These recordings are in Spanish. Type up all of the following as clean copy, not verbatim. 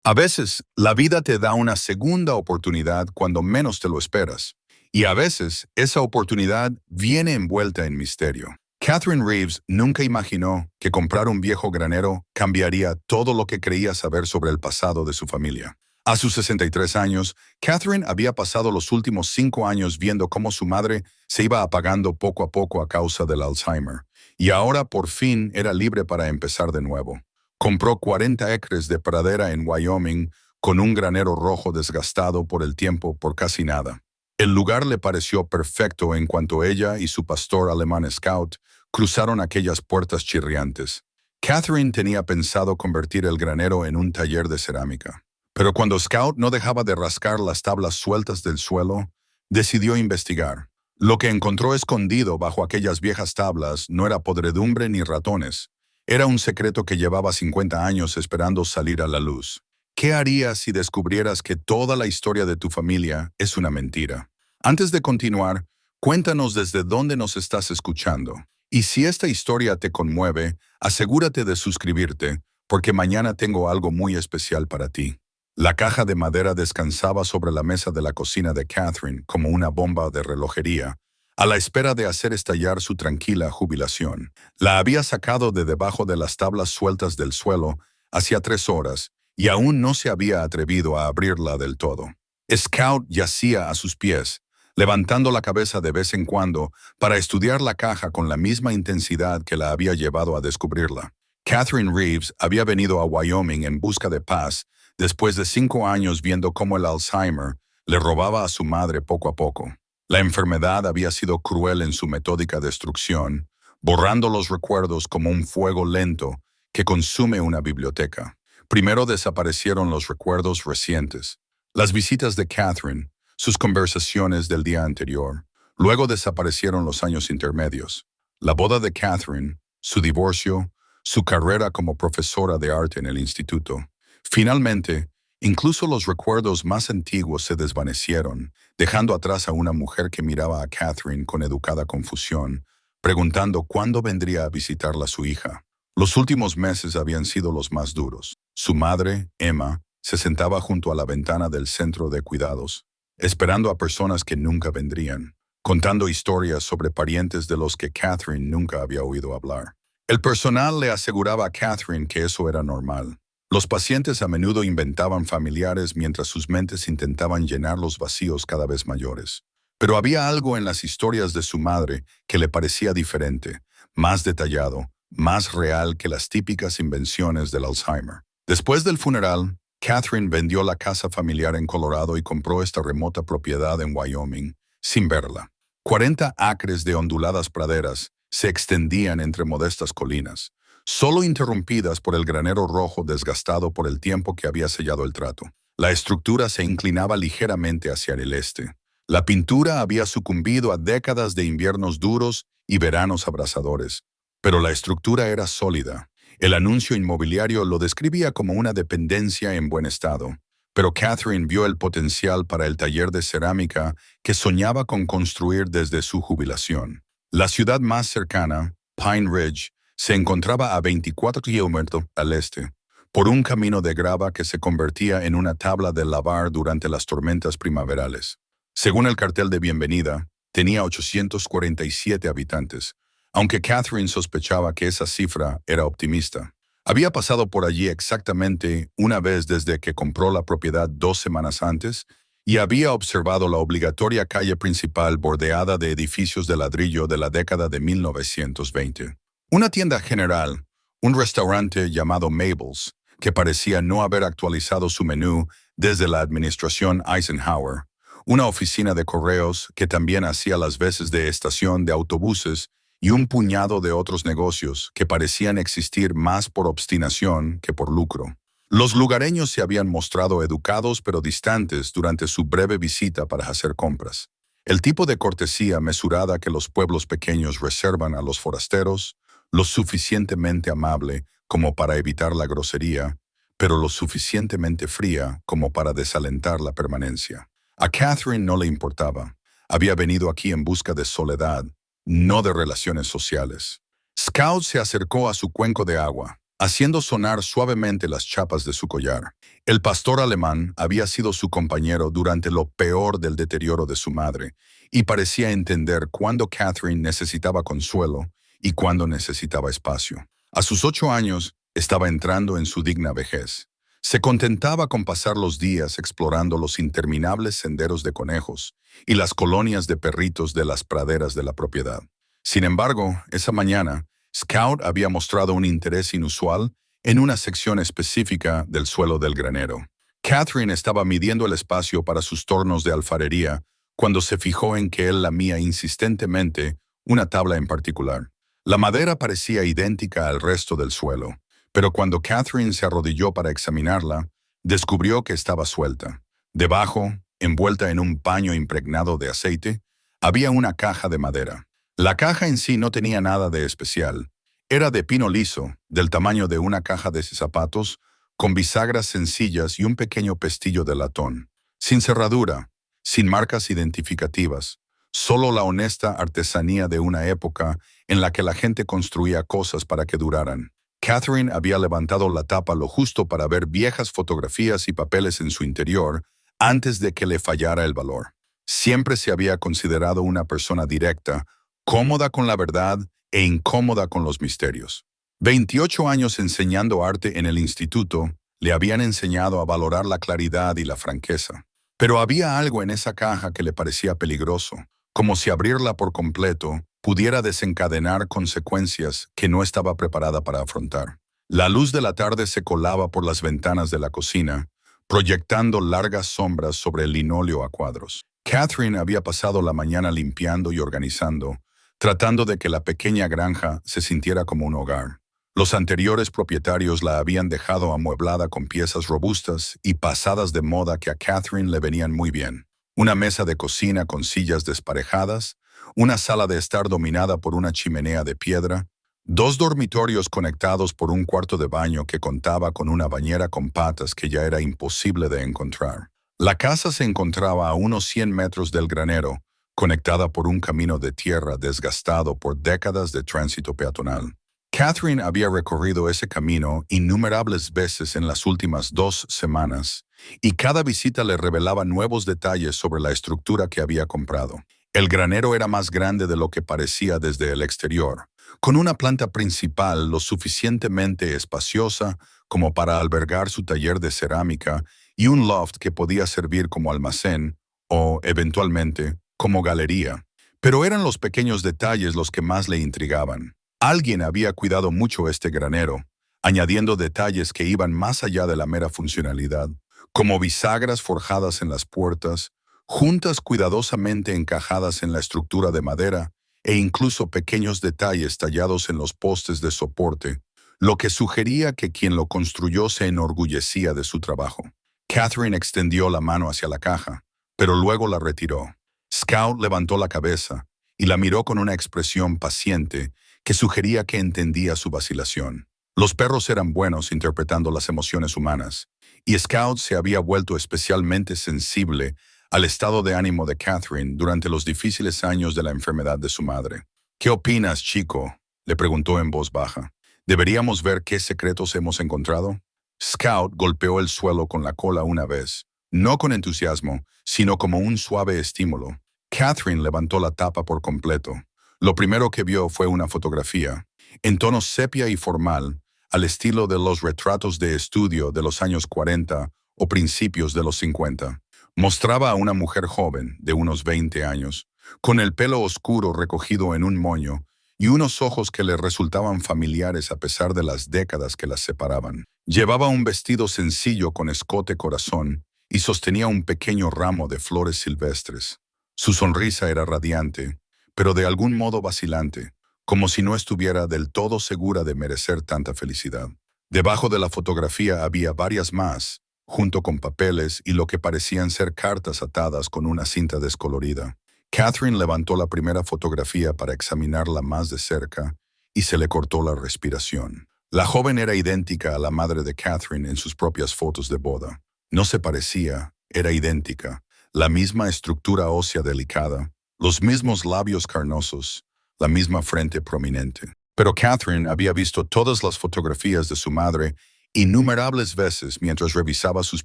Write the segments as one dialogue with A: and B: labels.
A: A veces, la vida te da una segunda oportunidad cuando menos te lo esperas. Y a veces, esa oportunidad viene envuelta en misterio. Catherine Reeves nunca imaginó que comprar un viejo granero cambiaría todo lo que creía saber sobre el pasado de su familia. A sus 63 años, Catherine había pasado los últimos 5 años viendo cómo su madre se iba apagando poco a poco a causa del Alzheimer. Y ahora por fin era libre para empezar de nuevo. Compró 40 acres de pradera en Wyoming con un granero rojo desgastado por el tiempo por casi nada. El lugar le pareció perfecto en cuanto ella y su pastor alemán Scout cruzaron aquellas puertas chirriantes. Catherine tenía pensado convertir el granero en un taller de cerámica. Pero cuando Scout no dejaba de rascar las tablas sueltas del suelo, decidió investigar. Lo que encontró escondido bajo aquellas viejas tablas no era podredumbre ni ratones. Era un secreto que llevaba 50 años esperando salir a la luz. ¿Qué harías si descubrieras que toda la historia de tu familia es una mentira? Antes de continuar, cuéntanos desde dónde nos estás escuchando. Y si esta historia te conmueve, asegúrate de suscribirte, porque mañana tengo algo muy especial para ti. La caja de madera descansaba sobre la mesa de la cocina de Catherine como una bomba de relojería, a la espera de hacer estallar su tranquila jubilación. La había sacado de debajo de las tablas sueltas del suelo hacía 3 horas, y aún no se había atrevido a abrirla del todo. Scout yacía a sus pies, levantando la cabeza de vez en cuando para estudiar la caja con la misma intensidad que la había llevado a descubrirla. Catherine Reeves había venido a Wyoming en busca de paz después de 5 años viendo cómo el Alzheimer le robaba a su madre poco a poco. La enfermedad había sido cruel en su metódica destrucción, borrando los recuerdos como un fuego lento que consume una biblioteca. Primero desaparecieron los recuerdos recientes, las visitas de Catherine, sus conversaciones del día anterior. Luego desaparecieron los años intermedios, la boda de Catherine, su divorcio, su carrera como profesora de arte en el instituto. Finalmente, incluso los recuerdos más antiguos se desvanecieron, dejando atrás a una mujer que miraba a Catherine con educada confusión, preguntando cuándo vendría a visitarla su hija. Los últimos meses habían sido los más duros. Su madre, Emma, se sentaba junto a la ventana del centro de cuidados, esperando a personas que nunca vendrían, contando historias sobre parientes de los que Catherine nunca había oído hablar. El personal le aseguraba a Catherine que eso era normal. Los pacientes a menudo inventaban familiares mientras sus mentes intentaban llenar los vacíos cada vez mayores. Pero había algo en las historias de su madre que le parecía diferente, más detallado, más real que las típicas invenciones del Alzheimer. Después del funeral, Catherine vendió la casa familiar en Colorado y compró esta remota propiedad en Wyoming, sin verla. 40 acres de onduladas praderas se extendían entre modestas colinas, solo interrumpidas por el granero rojo desgastado por el tiempo que había sellado el trato. La estructura se inclinaba ligeramente hacia el este. La pintura había sucumbido a décadas de inviernos duros y veranos abrasadores, pero la estructura era sólida. El anuncio inmobiliario lo describía como una dependencia en buen estado, pero Catherine vio el potencial para el taller de cerámica que soñaba con construir desde su jubilación. La ciudad más cercana, Pine Ridge, se encontraba a 24 kilómetros al este, por un camino de grava que se convertía en una tabla de lavar durante las tormentas primaverales. Según el cartel de bienvenida, tenía 847 habitantes, aunque Catherine sospechaba que esa cifra era optimista. Había pasado por allí exactamente una vez desde que compró la propiedad 2 semanas antes y había observado la obligatoria calle principal bordeada de edificios de ladrillo de la década de 1920. Una tienda general, un restaurante llamado Mabel's, que parecía no haber actualizado su menú desde la administración Eisenhower, una oficina de correos que también hacía las veces de estación de autobuses y un puñado de otros negocios que parecían existir más por obstinación que por lucro. Los lugareños se habían mostrado educados pero distantes durante su breve visita para hacer compras. El tipo de cortesía mesurada que los pueblos pequeños reservan a los forasteros, lo suficientemente amable como para evitar la grosería, pero lo suficientemente fría como para desalentar la permanencia. A Catherine no le importaba. Había venido aquí en busca de soledad, no de relaciones sociales. Scout se acercó a su cuenco de agua. haciendo sonar suavemente las chapas de su collar. El pastor alemán había sido su compañero durante lo peor del deterioro de su madre, y parecía entender cuándo Catherine necesitaba consuelo y cuándo necesitaba espacio. A sus 8 años, estaba entrando en su digna vejez. Se contentaba con pasar los días explorando los interminables senderos de conejos y las colonias de perritos de las praderas de la propiedad. Sin embargo, esa mañana, Scout había mostrado un interés inusual en una sección específica del suelo del granero. Catherine estaba midiendo el espacio para sus tornos de alfarería cuando se fijó en que él lamía insistentemente una tabla en particular. La madera parecía idéntica al resto del suelo, pero cuando Catherine se arrodilló para examinarla, descubrió que estaba suelta. Debajo, envuelta en un paño impregnado de aceite, había una caja de madera. La caja en sí no tenía nada de especial. Era de pino liso, del tamaño de una caja de zapatos, con bisagras sencillas y un pequeño pestillo de latón. Sin cerradura, sin marcas identificativas, solo la honesta artesanía de una época en la que la gente construía cosas para que duraran. Catherine había levantado la tapa lo justo para ver viejas fotografías y papeles en su interior antes de que le fallara el valor. Siempre se había considerado una persona directa, cómoda con la verdad e incómoda con los misterios. 28 años enseñando arte en el instituto le habían enseñado a valorar la claridad y la franqueza. Pero había algo en esa caja que le parecía peligroso, como si abrirla por completo pudiera desencadenar consecuencias que no estaba preparada para afrontar. La luz de la tarde se colaba por las ventanas de la cocina, proyectando largas sombras sobre el linóleo a cuadros. Catherine había pasado la mañana limpiando y organizando, tratando de que la pequeña granja se sintiera como un hogar. Los anteriores propietarios la habían dejado amueblada con piezas robustas y pasadas de moda que a Catherine le venían muy bien. Una mesa de cocina con sillas desparejadas, una sala de estar dominada por una chimenea de piedra, 2 dormitorios conectados por un cuarto de baño que contaba con una bañera con patas que ya era imposible de encontrar. La casa se encontraba a unos 100 metros del granero, conectada por un camino de tierra desgastado por décadas de tránsito peatonal. Catherine había recorrido ese camino innumerables veces en las últimas 2 semanas, y cada visita le revelaba nuevos detalles sobre la estructura que había comprado. El granero era más grande de lo que parecía desde el exterior, con una planta principal lo suficientemente espaciosa como para albergar su taller de cerámica y un loft que podía servir como almacén o, eventualmente, como galería. Pero eran los pequeños detalles los que más le intrigaban. Alguien había cuidado mucho este granero, añadiendo detalles que iban más allá de la mera funcionalidad, como bisagras forjadas en las puertas, juntas cuidadosamente encajadas en la estructura de madera e incluso pequeños detalles tallados en los postes de soporte, lo que sugería que quien lo construyó se enorgullecía de su trabajo. Catherine extendió la mano hacia la caja, pero luego la retiró. Scout levantó la cabeza y la miró con una expresión paciente que sugería que entendía su vacilación. Los perros eran buenos interpretando las emociones humanas, y Scout se había vuelto especialmente sensible al estado de ánimo de Catherine durante los difíciles años de la enfermedad de su madre. «¿Qué opinas, chico?», le preguntó en voz baja. «¿Deberíamos ver qué secretos hemos encontrado?». Scout golpeó el suelo con la cola una vez, no con entusiasmo, sino como un suave estímulo. Catherine levantó la tapa por completo. Lo primero que vio fue una fotografía, en tono sepia y formal, al estilo de los retratos de estudio de los años 40 o principios de los 50. Mostraba a una mujer joven, de unos 20 años, con el pelo oscuro recogido en un moño y unos ojos que le resultaban familiares a pesar de las décadas que las separaban. Llevaba un vestido sencillo con escote corazón y sostenía un pequeño ramo de flores silvestres. Su sonrisa era radiante, pero de algún modo vacilante, como si no estuviera del todo segura de merecer tanta felicidad. Debajo de la fotografía había varias más, junto con papeles y lo que parecían ser cartas atadas con una cinta descolorida. Catherine levantó la primera fotografía para examinarla más de cerca y se le cortó la respiración. La joven era idéntica a la madre de Catherine en sus propias fotos de boda. No se parecía, era idéntica. La misma estructura ósea delicada, los mismos labios carnosos, la misma frente prominente. Pero Catherine había visto todas las fotografías de su madre innumerables veces mientras revisaba sus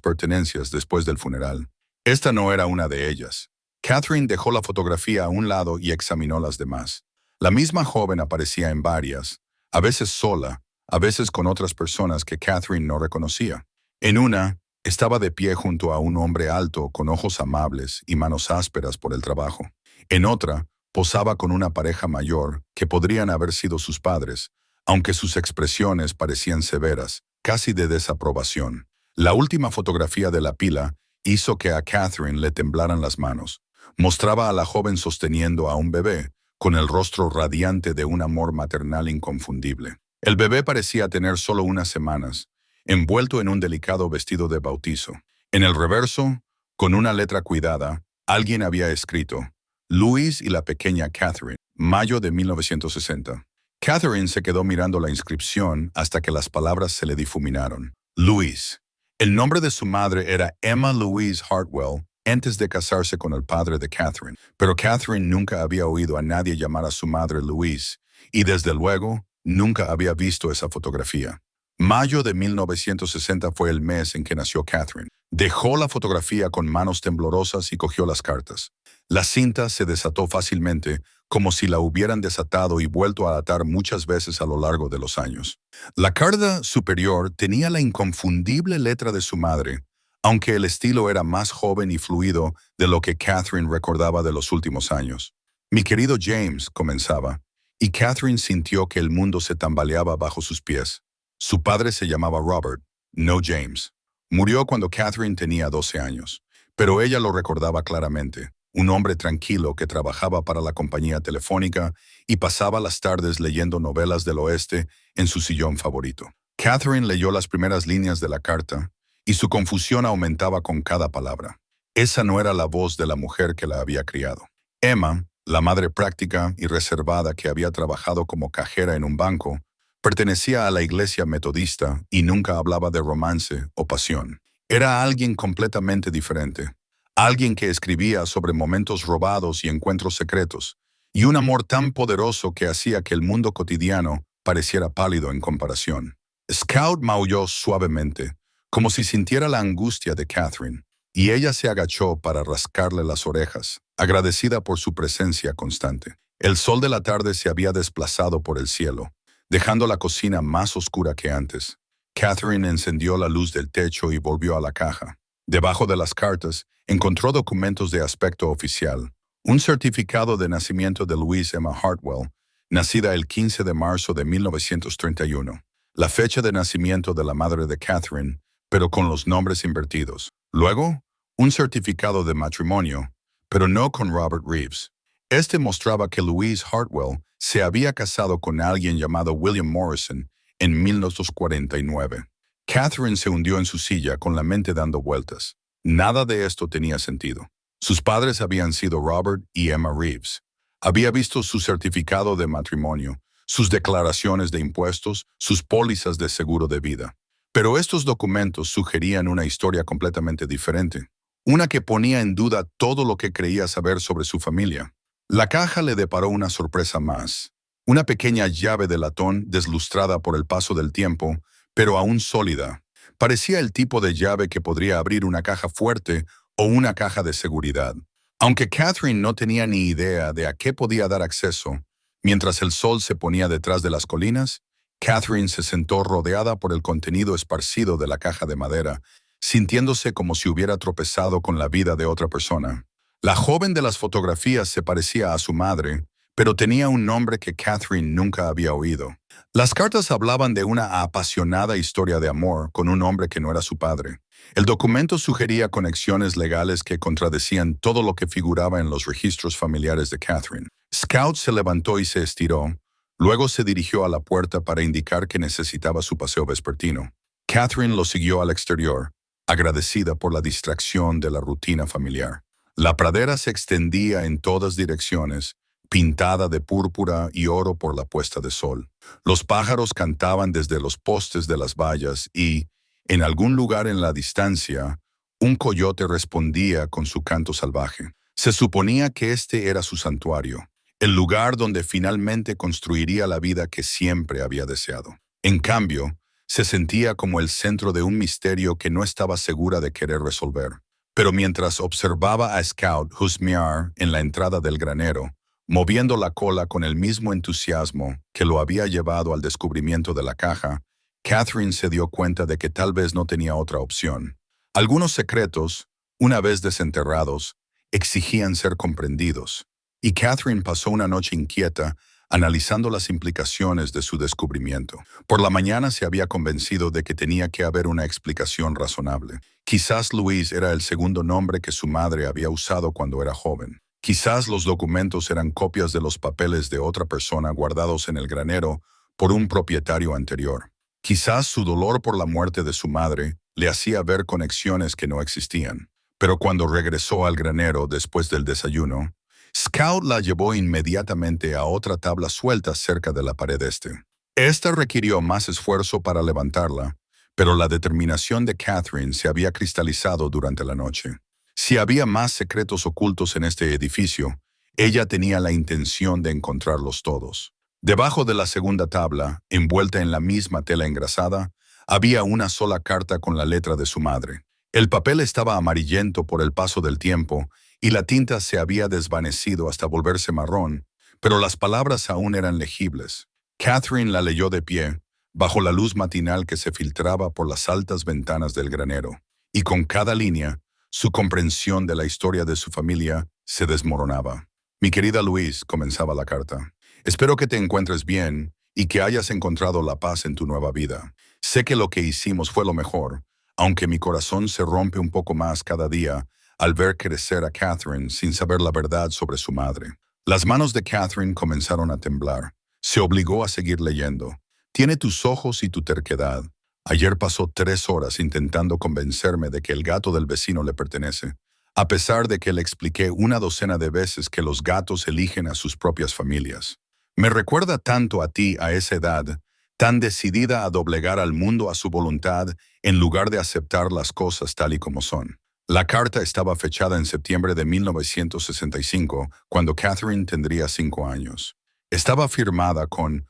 A: pertenencias después del funeral. Esta no era una de ellas. Catherine dejó la fotografía a un lado y examinó las demás. La misma joven aparecía en varias, a veces sola, a veces con otras personas que Catherine no reconocía. En una, estaba de pie junto a un hombre alto con ojos amables y manos ásperas por el trabajo. En otra, posaba con una pareja mayor que podrían haber sido sus padres, aunque sus expresiones parecían severas, casi de desaprobación. La última fotografía de la pila hizo que a Catherine le temblaran las manos. Mostraba a la joven sosteniendo a un bebé, con el rostro radiante de un amor maternal inconfundible. El bebé parecía tener solo unas semanas, envuelto en un delicado vestido de bautizo. En el reverso, con una letra cuidada, alguien había escrito: Louise y la pequeña Catherine, mayo de 1960. Catherine se quedó mirando la inscripción hasta que las palabras se le difuminaron. Louise. El nombre de su madre era Emma Louise Hartwell antes de casarse con el padre de Catherine, pero Catherine nunca había oído a nadie llamar a su madre Louise, y desde luego nunca había visto esa fotografía. Mayo de 1960 fue el mes en que nació Catherine. Dejó la fotografía con manos temblorosas y cogió las cartas. La cinta se desató fácilmente, como si la hubieran desatado y vuelto a atar muchas veces a lo largo de los años. La carta superior tenía la inconfundible letra de su madre, aunque el estilo era más joven y fluido de lo que Catherine recordaba de los últimos años. Mi querido James, comenzaba, y Catherine sintió que el mundo se tambaleaba bajo sus pies. Su padre se llamaba Robert, no James. Murió cuando Catherine tenía 12 años, pero ella lo recordaba claramente. Un hombre tranquilo que trabajaba para la compañía telefónica y pasaba las tardes leyendo novelas del oeste en su sillón favorito. Catherine leyó las primeras líneas de la carta y su confusión aumentaba con cada palabra. Esa no era la voz de la mujer que la había criado. Emma, la madre práctica y reservada que había trabajado como cajera en un banco, pertenecía a la iglesia metodista y nunca hablaba de romance o pasión. Era alguien completamente diferente. Alguien que escribía sobre momentos robados y encuentros secretos, y un amor tan poderoso que hacía que el mundo cotidiano pareciera pálido en comparación. Scout maulló suavemente, como si sintiera la angustia de Catherine, y ella se agachó para rascarle las orejas, agradecida por su presencia constante. El sol de la tarde se había desplazado por el cielo, dejando la cocina más oscura que antes. Catherine encendió la luz del techo y volvió a la caja. Debajo de las cartas, encontró documentos de aspecto oficial. Un certificado de nacimiento de Louise Emma Hartwell, nacida el 15 de marzo de 1931. La fecha de nacimiento de la madre de Catherine, pero con los nombres invertidos. Luego, un certificado de matrimonio, pero no con Robert Reeves. Este mostraba que Louise Hartwell se había casado con alguien llamado William Morrison en 1949. Catherine se hundió en su silla con la mente dando vueltas. Nada de esto tenía sentido. Sus padres habían sido Robert y Emma Reeves. Había visto su certificado de matrimonio, sus declaraciones de impuestos, sus pólizas de seguro de vida. Pero estos documentos sugerían una historia completamente diferente, una que ponía en duda todo lo que creía saber sobre su familia. La caja le deparó una sorpresa más. Una pequeña llave de latón deslustrada por el paso del tiempo, pero aún sólida. Parecía el tipo de llave que podría abrir una caja fuerte o una caja de seguridad. Aunque Catherine no tenía ni idea de a qué podía dar acceso, mientras el sol se ponía detrás de las colinas, Catherine se sentó rodeada por el contenido esparcido de la caja de madera, sintiéndose como si hubiera tropezado con la vida de otra persona. La joven de las fotografías se parecía a su madre, pero tenía un nombre que Catherine nunca había oído. Las cartas hablaban de una apasionada historia de amor con un hombre que no era su padre. El documento sugería conexiones legales que contradecían todo lo que figuraba en los registros familiares de Catherine. Scout se levantó y se estiró. Luego se dirigió a la puerta para indicar que necesitaba su paseo vespertino. Catherine lo siguió al exterior, agradecida por la distracción de la rutina familiar. La pradera se extendía en todas direcciones, pintada de púrpura y oro por la puesta de sol. Los pájaros cantaban desde los postes de las vallas y, en algún lugar en la distancia, un coyote respondía con su canto salvaje. Se suponía que este era su santuario. el lugar donde finalmente construiría la vida que siempre había deseado. En cambio, se sentía como el centro de un misterio que no estaba segura de querer resolver. Pero mientras observaba a Scout husmear en la entrada del granero, moviendo la cola con el mismo entusiasmo que lo había llevado al descubrimiento de la caja, Catherine se dio cuenta de que tal vez no tenía otra opción. Algunos secretos, una vez desenterrados, exigían ser comprendidos, y Catherine pasó una noche inquieta analizando las implicaciones de su descubrimiento. Por la mañana se había convencido de que tenía que haber una explicación razonable. Quizás Louise era el segundo nombre que su madre había usado cuando era joven. Quizás los documentos eran copias de los papeles de otra persona guardados en el granero por un propietario anterior. Quizás su dolor por la muerte de su madre le hacía ver conexiones que no existían. Pero cuando regresó al granero después del desayuno, Scout la llevó inmediatamente a otra tabla suelta cerca de la pared este. Esta requirió más esfuerzo para levantarla, pero la determinación de Catherine se había cristalizado durante la noche. Si había más secretos ocultos en este edificio, ella tenía la intención de encontrarlos todos. Debajo de la segunda tabla, envuelta en la misma tela engrasada, había una sola carta con la letra de su madre. El papel estaba amarillento por el paso del tiempo y la tinta se había desvanecido hasta volverse marrón, pero las palabras aún eran legibles. Catherine la leyó de pie, bajo la luz matinal que se filtraba por las altas ventanas del granero, y con cada línea, su comprensión de la historia de su familia se desmoronaba. Mi querida Louise, comenzaba la carta, espero que te encuentres bien y que hayas encontrado la paz en tu nueva vida. Sé que lo que hicimos fue lo mejor, aunque mi corazón se rompe un poco más cada día al ver crecer a Catherine sin saber la verdad sobre su madre. Las manos de Catherine comenzaron a temblar. Se obligó a seguir leyendo. Tiene tus ojos y tu terquedad. Ayer pasó 3 horas intentando convencerme de que el gato del vecino le pertenece, a pesar de que le expliqué una docena de veces que los gatos eligen a sus propias familias. Me recuerda tanto a ti a esa edad, tan decidida a doblegar al mundo a su voluntad en lugar de aceptar las cosas tal y como son. La carta estaba fechada en septiembre de 1965, cuando Catherine tendría 5 años. Estaba firmada con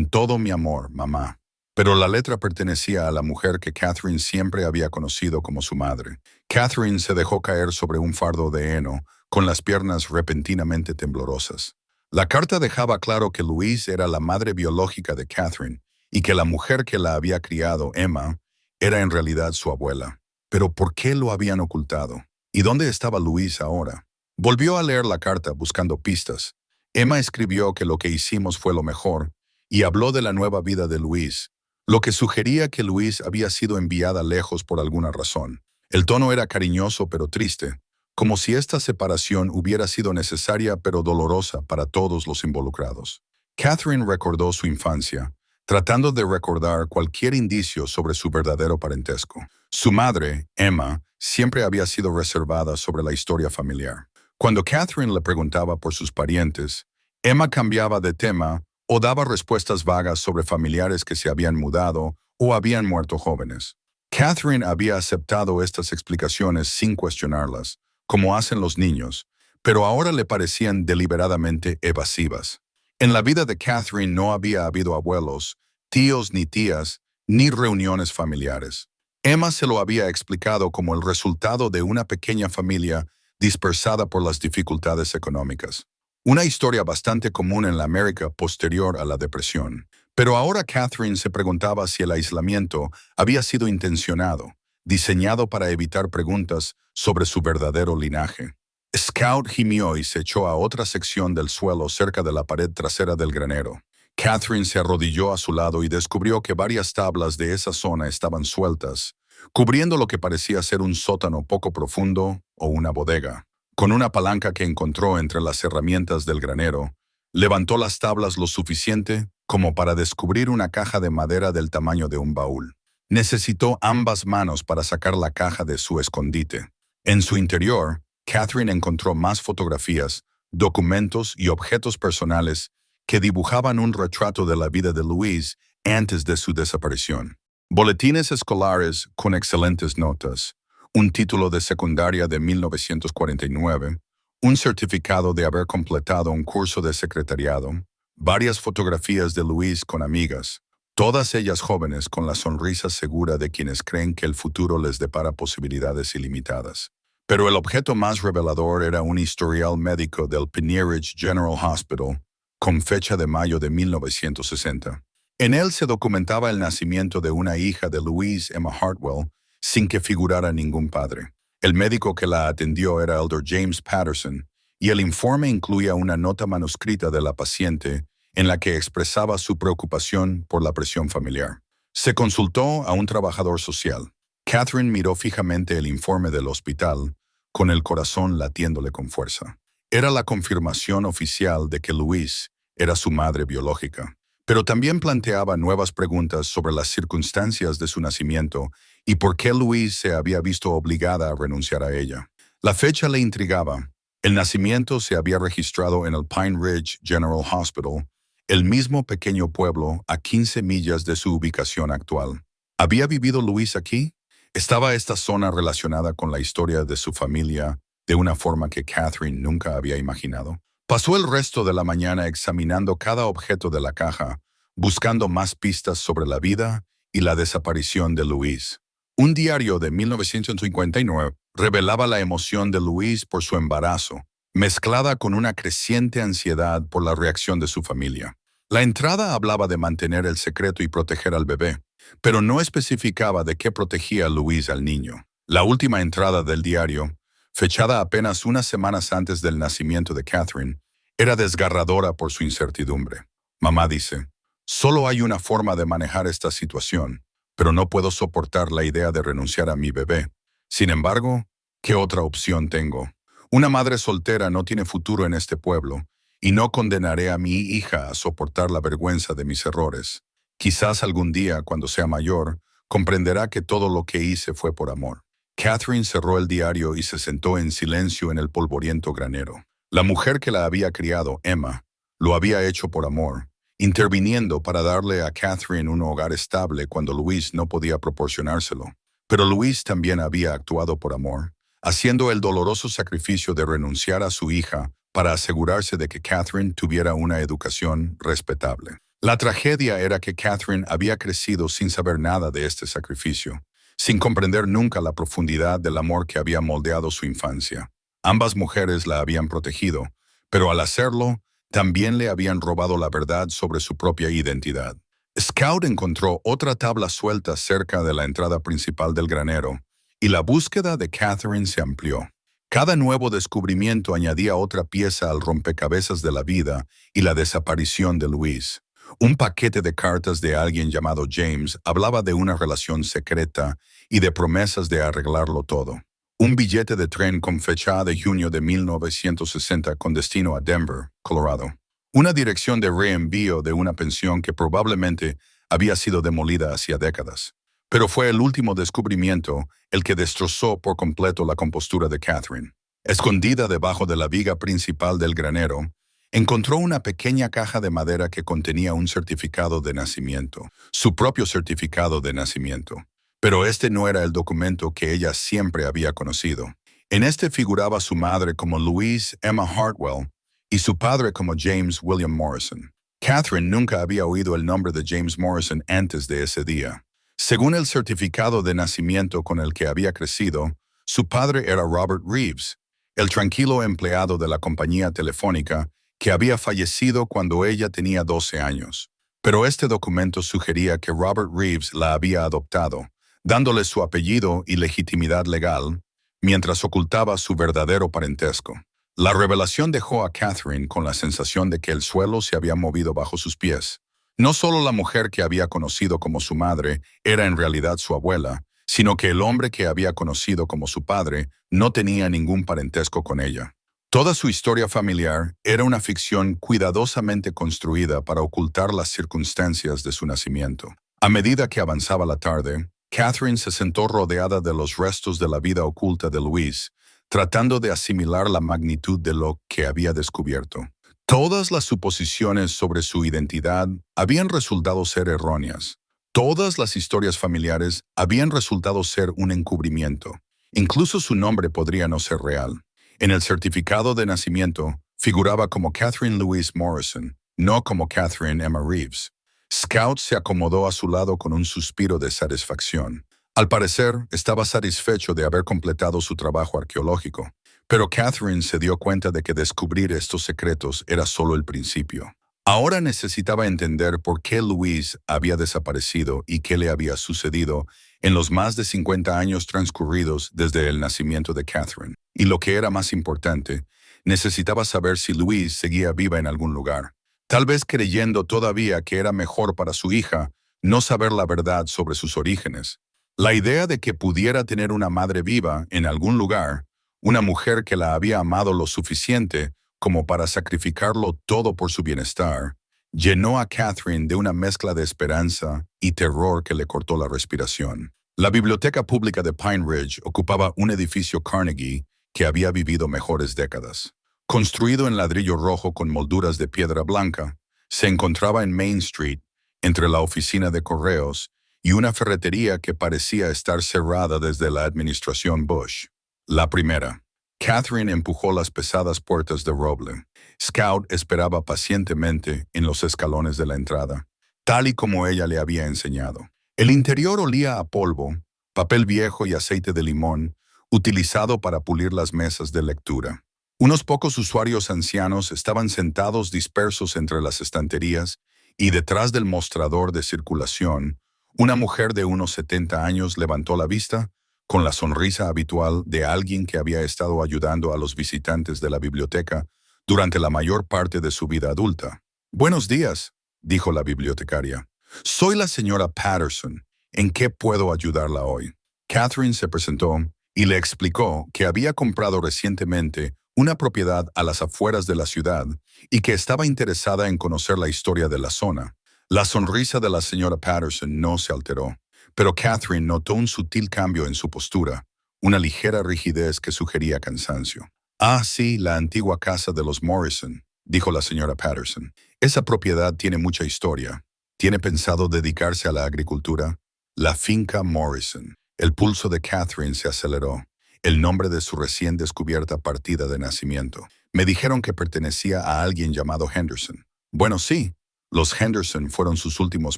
A: todo mi amor, mamá. Pero la letra pertenecía a la mujer que Catherine siempre había conocido como su madre. Catherine se dejó caer sobre un fardo de heno, con las piernas repentinamente temblorosas. La carta dejaba claro que Louise era la madre biológica de Catherine y que la mujer que la había criado, Emma, era en realidad su abuela. Pero ¿por qué lo habían ocultado? ¿Y dónde estaba Louise ahora? Volvió a leer la carta buscando pistas. Emma escribió que lo que hicimos fue lo mejor y habló de la nueva vida de Louise, lo que sugería que Louise había sido enviada lejos por alguna razón. El tono era cariñoso pero triste, como si esta separación hubiera sido necesaria pero dolorosa para todos los involucrados. Catherine recordó su infancia, tratando de recordar cualquier indicio sobre su verdadero parentesco. Su madre, Emma, siempre había sido reservada sobre la historia familiar. Cuando Catherine le preguntaba por sus parientes, Emma cambiaba de tema o daba respuestas vagas sobre familiares que se habían mudado o habían muerto jóvenes. Catherine había aceptado estas explicaciones sin cuestionarlas, como hacen los niños, pero ahora le parecían deliberadamente evasivas. En la vida de Catherine no había habido abuelos, tíos ni tías, ni reuniones familiares. Emma se lo había explicado como el resultado de una pequeña familia dispersada por las dificultades económicas. Una historia bastante común en la América posterior a la depresión. Pero ahora Catherine se preguntaba si el aislamiento había sido intencionado, diseñado para evitar preguntas sobre su verdadero linaje. Scout gimió y se echó a otra sección del suelo cerca de la pared trasera del granero. Catherine se arrodilló a su lado y descubrió que varias tablas de esa zona estaban sueltas, cubriendo lo que parecía ser un sótano poco profundo o una bodega. Con una palanca que encontró entre las herramientas del granero, levantó las tablas lo suficiente como para descubrir una caja de madera del tamaño de un baúl. Necesitó ambas manos para sacar la caja de su escondite. En su interior, Catherine encontró más fotografías, documentos y objetos personales que dibujaban un retrato de la vida de Louise antes de su desaparición. Boletines escolares con excelentes notas, un título de secundaria de 1949, un certificado de haber completado un curso de secretariado, varias fotografías de Louise con amigas, todas ellas jóvenes con la sonrisa segura de quienes creen que el futuro les depara posibilidades ilimitadas. Pero el objeto más revelador era un historial médico del Peniridge General Hospital, con fecha de mayo de 1960. En él se documentaba el nacimiento de una hija de Louise Emma Hartwell, sin que figurara ningún padre. El médico que la atendió era Elder James Patterson, y el informe incluía una nota manuscrita de la paciente en la que expresaba su preocupación por la presión familiar. Se consultó a un trabajador social. Catherine miró fijamente el informe del hospital, con el corazón latiéndole con fuerza. Era la confirmación oficial de que Louise era su madre biológica, pero también planteaba nuevas preguntas sobre las circunstancias de su nacimiento y por qué Louise se había visto obligada a renunciar a ella. La fecha le intrigaba. El nacimiento se había registrado en el Pine Ridge General Hospital, el mismo pequeño pueblo a 15 millas de su ubicación actual. ¿Había vivido Louise aquí? ¿Estaba esta zona relacionada con la historia de su familia de una forma que Catherine nunca había imaginado? Pasó el resto de la mañana examinando cada objeto de la caja, buscando más pistas sobre la vida y la desaparición de Louise. Un diario de 1959 revelaba la emoción de Louise por su embarazo, mezclada con una creciente ansiedad por la reacción de su familia. La entrada hablaba de mantener el secreto y proteger al bebé, pero no especificaba de qué protegía Louise al niño. La última entrada del diario, fechada apenas unas semanas antes del nacimiento de Catherine, era desgarradora por su incertidumbre. Mamá dice, solo hay una forma de manejar esta situación, pero no puedo soportar la idea de renunciar a mi bebé. Sin embargo, ¿qué otra opción tengo? Una madre soltera no tiene futuro en este pueblo, y no condenaré a mi hija a soportar la vergüenza de mis errores. Quizás algún día, cuando sea mayor, comprenderá que todo lo que hice fue por amor. Catherine cerró el diario y se sentó en silencio en el polvoriento granero. La mujer que la había criado, Emma, lo había hecho por amor, interviniendo para darle a Catherine un hogar estable cuando Louise no podía proporcionárselo. Pero Louise también había actuado por amor, haciendo el doloroso sacrificio de renunciar a su hija para asegurarse de que Catherine tuviera una educación respetable. La tragedia era que Catherine había crecido sin saber nada de este sacrificio, sin comprender nunca la profundidad del amor que había moldeado su infancia. Ambas mujeres la habían protegido, pero al hacerlo, también le habían robado la verdad sobre su propia identidad. Scout encontró otra tabla suelta cerca de la entrada principal del granero, y la búsqueda de Catherine se amplió. Cada nuevo descubrimiento añadía otra pieza al rompecabezas de la vida y la desaparición de Louise. Un paquete de cartas de alguien llamado James hablaba de una relación secreta y de promesas de arreglarlo todo. Un billete de tren con fecha de junio de 1960 con destino a Denver, Colorado. Una dirección de reenvío de una pensión que probablemente había sido demolida hacía décadas. Pero fue el último descubrimiento el que destrozó por completo la compostura de Catherine. Escondida debajo de la viga principal del granero, encontró una pequeña caja de madera que contenía un certificado de nacimiento, su propio certificado de nacimiento. Pero este no era el documento que ella siempre había conocido. En este figuraba su madre como Louise Emma Hartwell y su padre como James William Morrison. Catherine nunca había oído el nombre de James Morrison antes de ese día. Según el certificado de nacimiento con el que había crecido, su padre era Robert Reeves, el tranquilo empleado de la compañía telefónica que había fallecido cuando ella tenía 12 años. Pero este documento sugería que Robert Reeves la había adoptado, dándole su apellido y legitimidad legal, mientras ocultaba su verdadero parentesco. La revelación dejó a Catherine con la sensación de que el suelo se había movido bajo sus pies. No solo la mujer que había conocido como su madre era en realidad su abuela, sino que el hombre que había conocido como su padre no tenía ningún parentesco con ella. Toda su historia familiar era una ficción cuidadosamente construida para ocultar las circunstancias de su nacimiento. A medida que avanzaba la tarde, Catherine se sentó rodeada de los restos de la vida oculta de Louise, tratando de asimilar la magnitud de lo que había descubierto. Todas las suposiciones sobre su identidad habían resultado ser erróneas. Todas las historias familiares habían resultado ser un encubrimiento. Incluso su nombre podría no ser real. En el certificado de nacimiento figuraba como Catherine Louise Morrison, no como Catherine Emma Reeves. Scout se acomodó a su lado con un suspiro de satisfacción. Al parecer, estaba satisfecho de haber completado su trabajo arqueológico, pero Catherine se dio cuenta de que descubrir estos secretos era solo el principio. Ahora necesitaba entender por qué Louise había desaparecido y qué le había sucedido en los más de 50 años transcurridos desde el nacimiento de Catherine. Y lo que era más importante, necesitaba saber si Louise seguía viva en algún lugar. Tal vez creyendo todavía que era mejor para su hija no saber la verdad sobre sus orígenes. La idea de que pudiera tener una madre viva en algún lugar, una mujer que la había amado lo suficiente como para sacrificarlo todo por su bienestar, llenó a Catherine de una mezcla de esperanza y terror que le cortó la respiración. La biblioteca pública de Pine Ridge ocupaba un edificio Carnegie que había vivido mejores décadas. Construido en ladrillo rojo con molduras de piedra blanca, se encontraba en Main Street, entre la oficina de correos y una ferretería que parecía estar cerrada desde la administración Bush. La primera. Catherine empujó las pesadas puertas de roble. Scout esperaba pacientemente en los escalones de la entrada, tal y como ella le había enseñado. El interior olía a polvo, papel viejo y aceite de limón, utilizado para pulir las mesas de lectura. Unos pocos usuarios ancianos estaban sentados dispersos entre las estanterías y detrás del mostrador de circulación, una mujer de unos 70 años levantó la vista con la sonrisa habitual de alguien que había estado ayudando a los visitantes de la biblioteca durante la mayor parte de su vida adulta. «Buenos días», dijo la bibliotecaria. «Soy la señora Patterson. ¿En qué puedo ayudarla hoy?» Catherine se presentó y le explicó que había comprado recientemente una propiedad a las afueras de la ciudad y que estaba interesada en conocer la historia de la zona. La sonrisa de la señora Patterson no se alteró, pero Catherine notó un sutil cambio en su postura, una ligera rigidez que sugería cansancio. «Ah, sí, la antigua casa de los Morrison», dijo la señora Patterson. «Esa propiedad tiene mucha historia. ¿Tiene pensado dedicarse a la agricultura?» La finca Morrison. El pulso de Catherine se aceleró. El nombre de su recién descubierta partida de nacimiento. Me dijeron que pertenecía a alguien llamado Henderson. Bueno, sí, los Henderson fueron sus últimos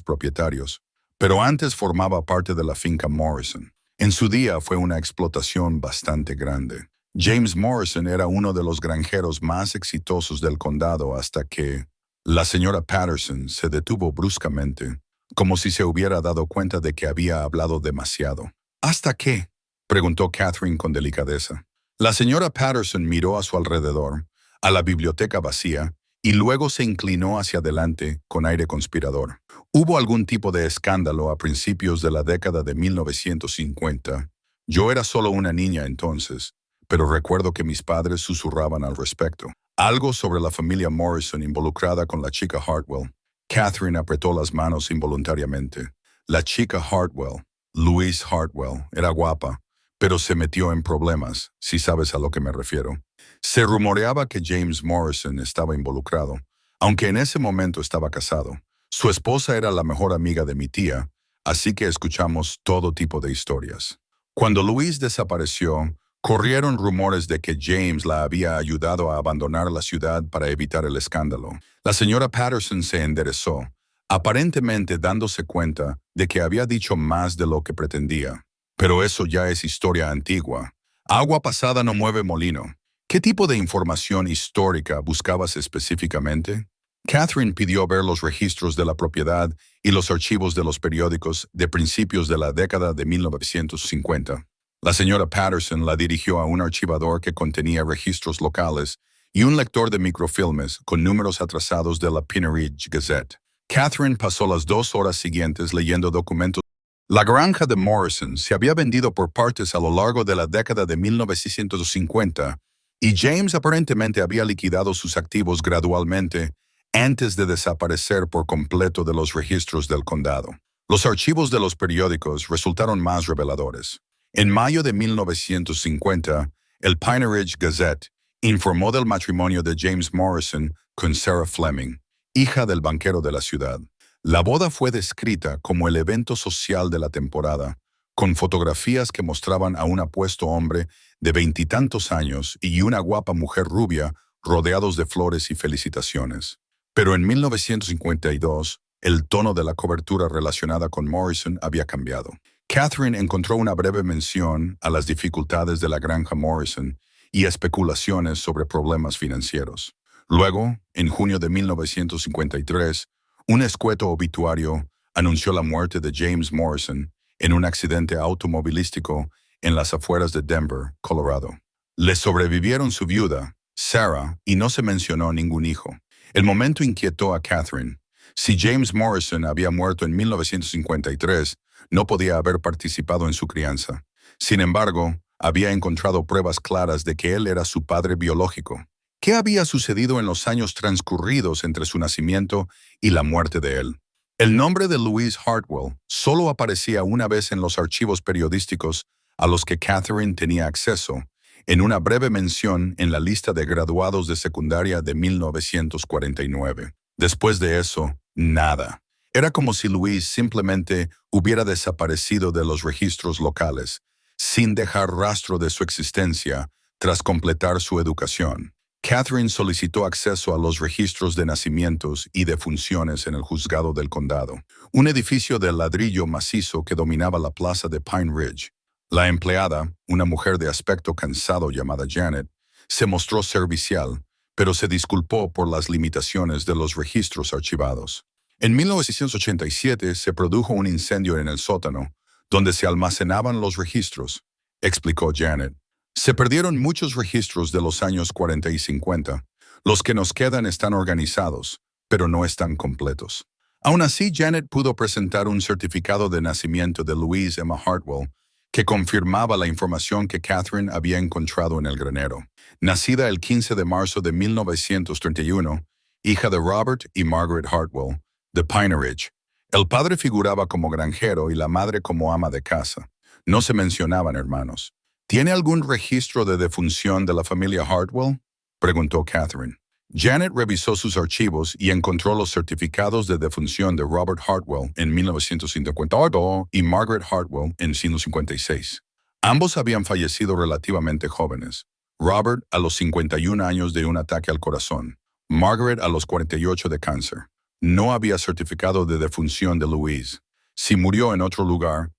A: propietarios, pero antes formaba parte de la finca Morrison. En su día fue una explotación bastante grande. James Morrison era uno de los granjeros más exitosos del condado hasta que la señora Patterson se detuvo bruscamente, como si se hubiera dado cuenta de que había hablado demasiado. «¿Hasta qué?», preguntó Catherine con delicadeza. La señora Patterson miró a su alrededor, a la biblioteca vacía, y luego se inclinó hacia adelante con aire conspirador. «Hubo algún tipo de escándalo a principios de la década de 1950. Yo era solo una niña entonces, pero recuerdo que mis padres susurraban al respecto. Algo sobre la familia Morrison involucrada con la chica Hartwell». Catherine apretó las manos involuntariamente. La chica Hartwell, Louise Hartwell, era guapa, pero se metió en problemas, si sabes a lo que me refiero. Se rumoreaba que James Morrison estaba involucrado, aunque en ese momento estaba casado. Su esposa era la mejor amiga de mi tía, así que escuchamos todo tipo de historias. Cuando Louise desapareció, corrieron rumores de que James la había ayudado a abandonar la ciudad para evitar el escándalo. La señora Patterson se enderezó, aparentemente dándose cuenta de que había dicho más de lo que pretendía. «Pero eso ya es historia antigua. Agua pasada no mueve molino. ¿Qué tipo de información histórica buscabas específicamente?» Catherine pidió ver los registros de la propiedad y los archivos de los periódicos de principios de la década de 1950. La señora Patterson la dirigió a un archivador que contenía registros locales y un lector de microfilmes con números atrasados de la Pine Ridge Gazette. Catherine pasó las 2 horas siguientes leyendo documentos. La granja de Morrison se había vendido por partes a lo largo de la década de 1950 y James aparentemente había liquidado sus activos gradualmente antes de desaparecer por completo de los registros del condado. Los archivos de los periódicos resultaron más reveladores. En mayo de 1950, el Pine Ridge Gazette informó del matrimonio de James Morrison con Sarah Fleming, hija del banquero de la ciudad. La boda fue descrita como el evento social de la temporada, con fotografías que mostraban a un apuesto hombre de veintitantos años, y una guapa mujer rubia, rodeados de flores y felicitaciones. Pero en 1952, el tono de la cobertura relacionada con Morrison había cambiado. Catherine encontró una breve mención a las dificultades de la granja Morrison y especulaciones sobre problemas financieros. Luego, en junio de 1953, un escueto obituario anunció la muerte de James Morrison en un accidente automovilístico en las afueras de Denver, Colorado. Le sobrevivieron su viuda, Sarah, y no se mencionó ningún hijo. El momento inquietó a Catherine. Si James Morrison había muerto en 1953, no podía haber participado en su crianza. Sin embargo, había encontrado pruebas claras de que él era su padre biológico. ¿Qué había sucedido en los años transcurridos entre su nacimiento y la muerte de él? El nombre de Louise Hartwell solo aparecía una vez en los archivos periodísticos a los que Catherine tenía acceso, en una breve mención en la lista de graduados de secundaria de 1949. Después de eso, nada. Era como si Louise simplemente hubiera desaparecido de los registros locales, sin dejar rastro de su existencia tras completar su educación. Catherine solicitó acceso a los registros de nacimientos y defunciones en el juzgado del condado, un edificio de ladrillo macizo que dominaba la plaza de Pine Ridge. La empleada, una mujer de aspecto cansado llamada Janet, se mostró servicial, pero se disculpó por las limitaciones de los registros archivados. En 1987 se produjo un incendio en el sótano, donde se almacenaban los registros, explicó Janet. Se perdieron muchos registros de los años 40 y 50. Los que nos quedan están organizados, pero no están completos. Aún así, Janet pudo presentar un certificado de nacimiento de Louise Emma Hartwell que confirmaba la información que Catherine había encontrado en el granero. Nacida el 15 de marzo de 1931, hija de Robert y Margaret Hartwell, de Pine Ridge. El padre figuraba como granjero y la madre como ama de casa. No se mencionaban hermanos. ¿Tiene algún registro de defunción de la familia Hartwell?, preguntó Catherine. Janet revisó sus archivos y encontró los certificados de defunción de Robert Hartwell en 1958 y Margaret Hartwell en 1956. Ambos habían fallecido relativamente jóvenes. Robert a los 51 años de un ataque al corazón. Margaret a los 48 de cáncer. No había certificado de defunción de Louise. Si murió en otro lugar,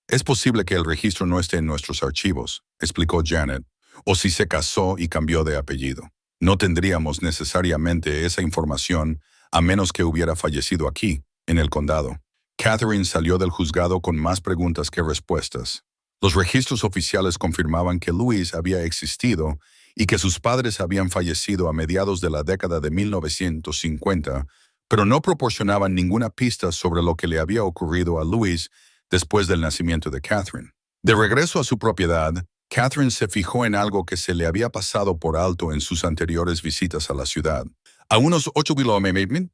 A: es posible que el registro no esté en nuestros archivos, explicó Janet, o si se casó y cambió de apellido. No tendríamos necesariamente esa información a menos que hubiera fallecido aquí, en el condado. Catherine salió del juzgado con más preguntas que respuestas. Los registros oficiales confirmaban que Louise había existido y que sus padres habían fallecido a mediados de la década de 1950, pero no proporcionaban ninguna pista sobre lo que le había ocurrido a Louise después del nacimiento de Catherine. De regreso a su propiedad, Catherine se fijó en algo que se le había pasado por alto en sus anteriores visitas a la ciudad. A unos 8 kilómetros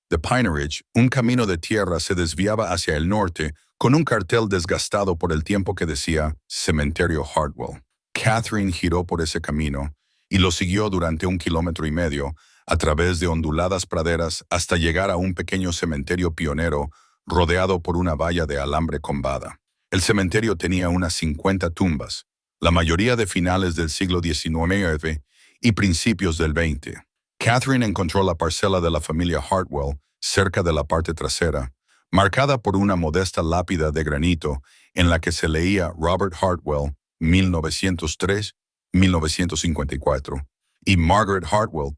A: de Pine Ridge, un camino de tierra se desviaba hacia el norte con un cartel desgastado por el tiempo que decía Cementerio Hartwell. Catherine giró por ese camino y lo siguió durante 1,5 kilómetros a través de onduladas praderas hasta llegar a un pequeño cementerio pionero rodeado por una valla de alambre combada. El cementerio tenía unas 50 tumbas, la mayoría de finales del siglo XIX y principios del XX. Catherine encontró la parcela de la familia Hartwell cerca de la parte trasera, marcada por una modesta lápida de granito en la que se leía Robert Hartwell, 1903-1954, y Margaret Hartwell,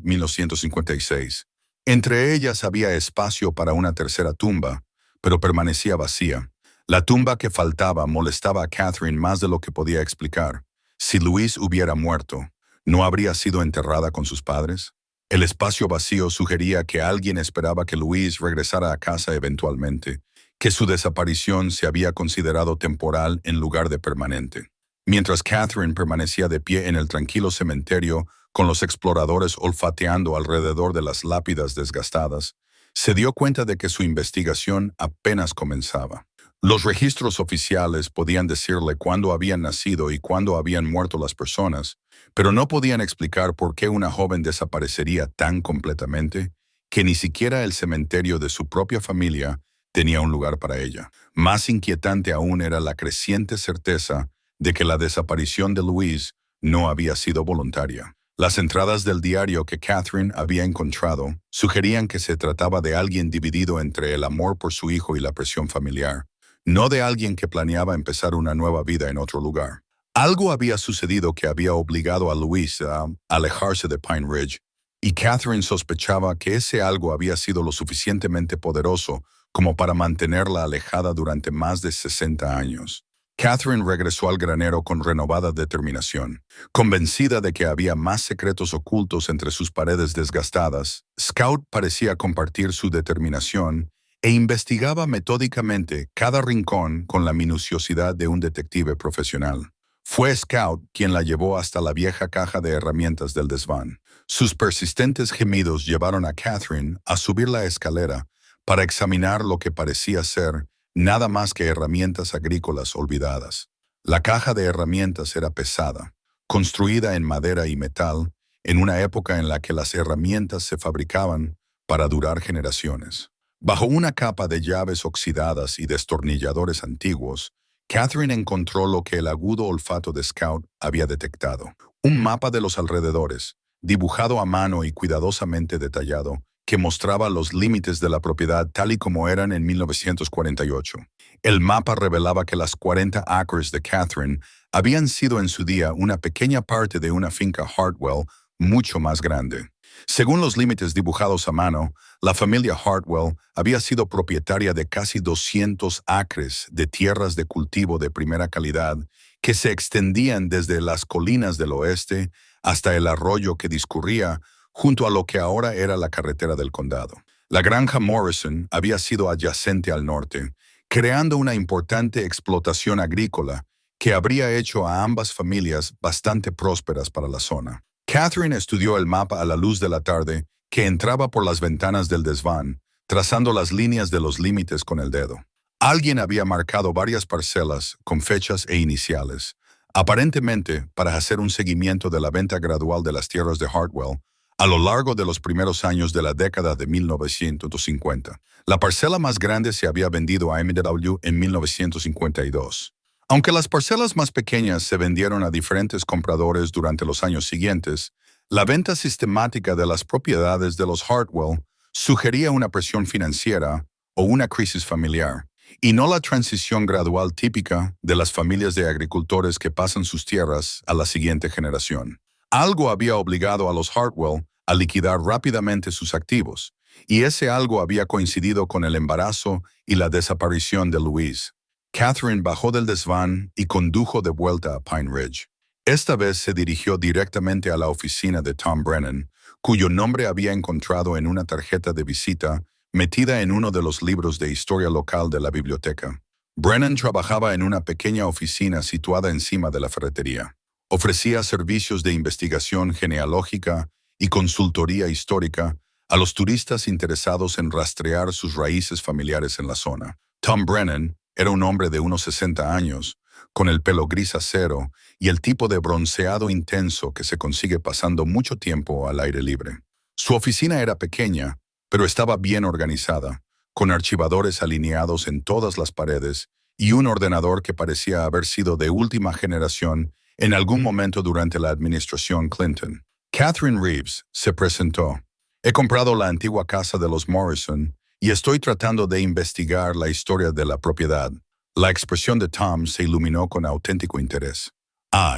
A: 1956. Entre ellas había espacio para una tercera tumba, pero permanecía vacía. La tumba que faltaba molestaba a Catherine más de lo que podía explicar. Si Louise hubiera muerto, ¿no habría sido enterrada con sus padres? El espacio vacío sugería que alguien esperaba que Louise regresara a casa eventualmente, que su desaparición se había considerado temporal en lugar de permanente. Mientras Catherine permanecía de pie en el tranquilo cementerio, con los exploradores olfateando alrededor de las lápidas desgastadas, se dio cuenta de que su investigación apenas comenzaba. Los registros oficiales podían decirle cuándo habían nacido y cuándo habían muerto las personas, pero no podían explicar por qué una joven desaparecería tan completamente que ni siquiera el cementerio de su propia familia tenía un lugar para ella. Más inquietante aún era la creciente certeza de que la desaparición de Louise no había sido voluntaria. Las entradas del diario que Catherine había encontrado sugerían que se trataba de alguien dividido entre el amor por su hijo y la presión familiar, no de alguien que planeaba empezar una nueva vida en otro lugar. Algo había sucedido que había obligado a Louise a alejarse de Pine Ridge, y Catherine sospechaba que ese algo había sido lo suficientemente poderoso como para mantenerla alejada durante más de 60 años. Catherine regresó al granero con renovada determinación. Convencida de que había más secretos ocultos entre sus paredes desgastadas, Scout parecía compartir su determinación e investigaba metódicamente cada rincón con la minuciosidad de un detective profesional. Fue Scout quien la llevó hasta la vieja caja de herramientas del desván. Sus persistentes gemidos llevaron a Catherine a subir la escalera para examinar lo que parecía ser nada más que herramientas agrícolas olvidadas. La caja de herramientas era pesada, construida en madera y metal, en una época en la que las herramientas se fabricaban para durar generaciones. Bajo una capa de llaves oxidadas y destornilladores antiguos, Catherine encontró lo que el agudo olfato de Scout había detectado: un mapa de los alrededores, dibujado a mano y cuidadosamente detallado, que mostraba los límites de la propiedad tal y como eran en 1948. El mapa revelaba que las 40 acres de Catherine habían sido en su día una pequeña parte de una finca Hartwell mucho más grande. Según los límites dibujados a mano, la familia Hartwell había sido propietaria de casi 200 acres de tierras de cultivo de primera calidad que se extendían desde las colinas del oeste hasta el arroyo que discurría junto a lo que ahora era la carretera del condado. La granja Morrison había sido adyacente al norte, creando una importante explotación agrícola que habría hecho a ambas familias bastante prósperas para la zona. Catherine estudió el mapa a la luz de la tarde que entraba por las ventanas del desván, trazando las líneas de los límites con el dedo. Alguien había marcado varias parcelas con fechas e iniciales, aparentemente para hacer un seguimiento de la venta gradual de las tierras de Hartwell a lo largo de los primeros años de la década de 1950. La parcela más grande se había vendido a M.W. en 1952. Aunque las parcelas más pequeñas se vendieron a diferentes compradores durante los años siguientes, la venta sistemática de las propiedades de los Hartwell sugería una presión financiera o una crisis familiar, y no la transición gradual típica de las familias de agricultores que pasan sus tierras a la siguiente generación. Algo había obligado a los Hartwell a liquidar rápidamente sus activos, y ese algo había coincidido con el embarazo y la desaparición de Louise. Catherine bajó del desván y condujo de vuelta a Pine Ridge. Esta vez se dirigió directamente a la oficina de Tom Brennan, cuyo nombre había encontrado en una tarjeta de visita metida en uno de los libros de historia local de la biblioteca. Brennan trabajaba en una pequeña oficina situada encima de la ferretería. Ofrecía servicios de investigación genealógica y consultoría histórica a los turistas interesados en rastrear sus raíces familiares en la zona. Tom Brennan era un hombre de unos 60 años, con el pelo gris acero y el tipo de bronceado intenso que se consigue pasando mucho tiempo al aire libre. Su oficina era pequeña, pero estaba bien organizada, con archivadores alineados en todas las paredes y un ordenador que parecía haber sido de última generación en algún momento durante la administración Clinton. Catherine Reeves se presentó. He comprado la antigua casa de los Morrison y estoy tratando de investigar la historia de la propiedad. La expresión de Tom se iluminó con auténtico interés.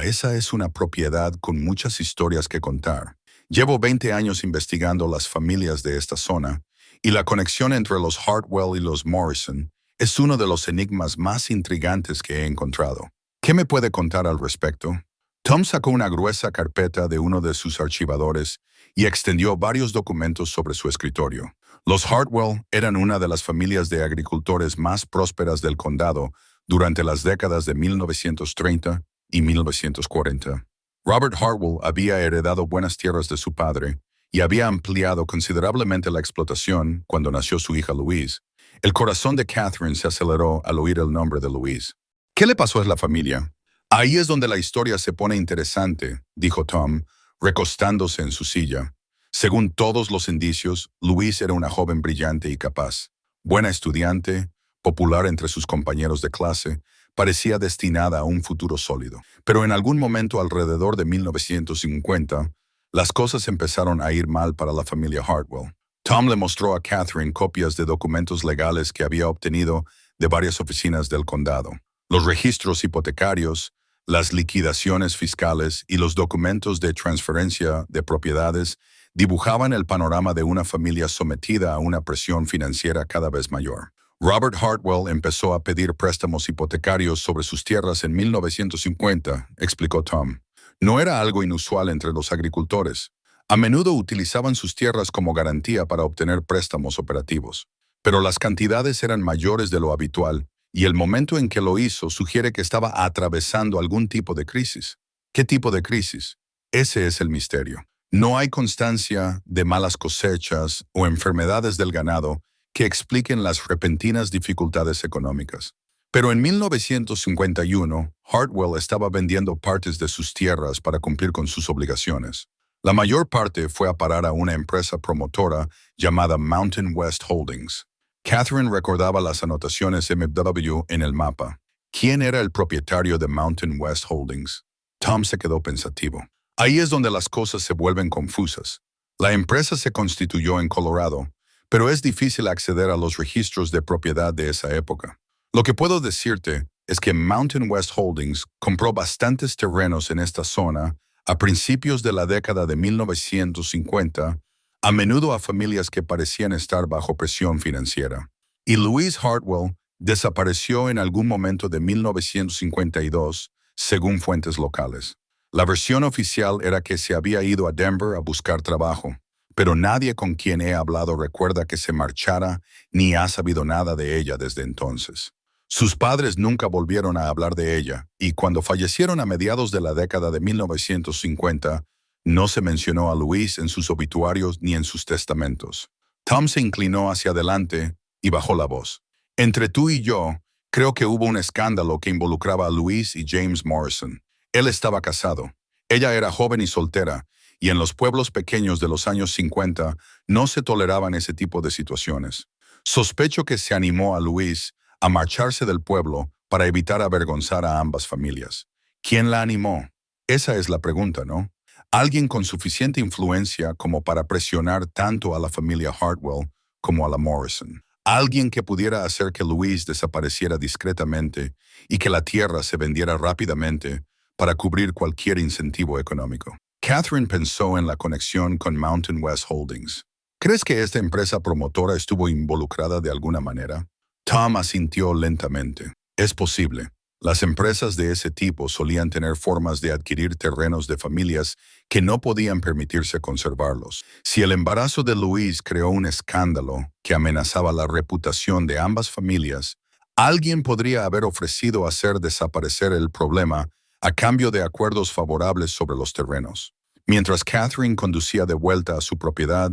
A: Esa es una propiedad con muchas historias que contar. Llevo 20 años investigando las familias de esta zona, y la conexión entre los Hartwell y los Morrison es uno de los enigmas más intrigantes que he encontrado. ¿Qué me puede contar al respecto? Tom sacó una gruesa carpeta de uno de sus archivadores y extendió varios documentos sobre su escritorio. Los Hartwell eran una de las familias de agricultores más prósperas del condado durante las décadas de 1930 y 1940. Robert Hartwell había heredado buenas tierras de su padre y había ampliado considerablemente la explotación cuando nació su hija Louise. El corazón de Catherine se aceleró al oír el nombre de Louise. ¿Qué le pasó a la familia? Ahí es donde la historia se pone interesante, dijo Tom, recostándose en su silla. Según todos los indicios, Louise era una joven brillante y capaz. Buena estudiante, popular entre sus compañeros de clase, parecía destinada a un futuro sólido. Pero en algún momento alrededor de 1950, las cosas empezaron a ir mal para la familia Hartwell. Tom le mostró a Catherine copias de documentos legales que había obtenido de varias oficinas del condado. Los registros hipotecarios, las liquidaciones fiscales y los documentos de transferencia de propiedades dibujaban el panorama de una familia sometida a una presión financiera cada vez mayor. Robert Hartwell empezó a pedir préstamos hipotecarios sobre sus tierras en 1950, explicó Tom. No era algo inusual entre los agricultores. A menudo utilizaban sus tierras como garantía para obtener préstamos operativos. Pero las cantidades eran mayores de lo habitual, y el momento en que lo hizo sugiere que estaba atravesando algún tipo de crisis. ¿Qué tipo de crisis? Ese es el misterio. No hay constancia de malas cosechas o enfermedades del ganado que expliquen las repentinas dificultades económicas. Pero en 1951, Hartwell estaba vendiendo partes de sus tierras para cumplir con sus obligaciones. La mayor parte fue a parar a una empresa promotora llamada Mountain West Holdings. Catherine recordaba las anotaciones MW en el mapa. ¿Quién era el propietario de Mountain West Holdings? Tom se quedó pensativo. Ahí es donde las cosas se vuelven confusas. La empresa se constituyó en Colorado, pero es difícil acceder a los registros de propiedad de esa época. Lo que puedo decirte es que Mountain West Holdings compró bastantes terrenos en esta zona a principios de la década de 1950, a menudo a familias que parecían estar bajo presión financiera. Y Louise Hartwell desapareció en algún momento de 1952, según fuentes locales. La versión oficial era que se había ido a Denver a buscar trabajo, pero nadie con quien he hablado recuerda que se marchara ni ha sabido nada de ella desde entonces. Sus padres nunca volvieron a hablar de ella, y cuando fallecieron a mediados de la década de 1950, no se mencionó a Louise en sus obituarios ni en sus testamentos. Tom se inclinó hacia adelante y bajó la voz. Entre tú y yo, creo que hubo un escándalo que involucraba a Louise y James Morrison. Él estaba casado. Ella era joven y soltera, y en los pueblos pequeños de los años 50 no se toleraban ese tipo de situaciones. Sospecho que se animó a Louise a marcharse del pueblo para evitar avergonzar a ambas familias. ¿Quién la animó? Esa es la pregunta, ¿no? Alguien con suficiente influencia como para presionar tanto a la familia Hartwell como a la Morrison. Alguien que pudiera hacer que Louise desapareciera discretamente y que la tierra se vendiera rápidamente para cubrir cualquier incentivo económico. Catherine pensó en la conexión con Mountain West Holdings. ¿Crees que esta empresa promotora estuvo involucrada de alguna manera? Tom asintió lentamente. Es posible. Las empresas de ese tipo solían tener formas de adquirir terrenos de familias que no podían permitirse conservarlos. Si el embarazo de Louise creó un escándalo que amenazaba la reputación de ambas familias, alguien podría haber ofrecido hacer desaparecer el problema a cambio de acuerdos favorables sobre los terrenos. Mientras Catherine conducía de vuelta a su propiedad,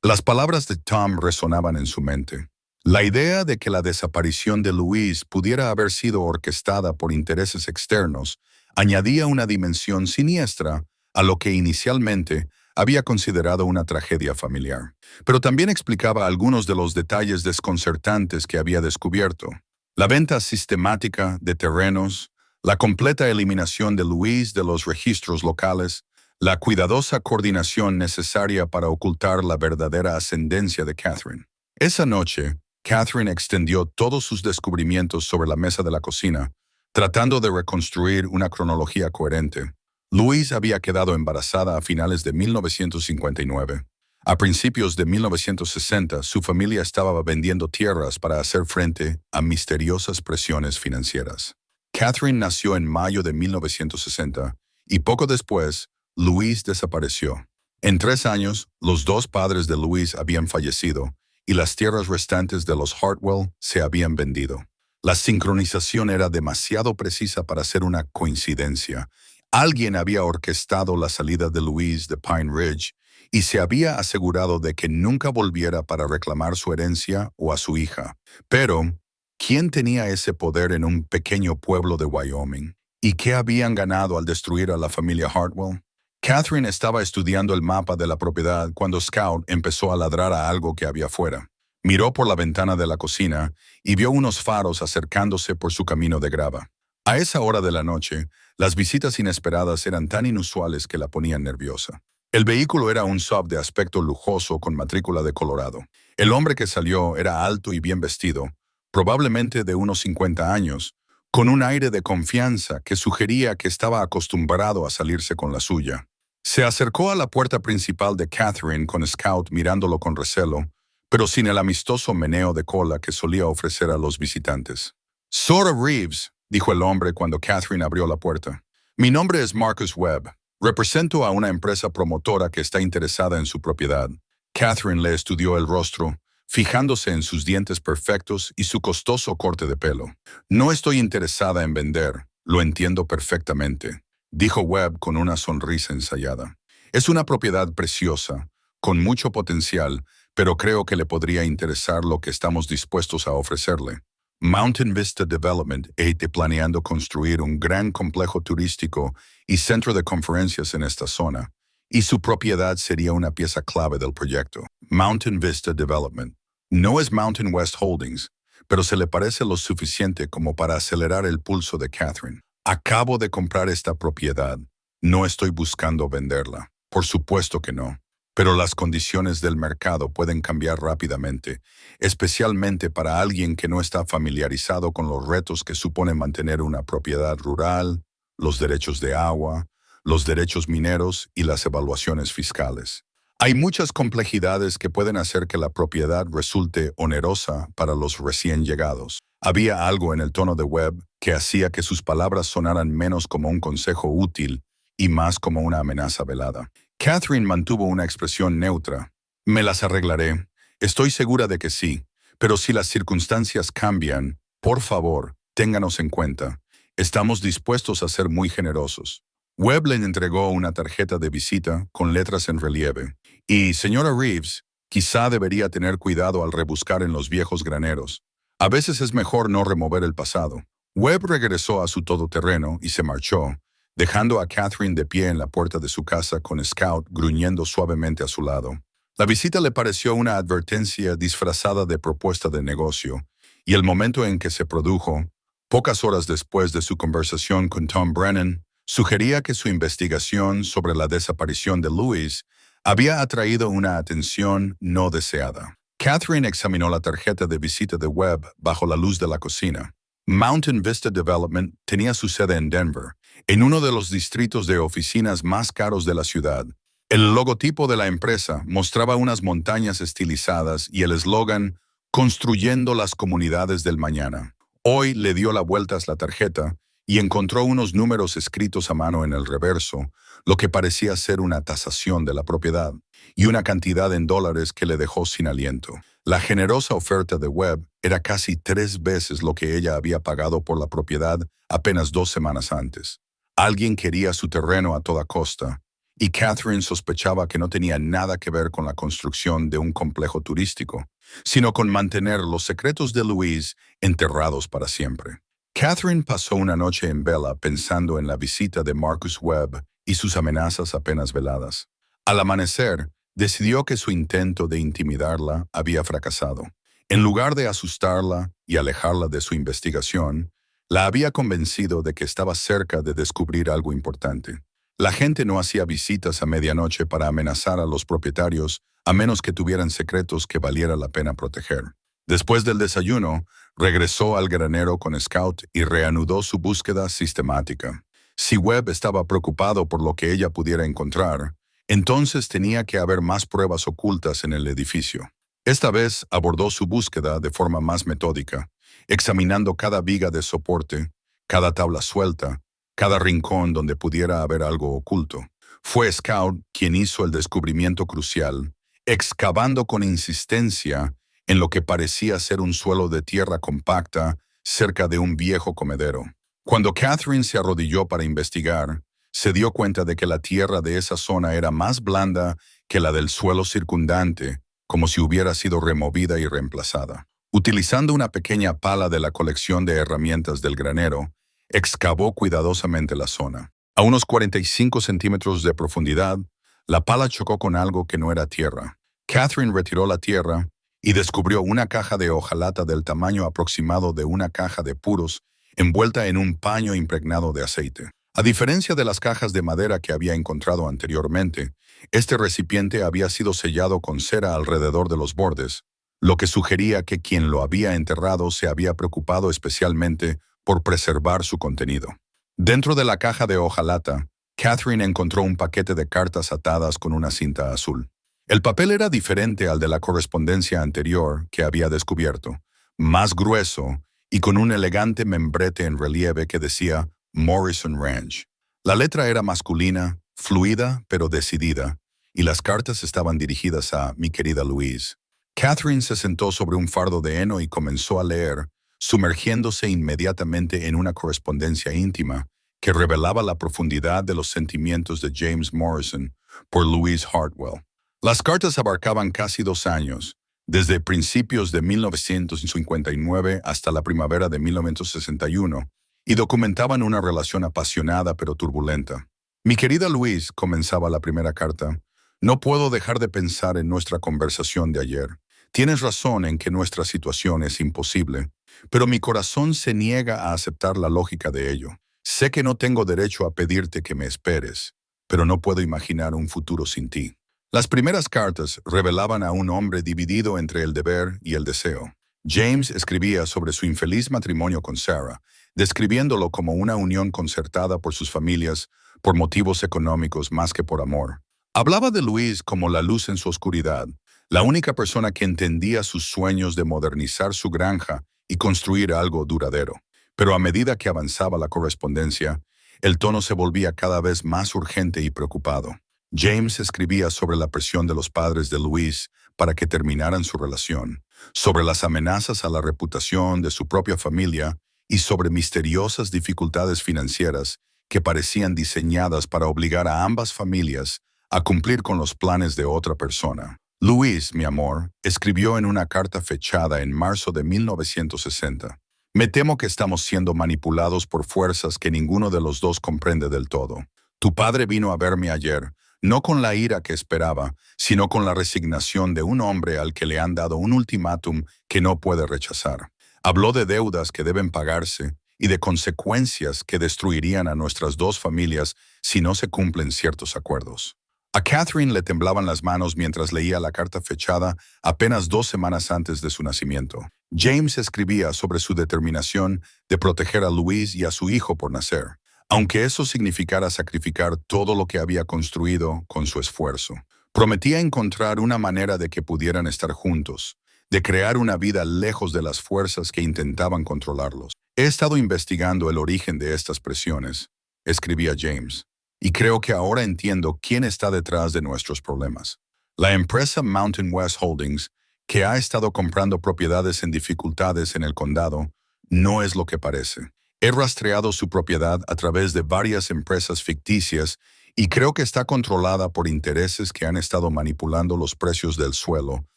A: las palabras de Tom resonaban en su mente. La idea de que la desaparición de Louise pudiera haber sido orquestada por intereses externos añadía una dimensión siniestra a lo que inicialmente había considerado una tragedia familiar. Pero también explicaba algunos de los detalles desconcertantes que había descubierto. La venta sistemática de terrenos, la completa eliminación de Louise de los registros locales, la cuidadosa coordinación necesaria para ocultar la verdadera ascendencia de Catherine. Esa noche, Catherine extendió todos sus descubrimientos sobre la mesa de la cocina, tratando de reconstruir una cronología coherente. Louise había quedado embarazada a finales de 1959. A principios de 1960, su familia estaba vendiendo tierras para hacer frente a misteriosas presiones financieras. Catherine nació en mayo de 1960 y poco después, Louise desapareció. En 3 años, los 2 padres de Louise habían fallecido y las tierras restantes de los Hartwell se habían vendido. La sincronización era demasiado precisa para ser una coincidencia. Alguien había orquestado la salida de Louise de Pine Ridge y se había asegurado de que nunca volviera para reclamar su herencia o a su hija. Pero, ¿quién tenía ese poder en un pequeño pueblo de Wyoming? ¿Y qué habían ganado al destruir a la familia Hartwell? Catherine estaba estudiando el mapa de la propiedad cuando Scout empezó a ladrar a algo que había afuera. Miró por la ventana de la cocina y vio unos faros acercándose por su camino de grava. A esa hora de la noche, las visitas inesperadas eran tan inusuales que la ponían nerviosa. El vehículo era un sub de aspecto lujoso con matrícula de Colorado. El hombre que salió era alto y bien vestido, probablemente de unos 50 años, con un aire de confianza que sugería que estaba acostumbrado a salirse con la suya. Se acercó a la puerta principal de Catherine con Scout mirándolo con recelo, pero sin el amistoso meneo de cola que solía ofrecer a los visitantes. «Sora Reeves», dijo el hombre cuando Catherine abrió la puerta. «Mi nombre es Marcus Webb. Represento a una empresa promotora que está interesada en su propiedad». Catherine le estudió el rostro, fijándose en sus dientes perfectos y su costoso corte de pelo. «No estoy interesada en vender, lo entiendo perfectamente», dijo Webb con una sonrisa ensayada. «Es una propiedad preciosa, con mucho potencial, pero creo que le podría interesar lo que estamos dispuestos a ofrecerle. Mountain Vista Development está planeando construir un gran complejo turístico y centro de conferencias en esta zona, y su propiedad sería una pieza clave del proyecto. Mountain Vista Development. No es Mountain West Holdings, pero se le parece lo suficiente como para acelerar el pulso de Catherine. Acabo de comprar esta propiedad. No estoy buscando venderla. Por supuesto que no. Pero las condiciones del mercado pueden cambiar rápidamente, especialmente para alguien que no está familiarizado con los retos que supone mantener una propiedad rural, los derechos de agua, los derechos mineros y las evaluaciones fiscales. Hay muchas complejidades que pueden hacer que la propiedad resulte onerosa para los recién llegados. Había algo en el tono de Webb que hacía que sus palabras sonaran menos como un consejo útil y más como una amenaza velada. Catherine mantuvo una expresión neutra. «Me las arreglaré. Estoy segura de que sí. Pero si las circunstancias cambian, por favor, ténganos en cuenta. Estamos dispuestos a ser muy generosos». Webb le entregó una tarjeta de visita con letras en relieve. «Y, señora Reeves, quizá debería tener cuidado al rebuscar en los viejos graneros. A veces es mejor no remover el pasado». Webb regresó a su todoterreno y se marchó, dejando a Catherine de pie en la puerta de su casa con Scout gruñendo suavemente a su lado. La visita le pareció una advertencia disfrazada de propuesta de negocio, y el momento en que se produjo, pocas horas después de su conversación con Tom Brennan, sugería que su investigación sobre la desaparición de Louise había atraído una atención no deseada. Catherine examinó la tarjeta de visita de Webb bajo la luz de la cocina. Mountain Vista Development tenía su sede en Denver, en uno de los distritos de oficinas más caros de la ciudad. El logotipo de la empresa mostraba unas montañas estilizadas y el eslogan «Construyendo las comunidades del mañana». Hoy le dio la vuelta a la tarjeta y encontró unos números escritos a mano en el reverso, lo que parecía ser una tasación de la propiedad, y una cantidad en dólares que le dejó sin aliento. La generosa oferta de Webb era casi 3 veces lo que ella había pagado por la propiedad apenas 2 semanas antes. Alguien quería su terreno a toda costa, y Catherine sospechaba que no tenía nada que ver con la construcción de un complejo turístico, sino con mantener los secretos de Louise enterrados para siempre. Catherine pasó una noche en vela pensando en la visita de Marcus Webb y sus amenazas apenas veladas. Al amanecer, decidió que su intento de intimidarla había fracasado. En lugar de asustarla y alejarla de su investigación, la había convencido de que estaba cerca de descubrir algo importante. La gente no hacía visitas a medianoche para amenazar a los propietarios a menos que tuvieran secretos que valiera la pena proteger. Después del desayuno, regresó al granero con Scout y reanudó su búsqueda sistemática. Si Webb estaba preocupado por lo que ella pudiera encontrar, entonces tenía que haber más pruebas ocultas en el edificio. Esta vez abordó su búsqueda de forma más metódica, examinando cada viga de soporte, cada tabla suelta, cada rincón donde pudiera haber algo oculto. Fue Scout quien hizo el descubrimiento crucial, excavando con insistencia en lo que parecía ser un suelo de tierra compacta cerca de un viejo comedero. Cuando Catherine se arrodilló para investigar, se dio cuenta de que la tierra de esa zona era más blanda que la del suelo circundante, como si hubiera sido removida y reemplazada. Utilizando una pequeña pala de la colección de herramientas del granero, excavó cuidadosamente la zona. A unos 45 centímetros de profundidad, la pala chocó con algo que no era tierra. Catherine retiró la tierra y descubrió una caja de hojalata del tamaño aproximado de una caja de puros envuelta en un paño impregnado de aceite. A diferencia de las cajas de madera que había encontrado anteriormente, este recipiente había sido sellado con cera alrededor de los bordes, lo que sugería que quien lo había enterrado se había preocupado especialmente por preservar su contenido. Dentro de la caja de hojalata, Catherine encontró un paquete de cartas atadas con una cinta azul. El papel era diferente al de la correspondencia anterior que había descubierto, más grueso y con un elegante membrete en relieve que decía Morrison Ranch. La letra era masculina, fluida pero decidida, y las cartas estaban dirigidas a mi querida Louise. Catherine se sentó sobre un fardo de heno y comenzó a leer, sumergiéndose inmediatamente en una correspondencia íntima que revelaba la profundidad de los sentimientos de James Morrison por Louise Hartwell. Las cartas abarcaban casi 2 años, desde principios de 1959 hasta la primavera de 1961, y documentaban una relación apasionada pero turbulenta. Mi querida Louise, comenzaba la primera carta, no puedo dejar de pensar en nuestra conversación de ayer. Tienes razón en que nuestra situación es imposible, pero mi corazón se niega a aceptar la lógica de ello. Sé que no tengo derecho a pedirte que me esperes, pero no puedo imaginar un futuro sin ti. Las primeras cartas revelaban a un hombre dividido entre el deber y el deseo. James escribía sobre su infeliz matrimonio con Sarah, describiéndolo como una unión concertada por sus familias por motivos económicos más que por amor. Hablaba de Louise como la luz en su oscuridad, la única persona que entendía sus sueños de modernizar su granja y construir algo duradero. Pero a medida que avanzaba la correspondencia, el tono se volvía cada vez más urgente y preocupado. James escribía sobre la presión de los padres de Louise para que terminaran su relación, sobre las amenazas a la reputación de su propia familia y sobre misteriosas dificultades financieras que parecían diseñadas para obligar a ambas familias a cumplir con los planes de otra persona. Louise, mi amor, escribió en una carta fechada en marzo de 1960. Me temo que estamos siendo manipulados por fuerzas que ninguno de los dos comprende del todo. Tu padre vino a verme ayer, no con la ira que esperaba, sino con la resignación de un hombre al que le han dado un ultimátum que no puede rechazar. Habló de deudas que deben pagarse y de consecuencias que destruirían a nuestras dos familias si no se cumplen ciertos acuerdos. A Catherine le temblaban las manos mientras leía la carta fechada apenas 2 semanas antes de su nacimiento. James escribía sobre su determinación de proteger a Louise y a su hijo por nacer, aunque eso significara sacrificar todo lo que había construido con su esfuerzo. Prometía encontrar una manera de que pudieran estar juntos, de crear una vida lejos de las fuerzas que intentaban controlarlos. He estado investigando el origen de estas presiones, escribía James, y creo que ahora entiendo quién está detrás de nuestros problemas. La empresa Mountain West Holdings, que ha estado comprando propiedades en dificultades en el condado, no es lo que parece. He rastreado su propiedad a través de varias empresas ficticias y creo que está controlada por intereses que han estado manipulando los precios del suelo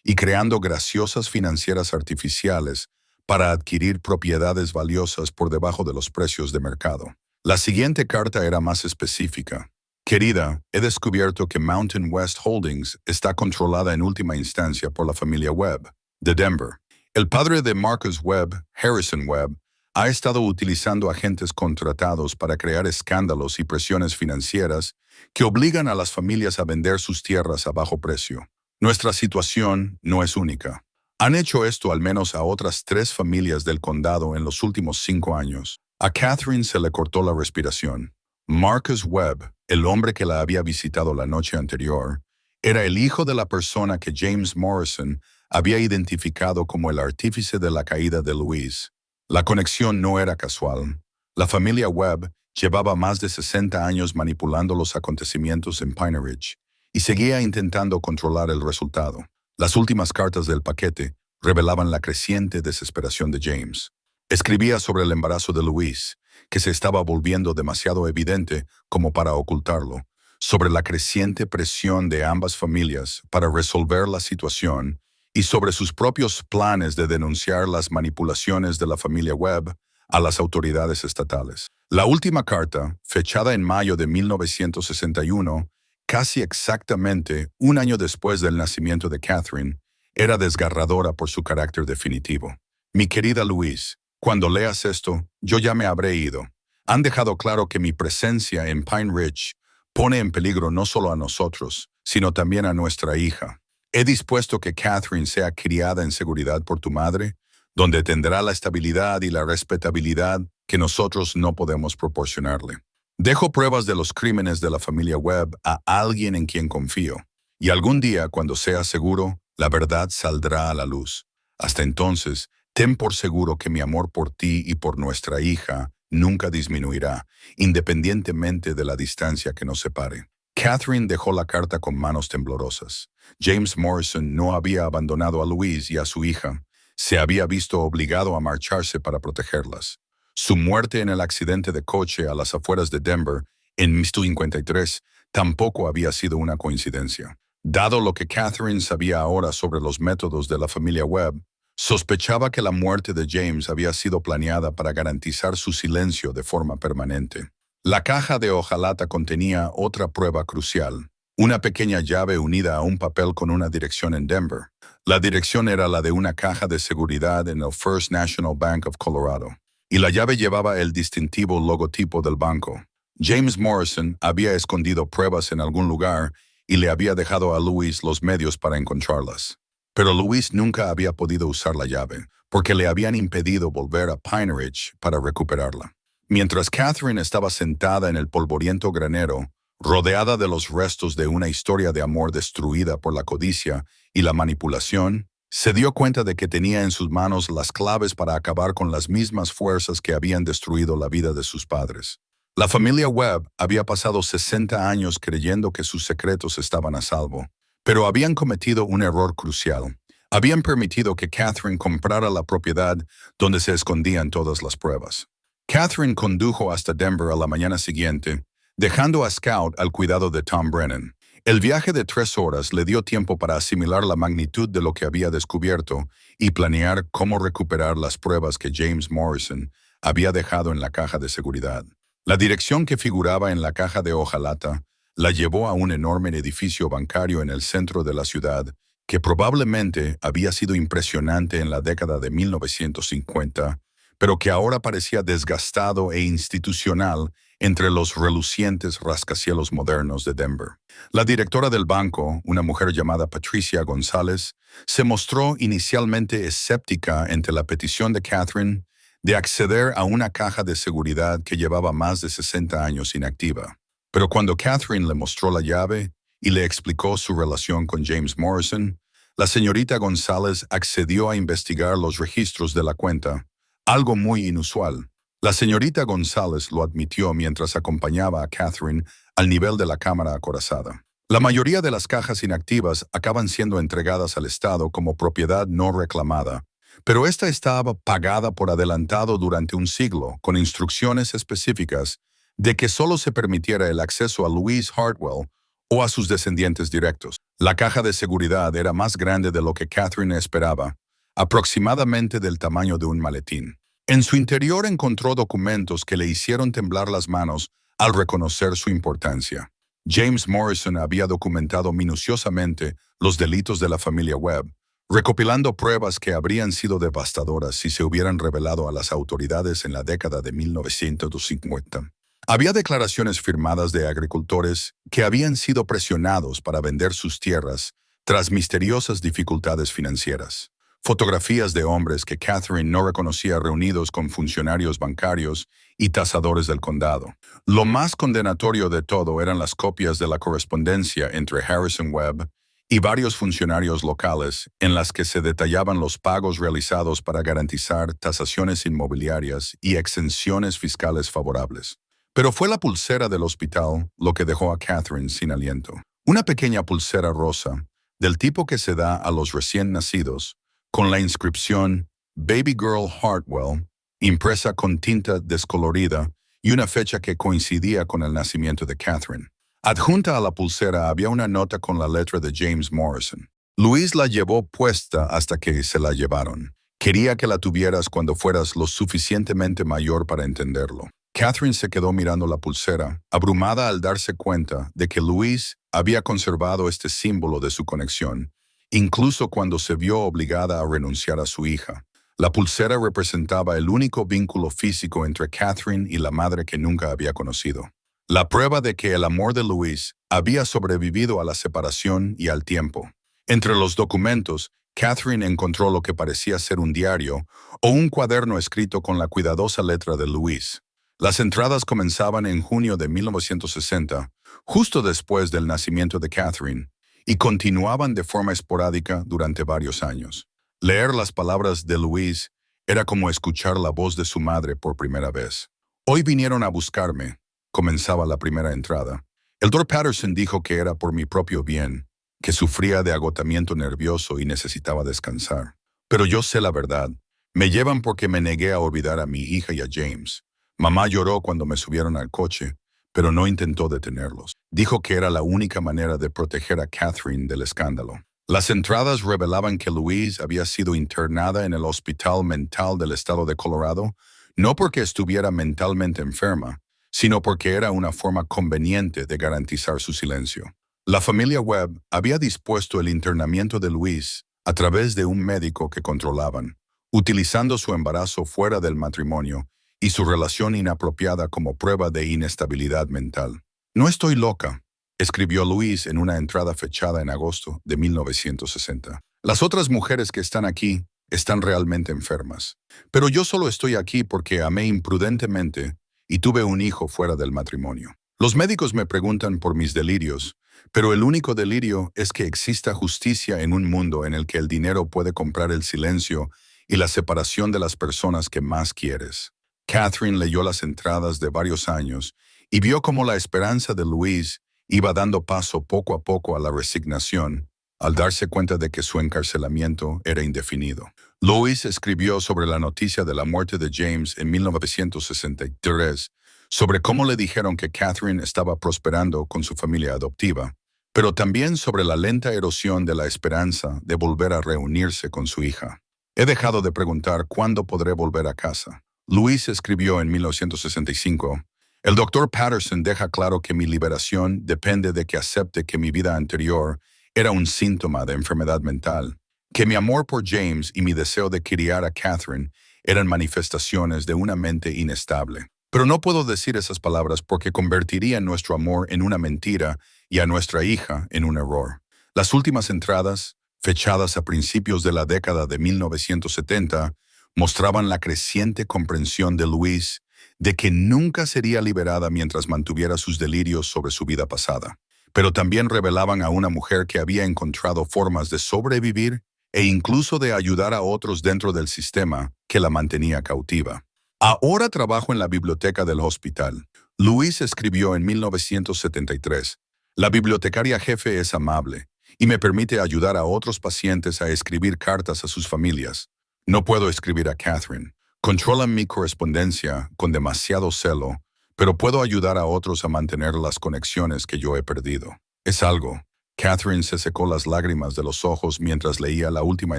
A: y creando graciosas financieras artificiales para adquirir propiedades valiosas por debajo de los precios de mercado. La siguiente carta era más específica. Querida, he descubierto que Mountain West Holdings está controlada en última instancia por la familia Webb, de Denver. El padre de Marcus Webb, Harrison Webb, ha estado utilizando agentes contratados para crear escándalos y presiones financieras que obligan a las familias a vender sus tierras a bajo precio. Nuestra situación no es única. Han hecho esto al menos a otras 3 familias del condado en los últimos 5 años. A Catherine se le cortó la respiración. Marcus Webb, el hombre que la había visitado la noche anterior, era el hijo de la persona que James Morrison había identificado como el artífice de la caída de Louise. La conexión no era casual. La familia Webb llevaba más de 60 años manipulando los acontecimientos en Pine Ridge y seguía intentando controlar el resultado. Las últimas cartas del paquete revelaban la creciente desesperación de James. Escribía sobre el embarazo de Louise, que se estaba volviendo demasiado evidente como para ocultarlo, sobre la creciente presión de ambas familias para resolver la situación y sobre sus propios planes de denunciar las manipulaciones de la familia Webb a las autoridades estatales. La última carta, fechada en mayo de 1961, casi exactamente un año después del nacimiento de Catherine, Era desgarradora por su carácter definitivo. Mi querida Louise, cuando leas esto, yo ya me habré ido. Han dejado claro que mi presencia en Pine Ridge pone en peligro no solo a nosotros, sino también a nuestra hija. He dispuesto que Catherine sea criada en seguridad por tu madre, donde tendrá la estabilidad y la respetabilidad que nosotros no podemos proporcionarle. Dejo pruebas de los crímenes de la familia Webb a alguien en quien confío, y algún día, cuando sea seguro, la verdad saldrá a la luz. Hasta entonces, ten por seguro que mi amor por ti y por nuestra hija nunca disminuirá, independientemente de la distancia que nos separe. Catherine dejó la carta con manos temblorosas. James Morrison no había abandonado a Louise y a su hija. Se había visto obligado a marcharse para protegerlas. Su muerte en el accidente de coche a las afueras de Denver, en 1953, tampoco había sido una coincidencia. Dado lo que Catherine sabía ahora sobre los métodos de la familia Webb, sospechaba que la muerte de James había sido planeada para garantizar su silencio de forma permanente. La caja de hojalata contenía otra prueba crucial, una pequeña llave unida a un papel con una dirección en Denver. La dirección era la de una caja de seguridad en el First National Bank of Colorado, y la llave llevaba el distintivo logotipo del banco. James Morrison había escondido pruebas en algún lugar y le había dejado a Louise los medios para encontrarlas. Pero Louise nunca había podido usar la llave, porque le habían impedido volver a Pine Ridge para recuperarla. Mientras Catherine estaba sentada en el polvoriento granero, rodeada de los restos de una historia de amor destruida por la codicia y la manipulación, se dio cuenta de que tenía en sus manos las claves para acabar con las mismas fuerzas que habían destruido la vida de sus padres. La familia Webb había pasado 60 años creyendo que sus secretos estaban a salvo, pero habían cometido un error crucial. Habían permitido que Catherine comprara la propiedad donde se escondían todas las pruebas. Catherine condujo hasta Denver a la mañana siguiente, dejando a Scout al cuidado de Tom Brennan. El viaje de 3 horas le dio tiempo para asimilar la magnitud de lo que había descubierto y planear cómo recuperar las pruebas que James Morrison había dejado en la caja de seguridad. La dirección que figuraba en la caja de hojalata la llevó a un enorme edificio bancario en el centro de la ciudad que probablemente había sido impresionante en la década de 1950, pero que ahora parecía desgastado e institucional entre los relucientes rascacielos modernos de Denver. La directora del banco, una mujer llamada Patricia González, se mostró inicialmente escéptica ante la petición de Catherine de acceder a una caja de seguridad que llevaba más de 60 años inactiva. Pero cuando Catherine le mostró la llave y le explicó su relación con James Morrison, la señorita González accedió a investigar los registros de la cuenta, algo muy inusual. La señorita González lo admitió mientras acompañaba a Catherine al nivel de la cámara acorazada. La mayoría de las cajas inactivas acaban siendo entregadas al Estado como propiedad no reclamada, pero esta estaba pagada por adelantado durante un siglo, con instrucciones específicas de que solo se permitiera el acceso a Louise Hartwell o a sus descendientes directos. La caja de seguridad era más grande de lo que Catherine esperaba, aproximadamente del tamaño de un maletín. En su interior encontró documentos que le hicieron temblar las manos al reconocer su importancia. James Morrison había documentado minuciosamente los delitos de la familia Webb, recopilando pruebas que habrían sido devastadoras si se hubieran revelado a las autoridades en la década de 1950. Había declaraciones firmadas de agricultores que habían sido presionados para vender sus tierras tras misteriosas dificultades financieras. Fotografías de hombres que Catherine no reconocía reunidos con funcionarios bancarios y tasadores del condado. Lo más condenatorio de todo eran las copias de la correspondencia entre Harrison Webb y varios funcionarios locales en las que se detallaban los pagos realizados para garantizar tasaciones inmobiliarias y exenciones fiscales favorables. Pero fue la pulsera del hospital lo que dejó a Catherine sin aliento. Una pequeña pulsera rosa, del tipo que se da a los recién nacidos, con la inscripción Baby Girl Hartwell, impresa con tinta descolorida y una fecha que coincidía con el nacimiento de Catherine. Adjunta a la pulsera había una nota con la letra de James Morrison. Louise la llevó puesta hasta que se la llevaron. Quería que la tuvieras cuando fueras lo suficientemente mayor para entenderlo. Catherine se quedó mirando la pulsera, abrumada al darse cuenta de que Louise había conservado este símbolo de su conexión incluso cuando se vio obligada a renunciar a su hija. La pulsera representaba el único vínculo físico entre Catherine y la madre que nunca había conocido. La prueba de que el amor de Louise había sobrevivido a la separación y al tiempo. Entre los documentos, Catherine encontró lo que parecía ser un diario o un cuaderno escrito con la cuidadosa letra de Louise. Las entradas comenzaban en junio de 1960, justo después del nacimiento de Catherine, y continuaban de forma esporádica durante varios años. Leer las palabras de Louise era como escuchar la voz de su madre por primera vez. Hoy vinieron a buscarme, comenzaba la primera entrada. El Dr. Patterson dijo que era por mi propio bien, que sufría de agotamiento nervioso y necesitaba descansar. Pero yo sé la verdad. Me llevan porque me negué a olvidar a mi hija y a James. Mamá lloró cuando me subieron al coche, pero no intentó detenerlos. Dijo que era la única manera de proteger a Catherine del escándalo. Las entradas revelaban que Louise había sido internada en el Hospital Mental del Estado de Colorado, no porque estuviera mentalmente enferma, sino porque era una forma conveniente de garantizar su silencio. La familia Webb había dispuesto el internamiento de Louise a través de un médico que controlaban, utilizando su embarazo fuera del matrimonio y su relación inapropiada como prueba de inestabilidad mental. No estoy loca, escribió Louise en una entrada fechada en agosto de 1960. Las otras mujeres que están aquí están realmente enfermas. Pero yo solo estoy aquí porque amé imprudentemente y tuve un hijo fuera del matrimonio. Los médicos me preguntan por mis delirios, pero el único delirio es que exista justicia en un mundo en el que el dinero puede comprar el silencio y la separación de las personas que más quieres. Catherine leyó las entradas de varios años y vio cómo la esperanza de Louise iba dando paso poco a poco a la resignación, al darse cuenta de que su encarcelamiento era indefinido. Louise escribió sobre la noticia de la muerte de James en 1963, sobre cómo le dijeron que Catherine estaba prosperando con su familia adoptiva, pero también sobre la lenta erosión de la esperanza de volver a reunirse con su hija. He dejado de preguntar cuándo podré volver a casa. Louise escribió en 1965, el Dr. Patterson deja claro que mi liberación depende de que acepte que mi vida anterior era un síntoma de enfermedad mental, que mi amor por James y mi deseo de criar a Catherine eran manifestaciones de una mente inestable. Pero no puedo decir esas palabras porque convertiría nuestro amor en una mentira y a nuestra hija en un error. Las últimas entradas, fechadas a principios de la década de 1970, mostraban la creciente comprensión de Louise de que nunca sería liberada mientras mantuviera sus delirios sobre su vida pasada. Pero también revelaban a una mujer que había encontrado formas de sobrevivir e incluso de ayudar a otros dentro del sistema que la mantenía cautiva. Ahora trabajo en la biblioteca del hospital. Louise escribió en 1973, la bibliotecaria jefe es amable y me permite ayudar a otros pacientes a escribir cartas a sus familias. No puedo escribir a Catherine. Controlan mi correspondencia con demasiado celo, pero puedo ayudar a otros a mantener las conexiones que yo he perdido. Es algo. Catherine se secó las lágrimas de los ojos mientras leía la última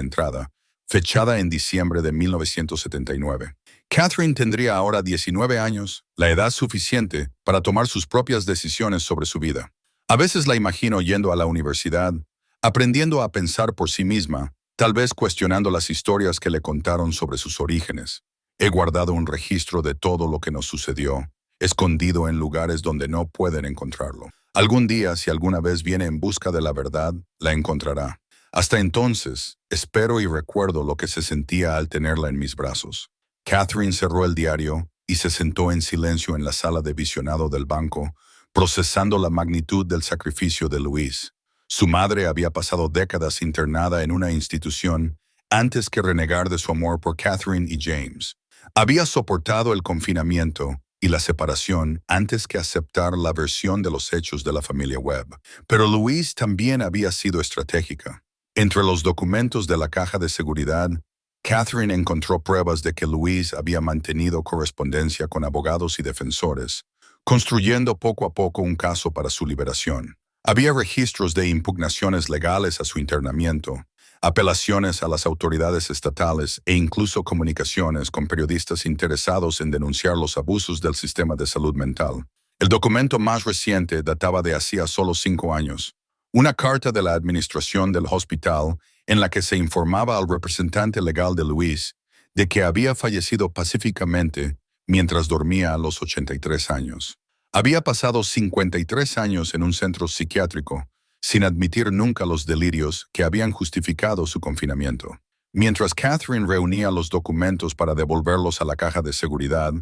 A: entrada, fechada en diciembre de 1979. Catherine tendría ahora 19 años, la edad suficiente para tomar sus propias decisiones sobre su vida. A veces la imagino yendo a la universidad, aprendiendo a pensar por sí misma, tal vez cuestionando las historias que le contaron sobre sus orígenes. He guardado un registro de todo lo que nos sucedió, escondido en lugares donde no pueden encontrarlo. Algún día, si alguna vez viene en busca de la verdad, la encontrará. Hasta entonces, espero y recuerdo lo que se sentía al tenerla en mis brazos. Catherine cerró el diario y se sentó en silencio en la sala de visionado del banco, procesando la magnitud del sacrificio de Louise. Su madre había pasado décadas internada en una institución antes que renegar de su amor por Catherine y James. Había soportado el confinamiento y la separación antes que aceptar la versión de los hechos de la familia Webb. Pero Louise también había sido estratégica. Entre los documentos de la caja de seguridad, Catherine encontró pruebas de que Louise había mantenido correspondencia con abogados y defensores, construyendo poco a poco un caso para su liberación. Había registros de impugnaciones legales a su internamiento, apelaciones a las autoridades estatales e incluso comunicaciones con periodistas interesados en denunciar los abusos del sistema de salud mental. El documento más reciente databa de hacía solo 5 años. Una carta de la administración del hospital en la que se informaba al representante legal de Louise de que había fallecido pacíficamente mientras dormía a los 83 años. Había pasado 53 años en un centro psiquiátrico, sin admitir nunca los delirios que habían justificado su confinamiento. Mientras Catherine reunía los documentos para devolverlos a la caja de seguridad,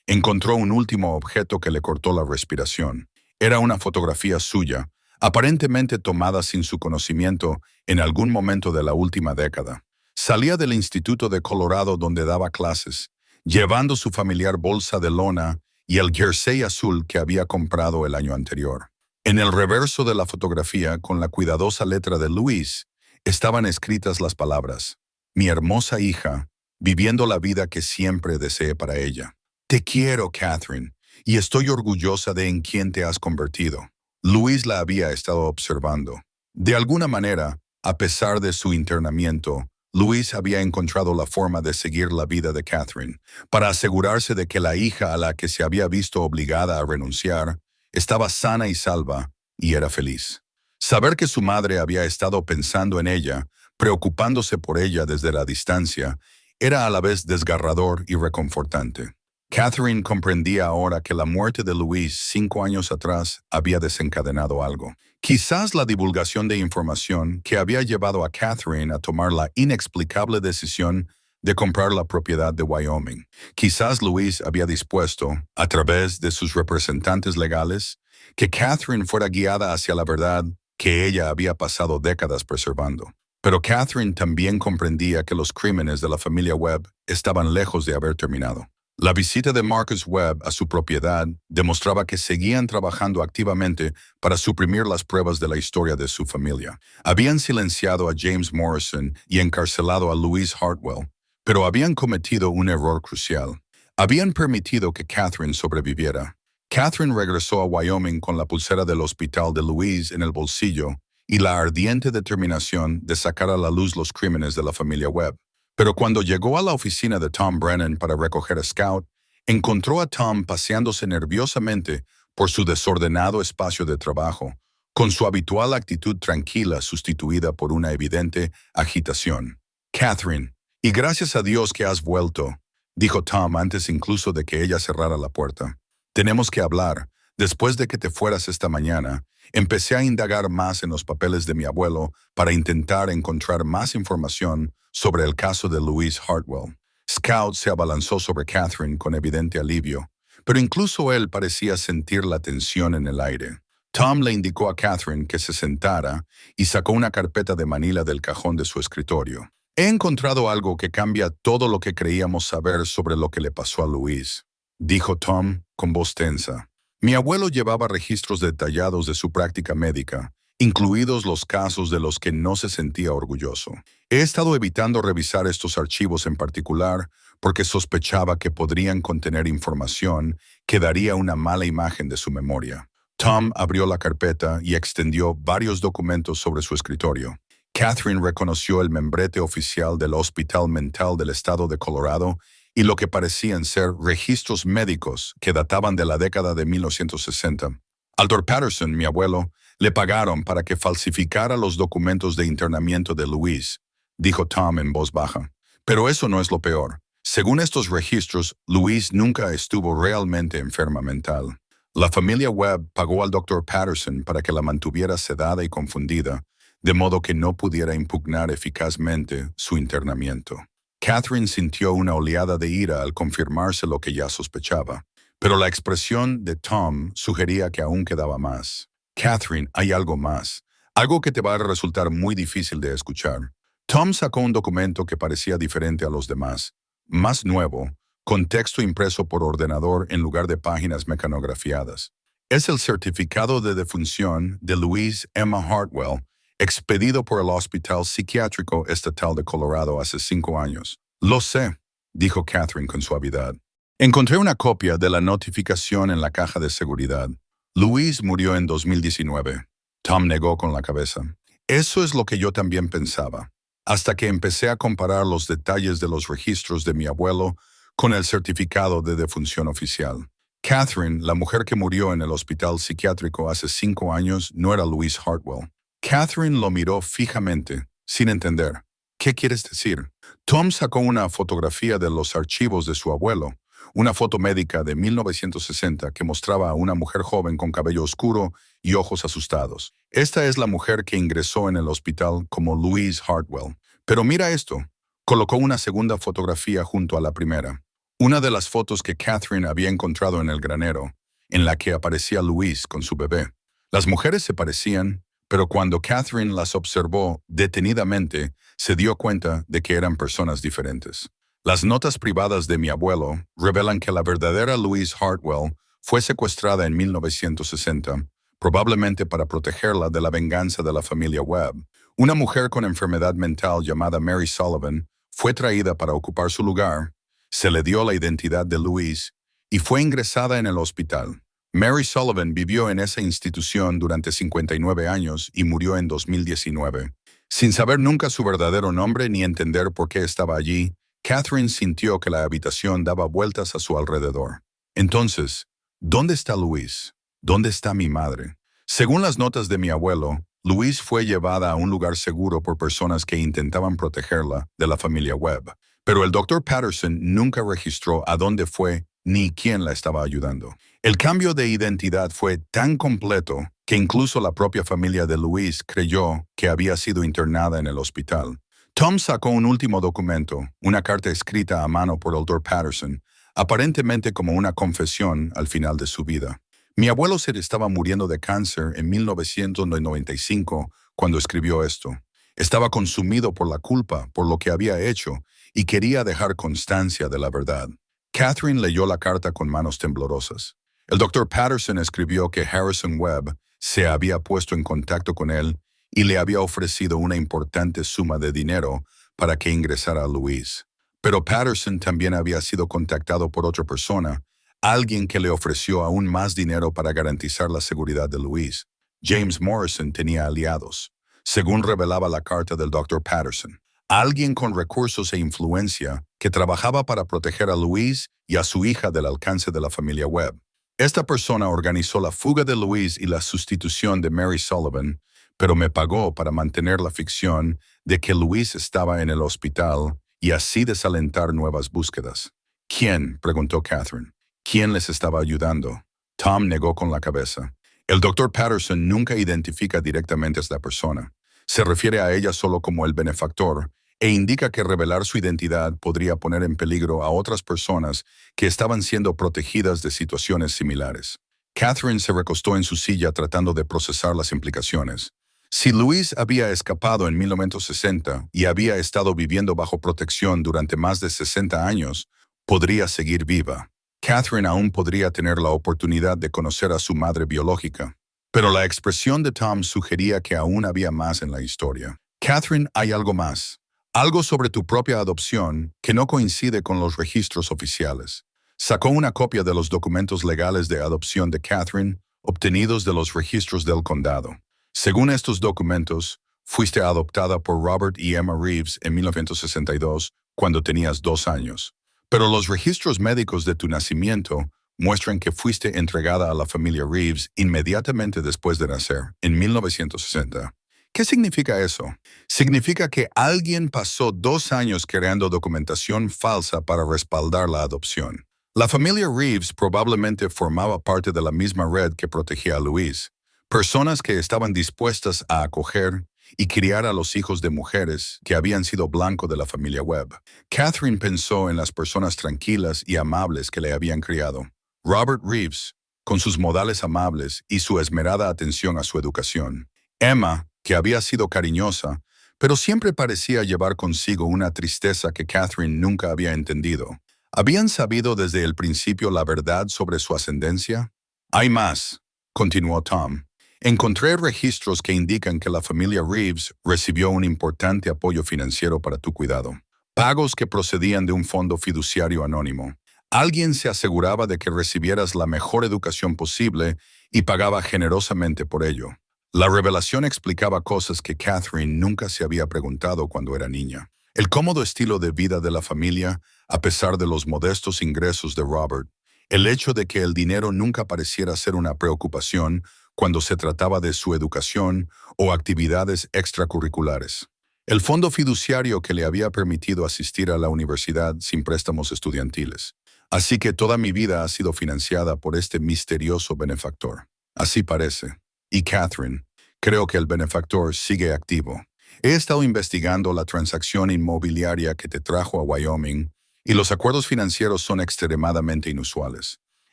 A: encontró un último objeto que le cortó la respiración. Era una fotografía suya, aparentemente tomada sin su conocimiento en algún momento de la última década. Salía del Instituto de Colorado donde daba clases, llevando su familiar bolsa de lona y el jersey azul que había comprado el año anterior. En el reverso de la fotografía, con la cuidadosa letra de Louise, estaban escritas las palabras: mi hermosa hija, viviendo la vida que siempre deseé para ella. Te quiero, Catherine, y estoy orgullosa de en quién te has convertido. Louise la había estado observando. De alguna manera, a pesar de su internamiento, Louise había encontrado la forma de seguir la vida de Catherine, para asegurarse de que la hija a la que se había visto obligada a renunciar estaba sana y salva y era feliz. Saber que su madre había estado pensando en ella, preocupándose por ella desde la distancia, era a la vez desgarrador y reconfortante. Catherine comprendía ahora que la muerte de Louise 5 años atrás había desencadenado algo. Quizás la divulgación de información que había llevado a Catherine a tomar la inexplicable decisión de comprar la propiedad de Wyoming. Quizás Louise había dispuesto, a través de sus representantes legales, que Catherine fuera guiada hacia la verdad que ella había pasado décadas preservando. Pero Catherine también comprendía que los crímenes de la familia Webb estaban lejos de haber terminado. La visita de Marcus Webb a su propiedad demostraba que seguían trabajando activamente para suprimir las pruebas de la historia de su familia. Habían silenciado a James Morrison y encarcelado a Louise Hartwell, pero habían cometido un error crucial. Habían permitido que Catherine sobreviviera. Catherine regresó a Wyoming con la pulsera del hospital de Louise en el bolsillo y la ardiente determinación de sacar a la luz los crímenes de la familia Webb. Pero cuando llegó a la oficina de Tom Brennan para recoger a Scout, encontró a Tom paseándose nerviosamente por su desordenado espacio de trabajo, con su habitual actitud tranquila sustituida por una evidente agitación. Catherine, y gracias a Dios que has vuelto, dijo Tom antes incluso de que ella cerrara la puerta. Tenemos que hablar. Después de que te fueras esta mañana, empecé a indagar más en los papeles de mi abuelo para intentar encontrar más información sobre el caso de Louise Hartwell. Scout se abalanzó sobre Catherine con evidente alivio, pero incluso él parecía sentir la tensión en el aire. Tom le indicó a Catherine que se sentara y sacó una carpeta de manila del cajón de su escritorio. He encontrado algo que cambia todo lo que creíamos saber sobre lo que le pasó a Louise, dijo Tom con voz tensa. Mi abuelo llevaba registros detallados de su práctica médica, incluidos los casos de los que no se sentía orgulloso. He estado evitando revisar estos archivos en particular porque sospechaba que podrían contener información que daría una mala imagen de su memoria. Tom abrió la carpeta y extendió varios documentos sobre su escritorio. Catherine reconoció el membrete oficial del Hospital Mental del Estado de Colorado y lo que parecían ser registros médicos que databan de la década de 1960. Al Dr. Patterson, mi abuelo, le pagaron para que falsificara los documentos de internamiento de Louise, dijo Tom en voz baja. Pero eso no es lo peor. Según estos registros, Louise nunca estuvo realmente enferma mental. La familia Webb pagó al Dr. Patterson para que la mantuviera sedada y confundida, de modo que no pudiera impugnar eficazmente su internamiento. Catherine sintió una oleada de ira al confirmarse lo que ya sospechaba, pero la expresión de Tom sugería que aún quedaba más. Catherine, hay algo más, algo que te va a resultar muy difícil de escuchar. Tom sacó un documento que parecía diferente a los demás, más nuevo, con texto impreso por ordenador en lugar de páginas mecanografiadas. Es el certificado de defunción de Louise Emma Hartwell, expedido por el Hospital Psiquiátrico Estatal de Colorado hace 5 años. Lo sé, dijo Catherine con suavidad. Encontré una copia de la notificación en la caja de seguridad. Louise murió en 2019. Tom negó con la cabeza. Eso es lo que yo también pensaba, hasta que empecé a comparar los detalles de los registros de mi abuelo con el certificado de defunción oficial. Catherine, la mujer que murió en el hospital psiquiátrico hace 5 años, no era Louise Hartwell. Catherine lo miró fijamente, sin entender. ¿Qué quieres decir? Tom sacó una fotografía de los archivos de su abuelo, una foto médica de 1960 que mostraba a una mujer joven con cabello oscuro y ojos asustados. Esta es la mujer que ingresó en el hospital como Louise Hartwell. Pero mira esto. Colocó una segunda fotografía junto a la primera. Una de las fotos que Catherine había encontrado en el granero, en la que aparecía Louise con su bebé. Las mujeres se parecían, pero cuando Catherine las observó detenidamente, se dio cuenta de que eran personas diferentes. Las notas privadas de mi abuelo revelan que la verdadera Louise Hartwell fue secuestrada en 1960, probablemente para protegerla de la venganza de la familia Webb. Una mujer con enfermedad mental llamada Mary Sullivan fue traída para ocupar su lugar, se le dio la identidad de Louise y fue ingresada en el hospital. Mary Sullivan vivió en esa institución durante 59 años y murió en 2019. Sin saber nunca su verdadero nombre ni entender por qué estaba allí, Catherine sintió que la habitación daba vueltas a su alrededor. Entonces, ¿dónde está Louise? ¿Dónde está mi madre? Según las notas de mi abuelo, Louise fue llevada a un lugar seguro por personas que intentaban protegerla de la familia Webb. Pero el Dr. Patterson nunca registró a dónde fue ni quién la estaba ayudando. El cambio de identidad fue tan completo que incluso la propia familia de Louise creyó que había sido internada en el hospital. Tom sacó un último documento, una carta escrita a mano por el Dr. Patterson, aparentemente como una confesión al final de su vida. Mi abuelo se estaba muriendo de cáncer en 1995 cuando escribió esto. Estaba consumido por la culpa por lo que había hecho y quería dejar constancia de la verdad. Catherine leyó la carta con manos temblorosas. El Dr. Patterson escribió que Harrison Webb se había puesto en contacto con él y le había ofrecido una importante suma de dinero para que ingresara a Louise. Pero Patterson también había sido contactado por otra persona, alguien que le ofreció aún más dinero para garantizar la seguridad de Louise. James Morrison tenía aliados, según revelaba la carta del Dr. Patterson. Alguien con recursos e influencia que trabajaba para proteger a Louise y a su hija del alcance de la familia Webb. Esta persona organizó la fuga de Louise y la sustitución de Mary Sullivan, pero me pagó para mantener la ficción de que Louise estaba en el hospital y así desalentar nuevas búsquedas. ¿Quién?, preguntó Catherine. ¿Quién les estaba ayudando? Tom negó con la cabeza. El Dr. Patterson nunca identifica directamente a esta persona. Se refiere a ella solo como el benefactor e indica que revelar su identidad podría poner en peligro a otras personas que estaban siendo protegidas de situaciones similares. Catherine se recostó en su silla tratando de procesar las implicaciones. Si Louise había escapado en 1960 y había estado viviendo bajo protección durante más de 60 años, podría seguir viva. Catherine aún podría tener la oportunidad de conocer a su madre biológica. Pero la expresión de Tom sugería que aún había más en la historia. Catherine, hay algo más. Algo sobre tu propia adopción que no coincide con los registros oficiales. Sacó una copia de los documentos legales de adopción de Catherine, obtenidos de los registros del condado. Según estos documentos, fuiste adoptada por Robert y Emma Reeves en 1962, cuando tenías 2 años. Pero los registros médicos de tu nacimiento muestran que fuiste entregada a la familia Reeves inmediatamente después de nacer, en 1960. ¿Qué significa eso? Significa que alguien pasó 2 años creando documentación falsa para respaldar la adopción. La familia Reeves probablemente formaba parte de la misma red que protegía a Louise. Personas que estaban dispuestas a acoger y criar a los hijos de mujeres que habían sido blanco de la familia Webb. Catherine pensó en las personas tranquilas y amables que le habían criado. Robert Reeves, con sus modales amables y su esmerada atención a su educación. Emma, que había sido cariñosa, pero siempre parecía llevar consigo una tristeza que Catherine nunca había entendido. ¿Habían sabido desde el principio la verdad sobre su ascendencia? Hay más, continuó Tom. Encontré registros que indican que la familia Reeves recibió un importante apoyo financiero para tu cuidado. Pagos que procedían de un fondo fiduciario anónimo. Alguien se aseguraba de que recibieras la mejor educación posible y pagaba generosamente por ello. La revelación explicaba cosas que Catherine nunca se había preguntado cuando era niña. El cómodo estilo de vida de la familia, a pesar de los modestos ingresos de Robert. El hecho de que el dinero nunca pareciera ser una preocupación cuando se trataba de su educación o actividades extracurriculares. El fondo fiduciario que le había permitido asistir a la universidad sin préstamos estudiantiles. Así que toda mi vida ha sido financiada por este misterioso benefactor. Así parece. Y Catherine, creo que el benefactor sigue activo. He estado investigando la transacción inmobiliaria que te trajo a Wyoming y los acuerdos financieros son extremadamente inusuales.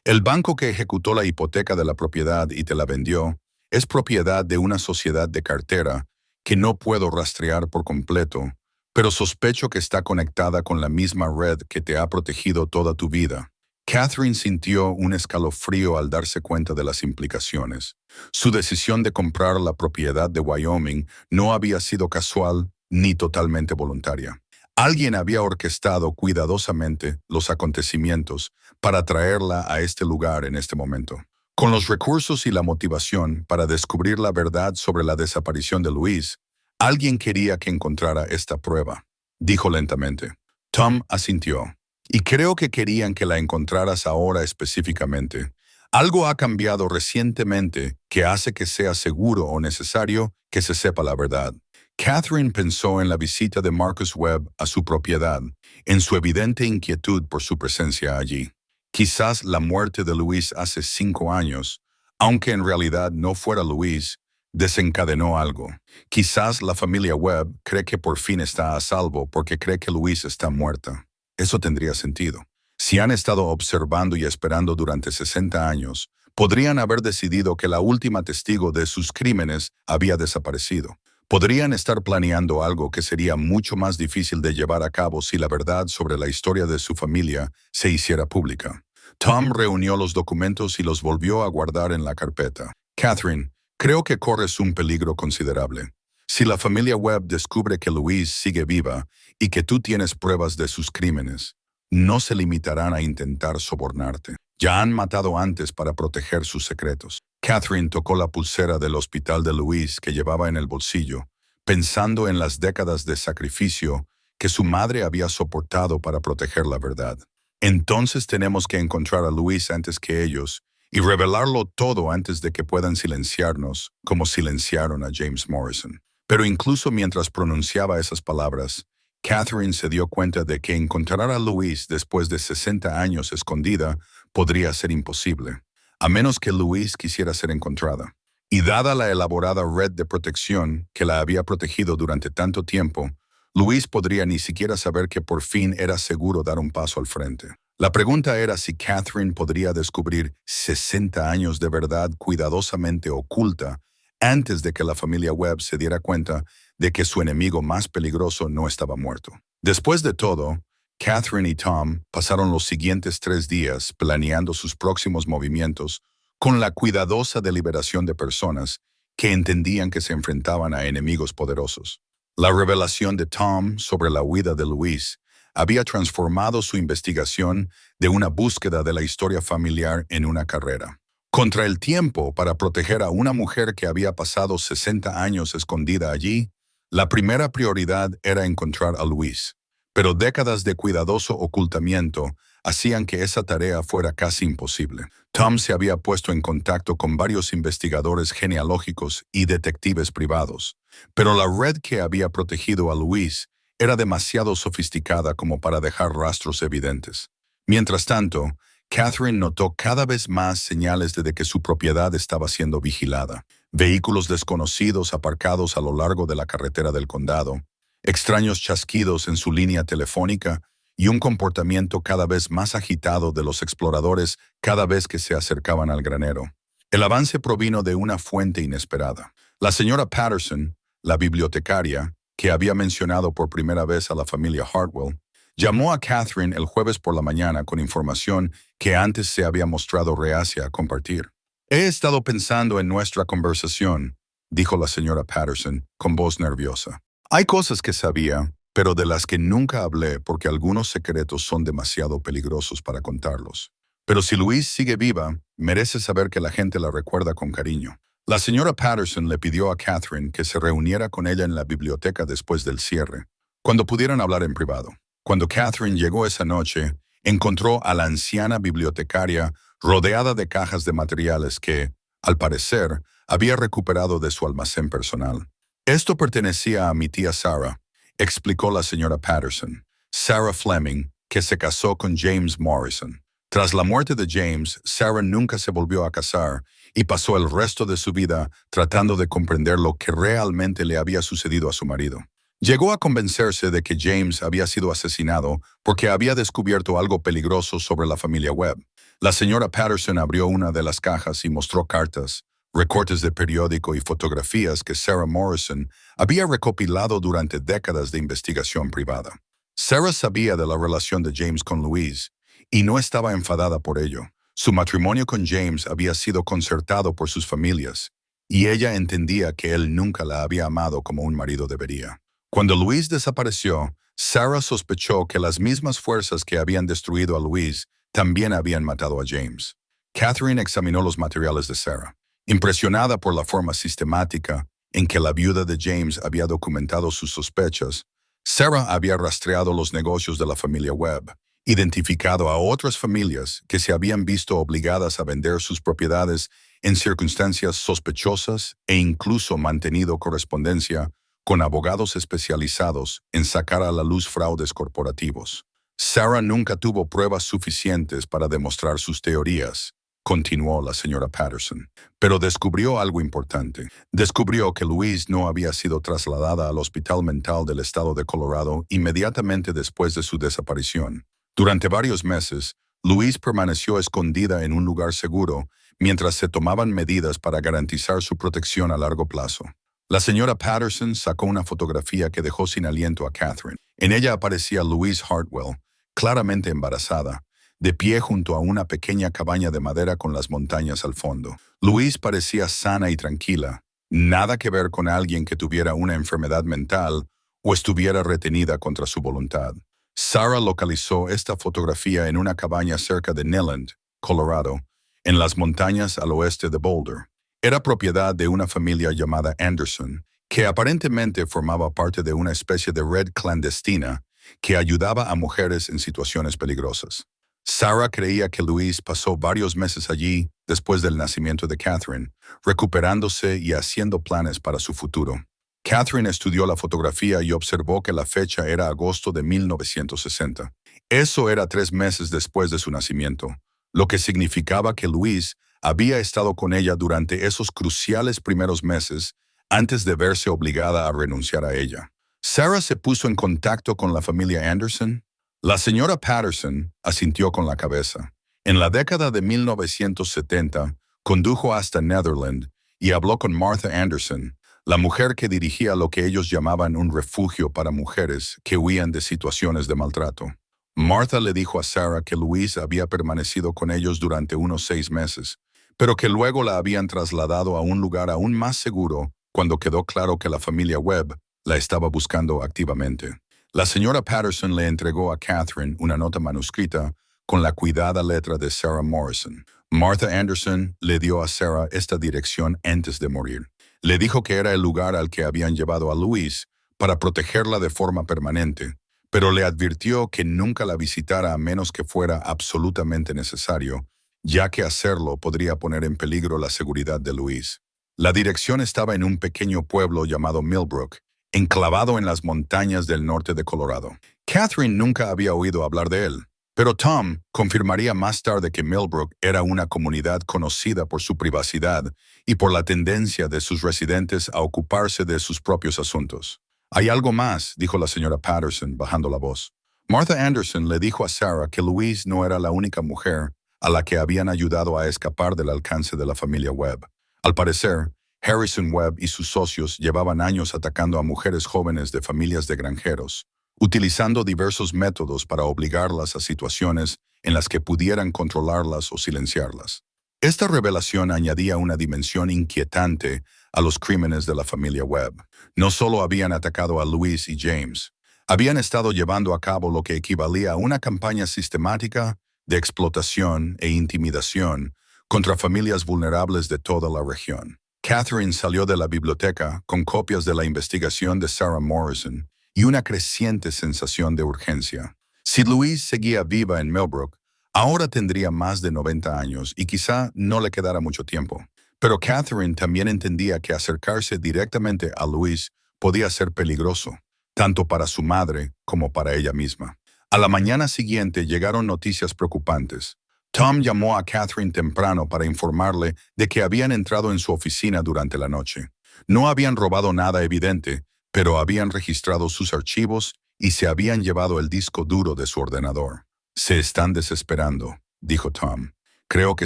A: El banco que ejecutó la hipoteca de la propiedad y te la vendió es propiedad de una sociedad de cartera que no puedo rastrear por completo, pero sospecho que está conectada con la misma red que te ha protegido toda tu vida. Catherine sintió un escalofrío al darse cuenta de las implicaciones. Su decisión de comprar la propiedad de Wyoming no había sido casual ni totalmente voluntaria. Alguien había orquestado cuidadosamente los acontecimientos para traerla a este lugar en este momento. Con los recursos y la motivación para descubrir la verdad sobre la desaparición de Louise, alguien quería que encontrara esta prueba, dijo lentamente. Tom asintió. Y creo que querían que la encontraras ahora específicamente. Algo ha cambiado recientemente que hace que sea seguro o necesario que se sepa la verdad. Catherine pensó en la visita de Marcus Webb a su propiedad, en su evidente inquietud por su presencia allí. Quizás la muerte de Louise hace 5 años, aunque en realidad no fuera Louise, desencadenó algo. Quizás la familia Webb cree que por fin está a salvo porque cree que Louise está muerta. Eso tendría sentido. Si han estado observando y esperando durante 60 años, podrían haber decidido que la última testigo de sus crímenes había desaparecido. Podrían estar planeando algo que sería mucho más difícil de llevar a cabo si la verdad sobre la historia de su familia se hiciera pública. Tom reunió los documentos y los volvió a guardar en la carpeta. Catherine, creo que corres un peligro considerable. Si la familia Webb descubre que Louise sigue viva y que tú tienes pruebas de sus crímenes, no se limitarán a intentar sobornarte. Ya han matado antes para proteger sus secretos. Catherine tocó la pulsera del hospital de Louise que llevaba en el bolsillo, pensando en las décadas de sacrificio que su madre había soportado para proteger la verdad. Entonces tenemos que encontrar a Louise antes que ellos y revelarlo todo antes de que puedan silenciarnos, como silenciaron a James Morrison. Pero incluso mientras pronunciaba esas palabras, Catherine se dio cuenta de que encontrar a Louise después de 60 años escondida podría ser imposible, a menos que Louise quisiera ser encontrada. Y dada la elaborada red de protección que la había protegido durante tanto tiempo, Louise podría ni siquiera saber que por fin era seguro dar un paso al frente. La pregunta era si Catherine podría descubrir 60 años de verdad cuidadosamente oculta antes de que la familia Webb se diera cuenta de que su enemigo más peligroso no estaba muerto. Después de todo, Catherine y Tom pasaron los siguientes 3 días planeando sus próximos movimientos con la cuidadosa deliberación de personas que entendían que se enfrentaban a enemigos poderosos. La revelación de Tom sobre la huida de Louise había transformado su investigación de una búsqueda de la historia familiar en una carrera. Contra el tiempo para proteger a una mujer que había pasado 60 años escondida allí, la primera prioridad era encontrar a Louise, pero décadas de cuidadoso ocultamiento hacían que esa tarea fuera casi imposible. Tom se había puesto en contacto con varios investigadores genealógicos y detectives privados, pero la red que había protegido a Louise era demasiado sofisticada como para dejar rastros evidentes. Mientras tanto, Catherine notó cada vez más señales de que su propiedad estaba siendo vigilada. Vehículos desconocidos aparcados a lo largo de la carretera del condado, extraños chasquidos en su línea telefónica y un comportamiento cada vez más agitado de los exploradores cada vez que se acercaban al granero. El avance provino de una fuente inesperada. La señora Patterson, la bibliotecaria, que había mencionado por primera vez a la familia Hartwell, llamó a Catherine el jueves por la mañana con información que antes se había mostrado reacia a compartir. «He estado pensando en nuestra conversación», dijo la señora Patterson con voz nerviosa. «Hay cosas que sabía, pero de las que nunca hablé porque algunos secretos son demasiado peligrosos para contarlos. Pero si Louise sigue viva, merece saber que la gente la recuerda con cariño». La señora Patterson le pidió a Catherine que se reuniera con ella en la biblioteca después del cierre, cuando pudieran hablar en privado. Cuando Catherine llegó esa noche, encontró a la anciana bibliotecaria rodeada de cajas de materiales que, Al parecer, había recuperado de su almacén personal. Esto pertenecía a mi tía Sarah, explicó la señora Patterson. Sarah Fleming, que se casó con James Morrison. Tras la muerte de James, Sarah nunca se volvió a casar y pasó el resto de su vida tratando de comprender lo que realmente le había sucedido a su marido. Llegó a convencerse de que James había sido asesinado porque había descubierto algo peligroso sobre la familia Webb. La señora Patterson abrió una de las cajas y mostró cartas, recortes de periódico y fotografías que Sarah Morrison había recopilado durante décadas de investigación privada. Sarah sabía de la relación de James con Louise y no estaba enfadada por ello. Su matrimonio con James había sido concertado por sus familias y ella entendía que él nunca la había amado como un marido debería. Cuando Louise desapareció, Sarah sospechó que las mismas fuerzas que habían destruido a Louise también habían matado a James. Catherine examinó los materiales de Sarah. Impresionada por la forma sistemática en que la viuda de James había documentado sus sospechas, Sarah había rastreado los negocios de la familia Webb, identificado a otras familias que se habían visto obligadas a vender sus propiedades en circunstancias sospechosas e incluso mantenido correspondencia con abogados especializados en sacar a la luz fraudes corporativos. Sarah nunca tuvo pruebas suficientes para demostrar sus teorías, continuó la señora Patterson, pero descubrió algo importante. Descubrió que Louise no había sido trasladada al Hospital Mental del Estado de Colorado inmediatamente después de su desaparición. Durante varios meses, Louise permaneció escondida en un lugar seguro mientras se tomaban medidas para garantizar su protección a largo plazo. La señora Patterson sacó una fotografía que dejó sin aliento a Catherine. En ella aparecía Louise Hartwell, claramente embarazada, de pie junto a una pequeña cabaña de madera con las montañas al fondo. Louise parecía sana y tranquila, nada que ver con alguien que tuviera una enfermedad mental o estuviera retenida contra su voluntad. Sarah localizó esta fotografía en una cabaña cerca de Niland, Colorado, en las montañas al oeste de Boulder. Era propiedad de una familia llamada Anderson, que aparentemente formaba parte de una especie de red clandestina que ayudaba a mujeres en situaciones peligrosas. Sarah creía que Louise pasó varios meses allí después del nacimiento de Catherine, recuperándose y haciendo planes para su futuro. Catherine estudió la fotografía y observó que la fecha era agosto de 1960. Eso era 3 meses después de su nacimiento, lo que significaba que Louise había estado con ella durante esos cruciales primeros meses antes de verse obligada a renunciar a ella. Sarah se puso en contacto con la familia Anderson. La señora Patterson asintió con la cabeza. En la década de 1970, condujo hasta Netherland y habló con Martha Anderson, la mujer que dirigía lo que ellos llamaban un refugio para mujeres que huían de situaciones de maltrato. Martha le dijo a Sarah que Louise había permanecido con ellos durante unos 6 meses, pero que luego la habían trasladado a un lugar aún más seguro cuando quedó claro que la familia Webb la estaba buscando activamente. La señora Patterson le entregó a Catherine una nota manuscrita con la cuidada letra de Sarah Morrison. Martha Anderson le dio a Sarah esta dirección antes de morir. Le dijo que era el lugar al que habían llevado a Louise para protegerla de forma permanente, pero le advirtió que nunca la visitara a menos que fuera absolutamente necesario, ya que hacerlo podría poner en peligro la seguridad de Louise. La dirección estaba en un pequeño pueblo llamado Millbrook, enclavado en las montañas del norte de Colorado. Catherine nunca había oído hablar de él, pero Tom confirmaría más tarde que Millbrook era una comunidad conocida por su privacidad y por la tendencia de sus residentes a ocuparse de sus propios asuntos. «Hay algo más», dijo la señora Patterson, bajando la voz. Martha Anderson le dijo a Sarah que Louise no era la única mujer a la que habían ayudado a escapar del alcance de la familia Webb. Al parecer, Harrison Webb y sus socios llevaban años atacando a mujeres jóvenes de familias de granjeros, utilizando diversos métodos para obligarlas a situaciones en las que pudieran controlarlas o silenciarlas. Esta revelación añadía una dimensión inquietante a los crímenes de la familia Webb. No solo habían atacado a Louise y James, habían estado llevando a cabo lo que equivalía a una campaña sistemática de explotación e intimidación contra familias vulnerables de toda la región. Catherine salió de la biblioteca con copias de la investigación de Sarah Morrison y una creciente sensación de urgencia. Si Louise seguía viva en Millbrook, ahora tendría más de 90 años y quizá no le quedara mucho tiempo. Pero Catherine también entendía que acercarse directamente a Louise podía ser peligroso, tanto para su madre como para ella misma. A la mañana siguiente llegaron noticias preocupantes. Tom llamó a Catherine temprano para informarle de que habían entrado en su oficina durante la noche. No habían robado nada evidente, pero habían registrado sus archivos y se habían llevado el disco duro de su ordenador. Se están desesperando, dijo Tom. Creo que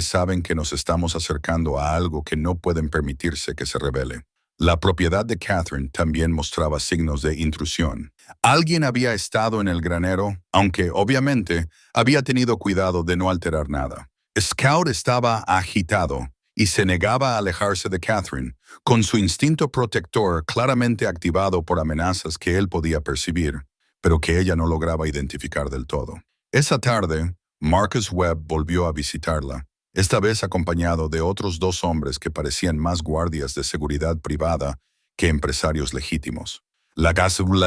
A: saben que nos estamos acercando a algo que no pueden permitirse que se revele. La propiedad de Catherine también mostraba signos de intrusión. Alguien había estado en el granero, aunque obviamente había tenido cuidado de no alterar nada. Scout estaba agitado y se negaba a alejarse de Catherine, con su instinto protector claramente activado por amenazas que él podía percibir, pero que ella no lograba identificar del todo. Esa tarde, Marcus Webb volvió a visitarla, esta vez acompañado de otros 2 hombres que parecían más guardias de seguridad privada que empresarios legítimos. La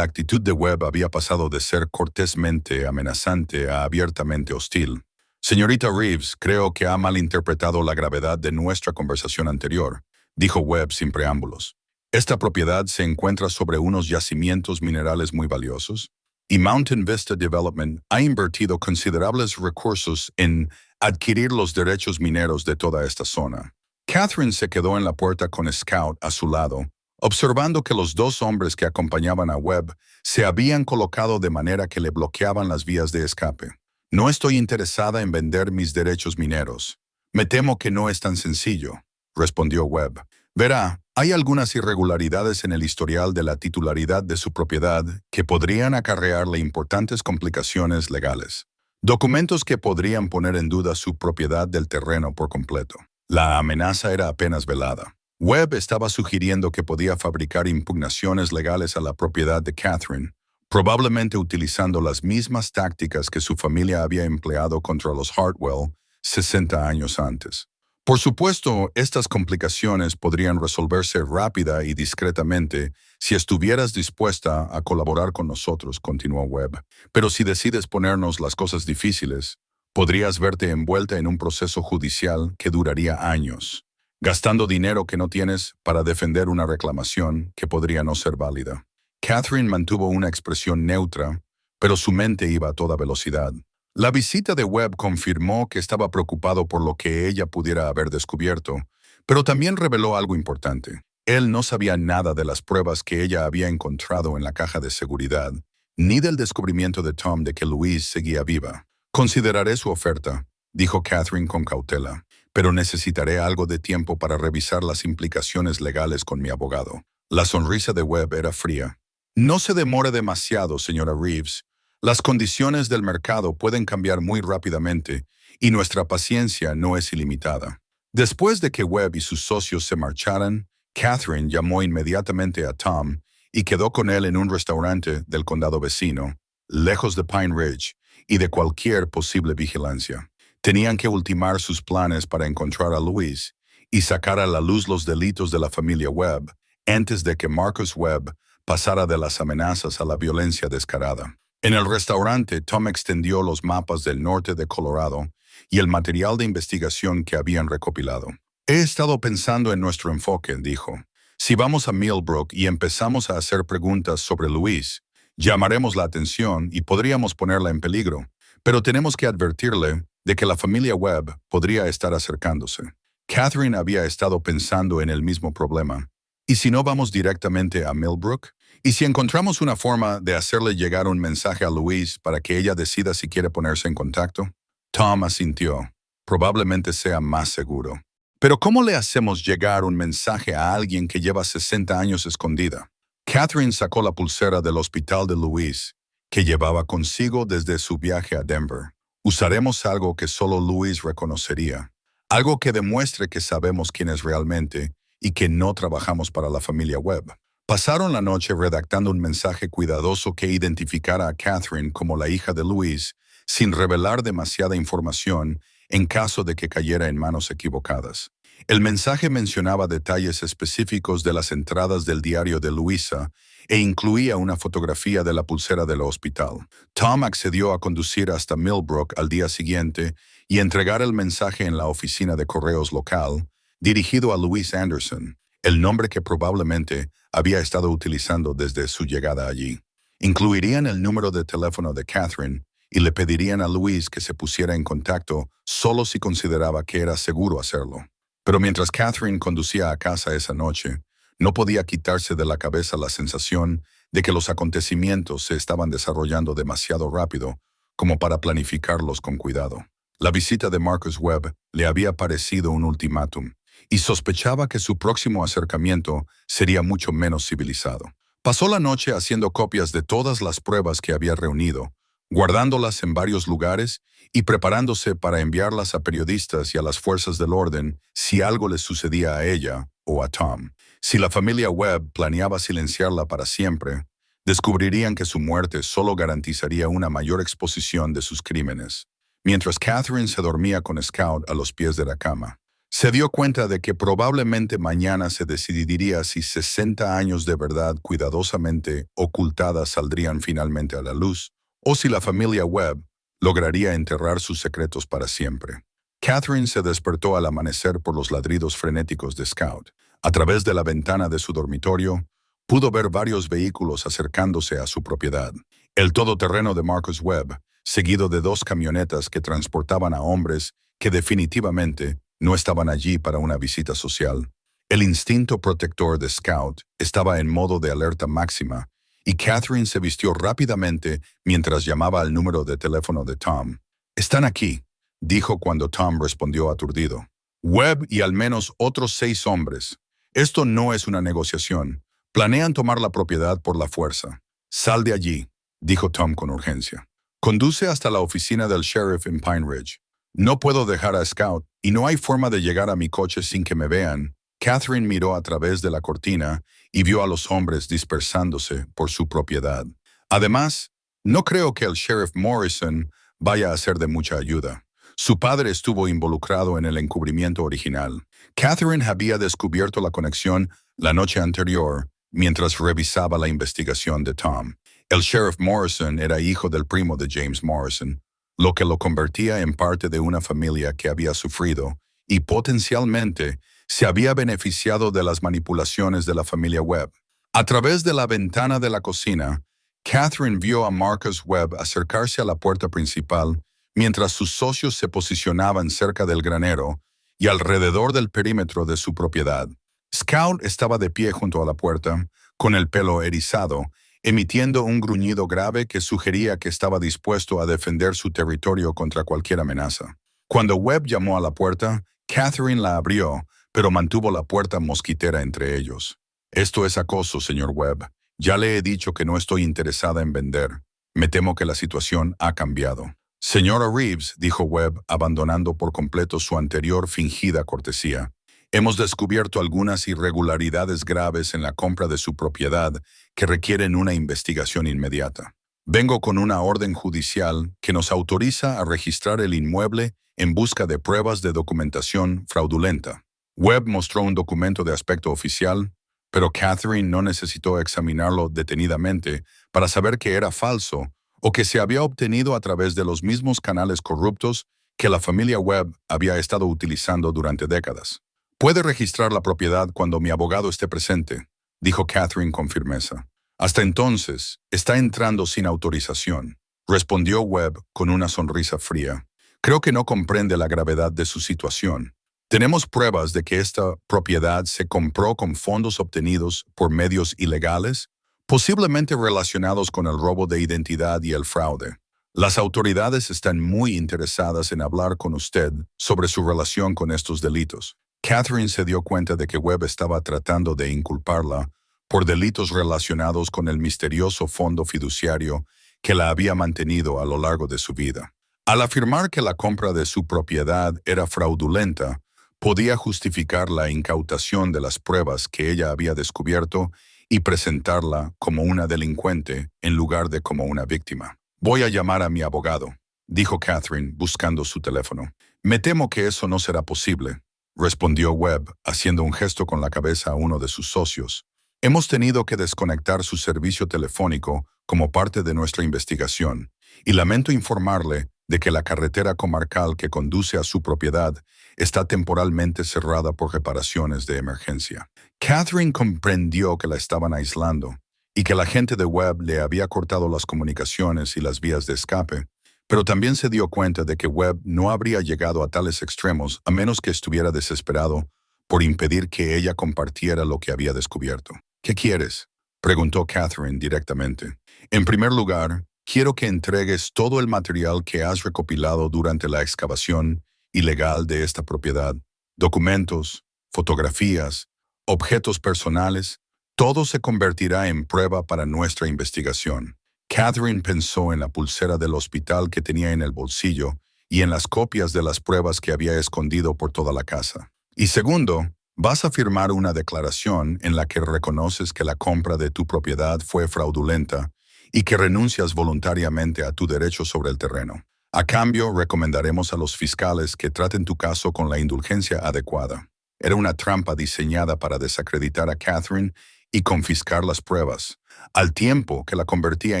A: actitud de Webb había pasado de ser cortésmente amenazante a abiertamente hostil. Señorita Reeves, creo que ha malinterpretado la gravedad de nuestra conversación anterior, dijo Webb sin preámbulos. Esta propiedad se encuentra sobre unos yacimientos minerales muy valiosos, y Mountain Vista Development ha invertido considerables recursos en adquirir los derechos mineros de toda esta zona. Catherine se quedó en la puerta con Scout a su lado, observando que los 2 hombres que acompañaban a Webb se habían colocado de manera que le bloqueaban las vías de escape. No estoy interesada en vender mis derechos mineros. Me temo que no es tan sencillo, respondió Webb. Verá, hay algunas irregularidades en el historial de la titularidad de su propiedad que podrían acarrearle importantes complicaciones legales. Documentos que podrían poner en duda su propiedad del terreno por completo. La amenaza era apenas velada. Webb estaba sugiriendo que podía fabricar impugnaciones legales a la propiedad de Catherine, probablemente utilizando las mismas tácticas que su familia había empleado contra los Hartwell 60 años antes. Por supuesto, estas complicaciones podrían resolverse rápida y discretamente si estuvieras dispuesta a colaborar con nosotros, continuó Webb. Pero si decides ponernos las cosas difíciles, podrías verte envuelta en un proceso judicial que duraría años, gastando dinero que no tienes para defender una reclamación que podría no ser válida. Catherine mantuvo una expresión neutra, pero su mente iba a toda velocidad. La visita de Webb confirmó que estaba preocupado por lo que ella pudiera haber descubierto, pero también reveló algo importante. Él no sabía nada de las pruebas que ella había encontrado en la caja de seguridad, ni del descubrimiento de Tom de que Louise seguía viva. Consideraré su oferta, dijo Catherine con cautela, pero necesitaré algo de tiempo para revisar las implicaciones legales con mi abogado. La sonrisa de Webb era fría. No se demore demasiado, señora Reeves. Las condiciones del mercado pueden cambiar muy rápidamente y nuestra paciencia no es ilimitada. Después de que Webb y sus socios se marcharan, Catherine llamó inmediatamente a Tom y quedó con él en un restaurante del condado vecino, lejos de Pine Ridge y de cualquier posible vigilancia. Tenían que ultimar sus planes para encontrar a Louise y sacar a la luz los delitos de la familia Webb antes de que Marcus Webb pasara de las amenazas a la violencia descarada. En el restaurante, Tom extendió los mapas del norte de Colorado y el material de investigación que habían recopilado. He estado pensando en nuestro enfoque, dijo. Si vamos a Millbrook y empezamos a hacer preguntas sobre Louise, llamaremos la atención y podríamos ponerla en peligro, pero tenemos que advertirle de que la familia Webb podría estar acercándose. Catherine había estado pensando en el mismo problema. ¿Y si no vamos directamente a Millbrook? ¿Y si encontramos una forma de hacerle llegar un mensaje a Louise para que ella decida si quiere ponerse en contacto? Tom asintió. Probablemente sea más seguro. Pero ¿cómo le hacemos llegar un mensaje a alguien que lleva 60 años escondida? Catherine sacó la pulsera del hospital de Louise, que llevaba consigo desde su viaje a Denver. Usaremos algo que solo Louise reconocería. Algo que demuestre que sabemos quién es realmente y que no trabajamos para la familia Webb. Pasaron la noche redactando un mensaje cuidadoso que identificara a Catherine como la hija de Louise, sin revelar demasiada información en caso de que cayera en manos equivocadas. El mensaje mencionaba detalles específicos de las entradas del diario de Louisa e incluía una fotografía de la pulsera del hospital. Tom accedió a conducir hasta Millbrook al día siguiente y entregar el mensaje en la oficina de correos local, dirigido a Louise Anderson, el nombre que probablemente había estado utilizando desde su llegada allí. Incluirían el número de teléfono de Catherine y le pedirían a Louise que se pusiera en contacto solo si consideraba que era seguro hacerlo. Pero mientras Catherine conducía a casa esa noche, no podía quitarse de la cabeza la sensación de que los acontecimientos se estaban desarrollando demasiado rápido como para planificarlos con cuidado. La visita de Marcus Webb le había parecido un ultimátum y sospechaba que su próximo acercamiento sería mucho menos civilizado. Pasó la noche haciendo copias de todas las pruebas que había reunido, guardándolas en varios lugares y preparándose para enviarlas a periodistas y a las fuerzas del orden si algo les sucedía a ella o a Tom. Si la familia Webb planeaba silenciarla para siempre, descubrirían que su muerte solo garantizaría una mayor exposición de sus crímenes. Mientras Catherine se dormía con Scout a los pies de la cama, se dio cuenta de que probablemente mañana se decidiría si 60 años de verdad cuidadosamente ocultada saldrían finalmente a la luz, o si la familia Webb lograría enterrar sus secretos para siempre. Catherine se despertó al amanecer por los ladridos frenéticos de Scout. A través de la ventana de su dormitorio, pudo ver varios vehículos acercándose a su propiedad. El todoterreno de Marcus Webb, seguido de 2 camionetas que transportaban a hombres que definitivamente no estaban allí para una visita social. El instinto protector de Scout estaba en modo de alerta máxima y Catherine se vistió rápidamente mientras llamaba al número de teléfono de Tom. «Están aquí», dijo cuando Tom respondió aturdido. «Webb y al menos otros 6 hombres. Esto no es una negociación. Planean tomar la propiedad por la fuerza. Sal de allí», dijo Tom con urgencia. «Conduce hasta la oficina del sheriff en Pine Ridge. No puedo dejar a Scout y no hay forma de llegar a mi coche sin que me vean». Catherine miró a través de la cortina y vio a los hombres dispersándose por su propiedad. «Además, no creo que el sheriff Morrison vaya a ser de mucha ayuda. Su padre estuvo involucrado en el encubrimiento original». Catherine había descubierto la conexión la noche anterior mientras revisaba la investigación de Tom. El sheriff Morrison era hijo del primo de James Morrison, lo que lo convertía en parte de una familia que había sufrido y potencialmente se había beneficiado de las manipulaciones de la familia Webb. A través de la ventana de la cocina, Catherine vio a Marcus Webb acercarse a la puerta principal mientras sus socios se posicionaban cerca del granero y alrededor del perímetro de su propiedad. Scout estaba de pie junto a la puerta, con el pelo erizado, emitiendo un gruñido grave que sugería que estaba dispuesto a defender su territorio contra cualquier amenaza. Cuando Webb llamó a la puerta, Catherine la abrió, pero mantuvo la puerta mosquitera entre ellos. «Esto es acoso, señor Webb. Ya le he dicho que no estoy interesada en vender. Me temo que la situación ha cambiado». «Señora Reeves», dijo Webb, abandonando por completo su anterior fingida cortesía, «hemos descubierto algunas irregularidades graves en la compra de su propiedad que requieren una investigación inmediata. Vengo con una orden judicial que nos autoriza a registrar el inmueble en busca de pruebas de documentación fraudulenta». Webb mostró un documento de aspecto oficial, pero Catherine no necesitó examinarlo detenidamente para saber que era falso o que se había obtenido a través de los mismos canales corruptos que la familia Webb había estado utilizando durante décadas. «Puede registrar la propiedad cuando mi abogado esté presente», dijo Catherine con firmeza. «Hasta entonces, está entrando sin autorización», respondió Webb con una sonrisa fría. «Creo que no comprende la gravedad de su situación. Tenemos pruebas de que esta propiedad se compró con fondos obtenidos por medios ilegales, posiblemente relacionados con el robo de identidad y el fraude. Las autoridades están muy interesadas en hablar con usted sobre su relación con estos delitos». Catherine se dio cuenta de que Webb estaba tratando de inculparla por delitos relacionados con el misterioso fondo fiduciario que la había mantenido a lo largo de su vida. Al afirmar que la compra de su propiedad era fraudulenta, podía justificar la incautación de las pruebas que ella había descubierto y presentarla como una delincuente en lugar de como una víctima. «Voy a llamar a mi abogado», dijo Catherine, buscando su teléfono. «Me temo que eso no será posible», respondió Webb, haciendo un gesto con la cabeza a uno de sus socios. «Hemos tenido que desconectar su servicio telefónico como parte de nuestra investigación, y lamento informarle de que la carretera comarcal que conduce a su propiedad está temporalmente cerrada por reparaciones de emergencia. Catherine comprendió que la estaban aislando y que la gente de Webb le había cortado las comunicaciones y las vías de escape, pero también se dio cuenta de que Webb no habría llegado a tales extremos a menos que estuviera desesperado por impedir que ella compartiera lo que había descubierto. ¿Qué quieres?, preguntó Catherine directamente. En primer lugar, quiero que entregues todo el material que has recopilado durante la excavación ilegal de esta propiedad. Documentos, fotografías, objetos personales, todo se convertirá en prueba para nuestra investigación. Catherine pensó en la pulsera del hospital que tenía en el bolsillo y en las copias de las pruebas que había escondido por toda la casa. Y segundo, vas a firmar una declaración en la que reconoces que la compra de tu propiedad fue fraudulenta y que renuncias voluntariamente a tu derecho sobre el terreno. A cambio, recomendaremos a los fiscales que traten tu caso con la indulgencia adecuada. Era una trampa diseñada para desacreditar a Catherine y confiscar las pruebas, al tiempo que la convertía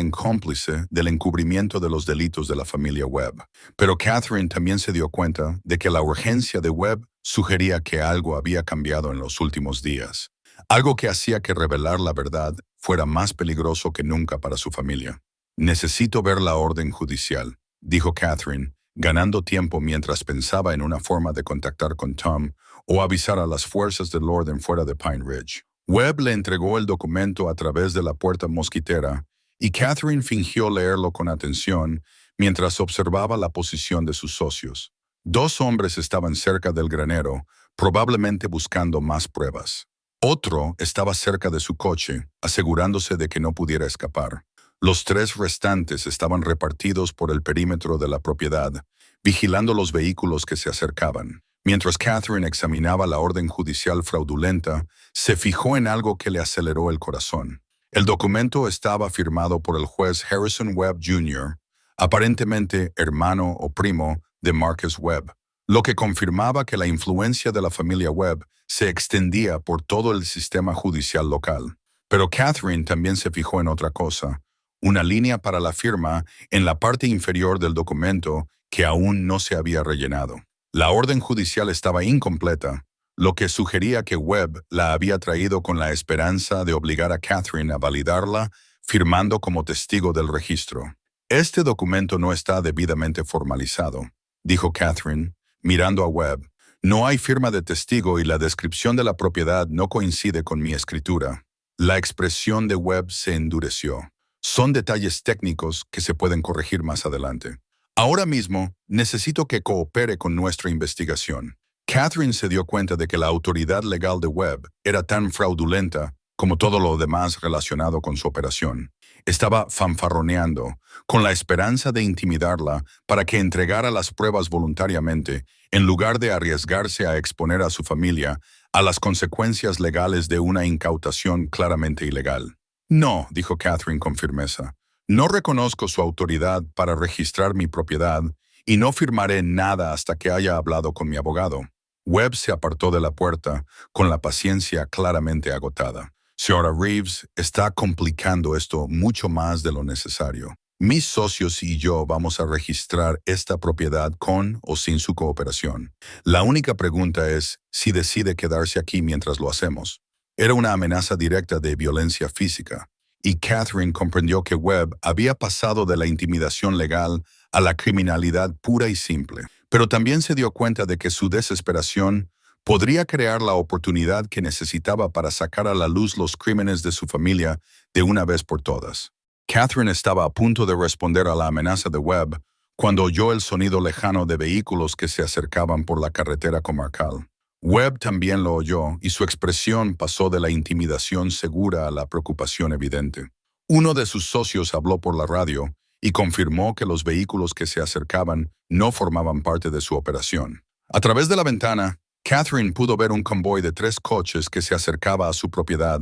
A: en cómplice del encubrimiento de los delitos de la familia Webb. Pero Catherine también se dio cuenta de que la urgencia de Webb sugería que algo había cambiado en los últimos días, algo que hacía que revelar la verdad fuera más peligroso que nunca para su familia. Necesito ver la orden judicial, dijo Catherine, ganando tiempo mientras pensaba en una forma de contactar con Tom o avisar a las fuerzas del orden fuera de Pine Ridge. Webb le entregó el documento a través de la puerta mosquitera y Catherine fingió leerlo con atención mientras observaba la posición de sus socios. Dos hombres estaban cerca del granero, probablemente buscando más pruebas. Otro estaba cerca de su coche, asegurándose de que no pudiera escapar. Los tres restantes estaban repartidos por el perímetro de la propiedad, vigilando los vehículos que se acercaban. Mientras Catherine examinaba la orden judicial fraudulenta, se fijó en algo que le aceleró el corazón. El documento estaba firmado por el juez Harrison Webb Jr., aparentemente hermano o primo de Marcus Webb, lo que confirmaba que la influencia de la familia Webb se extendía por todo el sistema judicial local. Pero Catherine también se fijó en otra cosa, una línea para la firma en la parte inferior del documento que aún no se había rellenado. La orden judicial estaba incompleta, lo que sugería que Webb la había traído con la esperanza de obligar a Catherine a validarla, firmando como testigo del registro. Este documento no está debidamente formalizado, dijo Catherine, mirando a Webb. No hay firma de testigo y la descripción de la propiedad no coincide con mi escritura. La expresión de Webb se endureció. Son detalles técnicos que se pueden corregir más adelante. Ahora mismo, necesito que coopere con nuestra investigación. Catherine se dio cuenta de que la autoridad legal de Webb era tan fraudulenta como todo lo demás relacionado con su operación. Estaba fanfarroneando, con la esperanza de intimidarla para que entregara las pruebas voluntariamente, en lugar de arriesgarse a exponer a su familia a las consecuencias legales de una incautación claramente ilegal. No, dijo Catherine con firmeza. No reconozco su autoridad para registrar mi propiedad y no firmaré nada hasta que haya hablado con mi abogado. Webb se apartó de la puerta, con la paciencia claramente agotada. Señora Reeves, está complicando esto mucho más de lo necesario. Mis socios y yo vamos a registrar esta propiedad con o sin su cooperación. La única pregunta es si decide quedarse aquí mientras lo hacemos. Era una amenaza directa de violencia física, y Catherine comprendió que Webb había pasado de la intimidación legal a la criminalidad pura y simple. Pero también se dio cuenta de que su desesperación podría crear la oportunidad que necesitaba para sacar a la luz los crímenes de su familia de una vez por todas. Catherine estaba a punto de responder a la amenaza de Webb cuando oyó el sonido lejano de vehículos que se acercaban por la carretera comarcal. Webb también lo oyó y su expresión pasó de la intimidación segura a la preocupación evidente. Uno de sus socios habló por la radio y confirmó que los vehículos que se acercaban no formaban parte de su operación. A través de la ventana, Catherine pudo ver un convoy de 3 coches que se acercaba a su propiedad,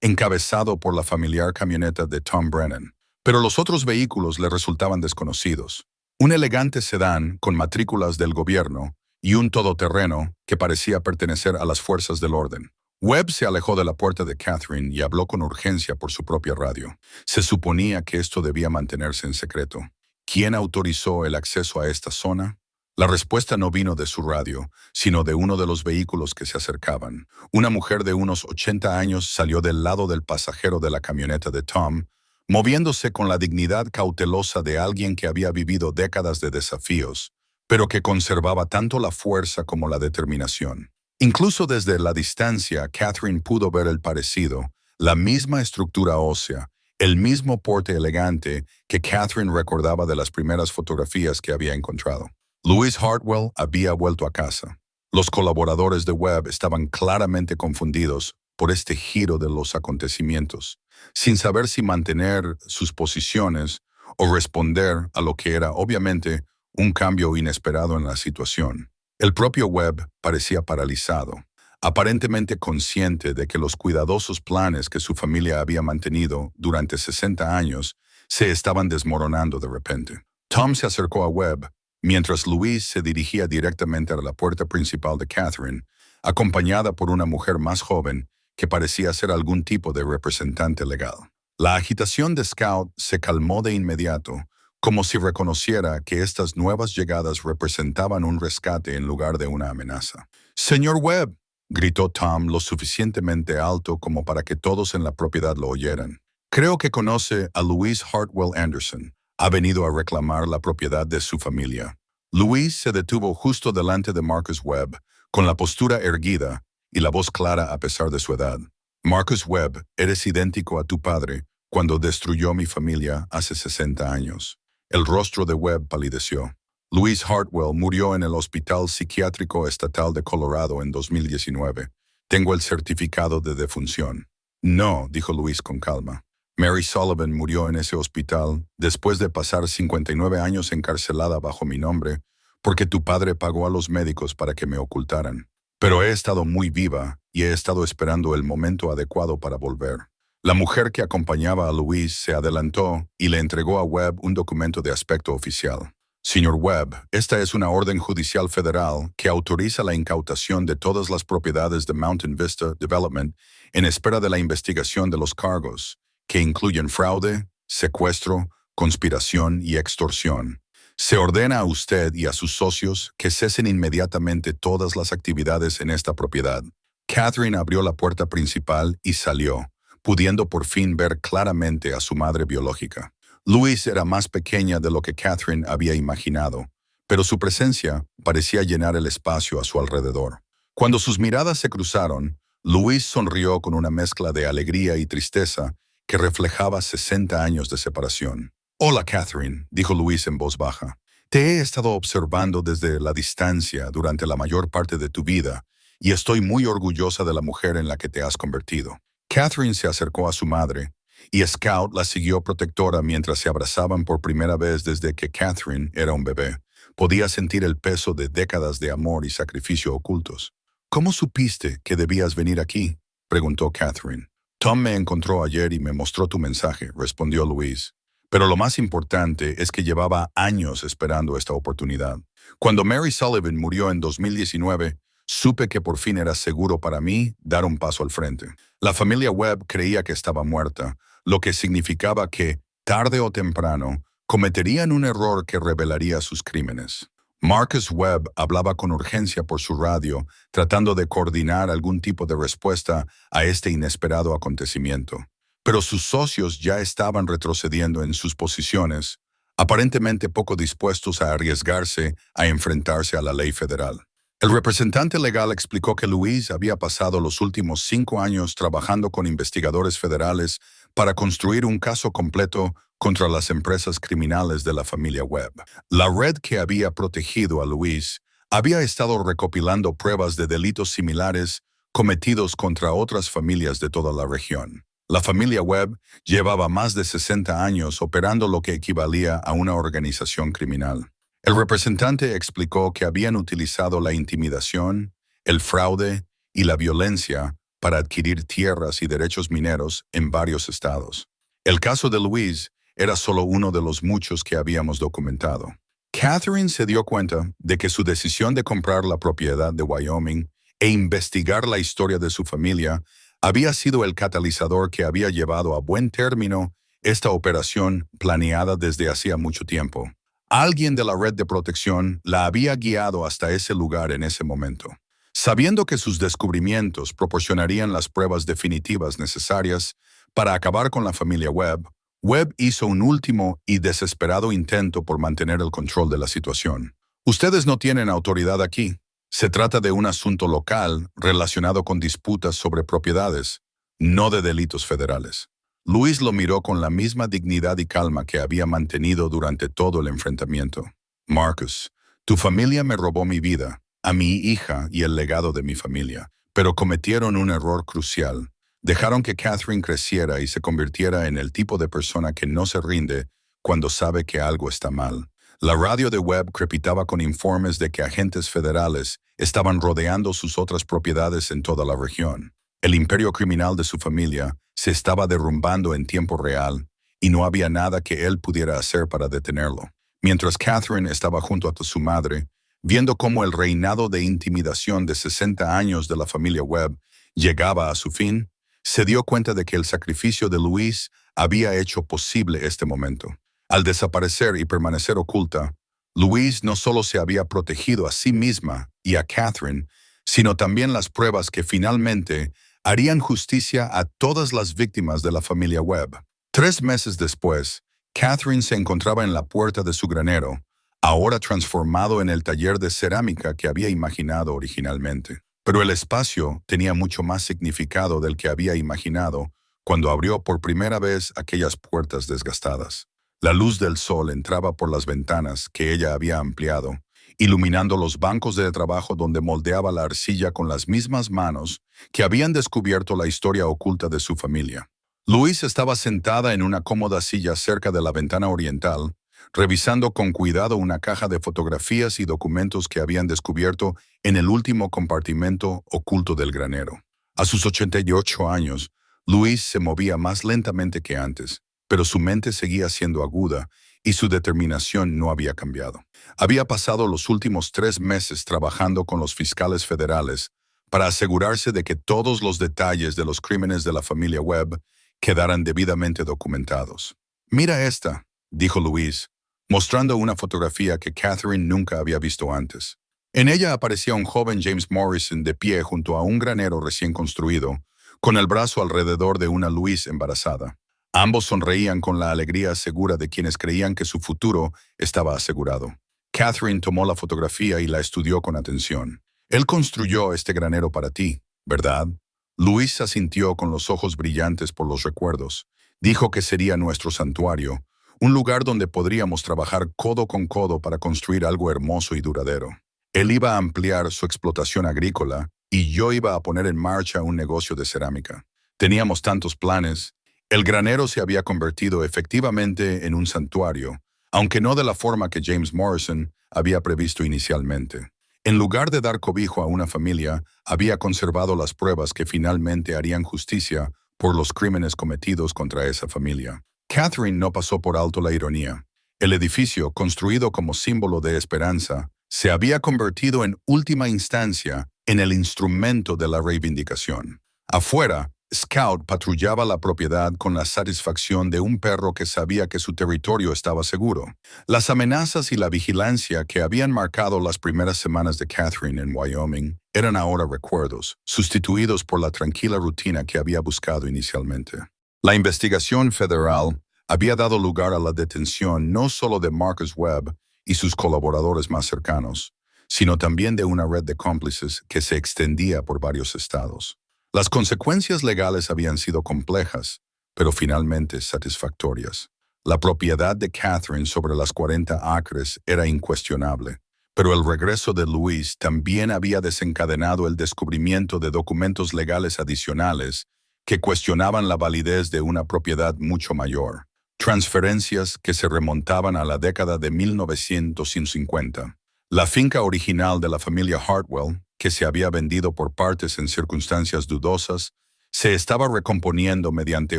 A: encabezado por la familiar camioneta de Tom Brennan. Pero los otros vehículos le resultaban desconocidos. Un elegante sedán con matrículas del gobierno y un todoterreno que parecía pertenecer a las fuerzas del orden. Webb se alejó de la puerta de Catherine y habló con urgencia por su propia radio. Se suponía que esto debía mantenerse en secreto. ¿Quién autorizó el acceso a esta zona? La respuesta no vino de su radio, sino de uno de los vehículos que se acercaban. Una mujer de unos 80 años salió del lado del pasajero de la camioneta de Tom, moviéndose con la dignidad cautelosa de alguien que había vivido décadas de desafíos, pero que conservaba tanto la fuerza como la determinación. Incluso desde la distancia, Catherine pudo ver el parecido, la misma estructura ósea, el mismo porte elegante que Catherine recordaba de las primeras fotografías que había encontrado. Louise Hartwell había vuelto a casa. Los colaboradores de Webb estaban claramente confundidos por este giro de los acontecimientos, sin saber si mantener sus posiciones o responder a lo que era, obviamente, un cambio inesperado en la situación. El propio Webb parecía paralizado, aparentemente consciente de que los cuidadosos planes que su familia había mantenido durante 60 años se estaban desmoronando de repente. Tom se acercó a Webb, mientras Louise se dirigía directamente a la puerta principal de Catherine, acompañada por una mujer más joven que parecía ser algún tipo de representante legal. La agitación de Scout se calmó de inmediato, como si reconociera que estas nuevas llegadas representaban un rescate en lugar de una amenaza. «Señor Webb», gritó Tom lo suficientemente alto como para que todos en la propiedad lo oyeran. «Creo que conoce a Louise Hartwell Anderson. Ha venido a reclamar la propiedad de su familia». Louise se detuvo justo delante de Marcus Webb, con la postura erguida y la voz clara a pesar de su edad. «Marcus Webb, eres idéntico a tu padre cuando destruyó mi familia hace 60 años». El rostro de Webb palideció. Louise Hartwell murió en el Hospital Psiquiátrico Estatal de Colorado en 2019. Tengo el certificado de defunción. No, dijo Louise con calma. Mary Sullivan murió en ese hospital después de pasar 59 años encarcelada bajo mi nombre porque tu padre pagó a los médicos para que me ocultaran. Pero he estado muy viva y he estado esperando el momento adecuado para volver. La mujer que acompañaba a Louise se adelantó y le entregó a Webb un documento de aspecto oficial. Señor Webb, esta es una orden judicial federal que autoriza la incautación de todas las propiedades de Mountain Vista Development en espera de la investigación de los cargos, que incluyen fraude, secuestro, conspiración y extorsión. Se ordena a usted y a sus socios que cesen inmediatamente todas las actividades en esta propiedad. Catherine abrió la puerta principal y salió, pudiendo por fin ver claramente a su madre biológica. Louise era más pequeña de lo que Catherine había imaginado, pero su presencia parecía llenar el espacio a su alrededor. Cuando sus miradas se cruzaron, Louise sonrió con una mezcla de alegría y tristeza que reflejaba 60 años de separación. «Hola, Catherine», dijo Louise en voz baja. «Te he estado observando desde la distancia durante la mayor parte de tu vida y estoy muy orgullosa de la mujer en la que te has convertido». Catherine se acercó a su madre, y Scout la siguió protectora mientras se abrazaban por primera vez desde que Catherine era un bebé. Podía sentir el peso de décadas de amor y sacrificio ocultos. «¿Cómo supiste que debías venir aquí?», preguntó Catherine. «Tom me encontró ayer y me mostró tu mensaje», respondió Louise. «Pero lo más importante es que llevaba años esperando esta oportunidad. Cuando Mary Sullivan murió en 2019, supe que por fin era seguro para mí dar un paso al frente. La familia Webb creía que estaba muerta, lo que significaba que, tarde o temprano, cometerían un error que revelaría sus crímenes. Marcus Webb hablaba con urgencia por su radio, tratando de coordinar algún tipo de respuesta a este inesperado acontecimiento. Pero sus socios ya estaban retrocediendo en sus posiciones, aparentemente poco dispuestos a arriesgarse a enfrentarse a la ley federal. El representante legal explicó que Louise había pasado los últimos 5 años trabajando con investigadores federales para construir un caso completo contra las empresas criminales de la familia Webb. La red que había protegido a Louise había estado recopilando pruebas de delitos similares cometidos contra otras familias de toda la región. La familia Webb llevaba más de 60 años operando lo que equivalía a una organización criminal. El representante explicó que habían utilizado la intimidación, el fraude y la violencia para adquirir tierras y derechos mineros en varios estados. El caso de Louise era solo uno de los muchos que habíamos documentado. Catherine se dio cuenta de que su decisión de comprar la propiedad de Wyoming e investigar la historia de su familia había sido el catalizador que había llevado a buen término esta operación planeada desde hacía mucho tiempo. Alguien de la red de protección la había guiado hasta ese lugar en ese momento. Sabiendo que sus descubrimientos proporcionarían las pruebas definitivas necesarias para acabar con la familia Webb, Webb hizo un último y desesperado intento por mantener el control de la situación. Ustedes no tienen autoridad aquí. Se trata de un asunto local relacionado con disputas sobre propiedades, no de delitos federales. Luis lo miró con la misma dignidad y calma que había mantenido durante todo el enfrentamiento. Marcus, tu familia me robó mi vida, a mi hija y el legado de mi familia, pero cometieron un error crucial. Dejaron que Catherine creciera y se convirtiera en el tipo de persona que no se rinde cuando sabe que algo está mal. La radio de Webb crepitaba con informes de que agentes federales estaban rodeando sus otras propiedades en toda la región. El imperio criminal de su familia se estaba derrumbando en tiempo real y no había nada que él pudiera hacer para detenerlo. Mientras Catherine estaba junto a su madre, viendo cómo el reinado de intimidación de 60 años de la familia Webb llegaba a su fin, se dio cuenta de que el sacrificio de Luis había hecho posible este momento. Al desaparecer y permanecer oculta, Louise no solo se había protegido a sí misma y a Catherine, sino también las pruebas que finalmente harían justicia a todas las víctimas de la familia Webb. 3 meses después, Catherine se encontraba en la puerta de su granero, ahora transformado en el taller de cerámica que había imaginado originalmente. Pero el espacio tenía mucho más significado del que había imaginado cuando abrió por primera vez aquellas puertas desgastadas. La luz del sol entraba por las ventanas que ella había ampliado, iluminando los bancos de trabajo donde moldeaba la arcilla con las mismas manos que habían descubierto la historia oculta de su familia. Louise estaba sentada en una cómoda silla cerca de la ventana oriental, revisando con cuidado una caja de fotografías y documentos que habían descubierto en el último compartimento oculto del granero. A sus 88 años, Louise se movía más lentamente que antes, pero su mente seguía siendo aguda y su determinación no había cambiado. Había pasado los últimos 3 meses trabajando con los fiscales federales para asegurarse de que todos los detalles de los crímenes de la familia Webb quedaran debidamente documentados. «Mira esta», dijo Louise, mostrando una fotografía que Catherine nunca había visto antes. En ella aparecía un joven James Morrison de pie junto a un granero recién construido, con el brazo alrededor de una Louise embarazada. Ambos sonreían con la alegría segura de quienes creían que su futuro estaba asegurado. Catherine tomó la fotografía y la estudió con atención. «Él construyó este granero para ti, ¿verdad?» Louise asintió con los ojos brillantes por los recuerdos. Dijo que sería nuestro santuario, un lugar donde podríamos trabajar codo con codo para construir algo hermoso y duradero. Él iba a ampliar su explotación agrícola y yo iba a poner en marcha un negocio de cerámica. Teníamos tantos planes. El granero se había convertido efectivamente en un santuario, aunque no de la forma que James Morrison había previsto inicialmente. En lugar de dar cobijo a una familia, había conservado las pruebas que finalmente harían justicia por los crímenes cometidos contra esa familia. Catherine no pasó por alto la ironía. El edificio, construido como símbolo de esperanza, se había convertido en última instancia en el instrumento de la reivindicación. Afuera, Scout patrullaba la propiedad con la satisfacción de un perro que sabía que su territorio estaba seguro. Las amenazas y la vigilancia que habían marcado las primeras semanas de Catherine en Wyoming eran ahora recuerdos, sustituidos por la tranquila rutina que había buscado inicialmente. La investigación federal había dado lugar a la detención no solo de Marcus Webb y sus colaboradores más cercanos, sino también de una red de cómplices que se extendía por varios estados. Las consecuencias legales habían sido complejas, pero finalmente satisfactorias. La propiedad de Catherine sobre las 40 acres era incuestionable, pero el regreso de Louise también había desencadenado el descubrimiento de documentos legales adicionales que cuestionaban la validez de una propiedad mucho mayor. Transferencias que se remontaban a la década de 1950. La finca original de la familia Hartwell, que se había vendido por partes en circunstancias dudosas, se estaba recomponiendo mediante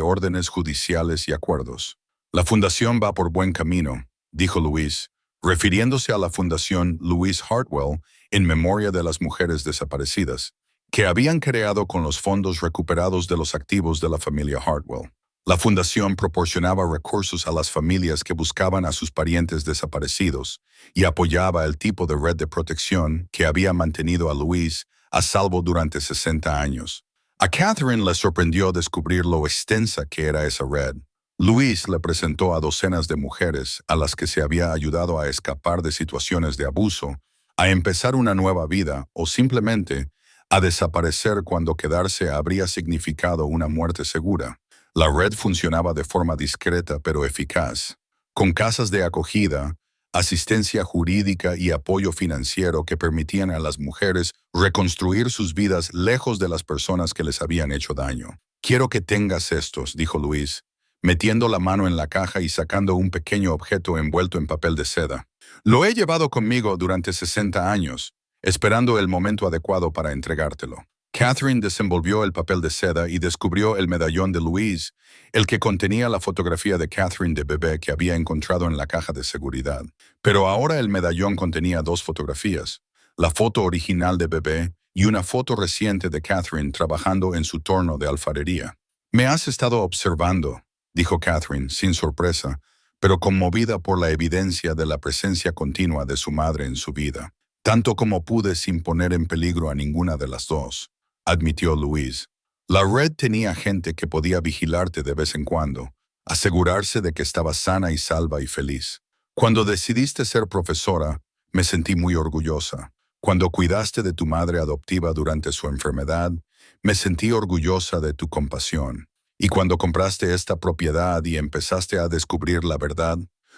A: órdenes judiciales y acuerdos. «La fundación va por buen camino», dijo Louise, refiriéndose a la fundación Louise Hartwell en memoria de las mujeres desaparecidas, que habían creado con los fondos recuperados de los activos de la familia Hartwell. La fundación proporcionaba recursos a las familias que buscaban a sus parientes desaparecidos y apoyaba el tipo de red de protección que había mantenido a Louise a salvo durante 60 años. A Catherine le sorprendió descubrir lo extensa que era esa red. Louise le presentó a docenas de mujeres a las que se había ayudado a escapar de situaciones de abuso, a empezar una nueva vida o simplemente a desaparecer cuando quedarse habría significado una muerte segura. La red funcionaba de forma discreta pero eficaz, con casas de acogida, asistencia jurídica y apoyo financiero que permitían a las mujeres reconstruir sus vidas lejos de las personas que les habían hecho daño. «Quiero que tengas estos», dijo Louise, metiendo la mano en la caja y sacando un pequeño objeto envuelto en papel de seda. «Lo he llevado conmigo durante 60 años, esperando el momento adecuado para entregártelo». Catherine desenvolvió el papel de seda y descubrió el medallón de Louise, el que contenía la fotografía de Catherine de bebé que había encontrado en la caja de seguridad. Pero ahora el medallón contenía dos fotografías, la foto original de bebé y una foto reciente de Catherine trabajando en su torno de alfarería. «Me has estado observando», dijo Catherine, sin sorpresa, pero conmovida por la evidencia de la presencia continua de su madre en su vida. «Tanto como pude sin poner en peligro a ninguna de las dos», admitió Louise. «La red tenía gente que podía vigilarte de vez en cuando, asegurarse de que estabas sana y salva y feliz. Cuando decidiste ser profesora, me sentí muy orgullosa. Cuando cuidaste de tu madre adoptiva durante su enfermedad, me sentí orgullosa de tu compasión. Y cuando compraste esta propiedad y empezaste a descubrir la verdad,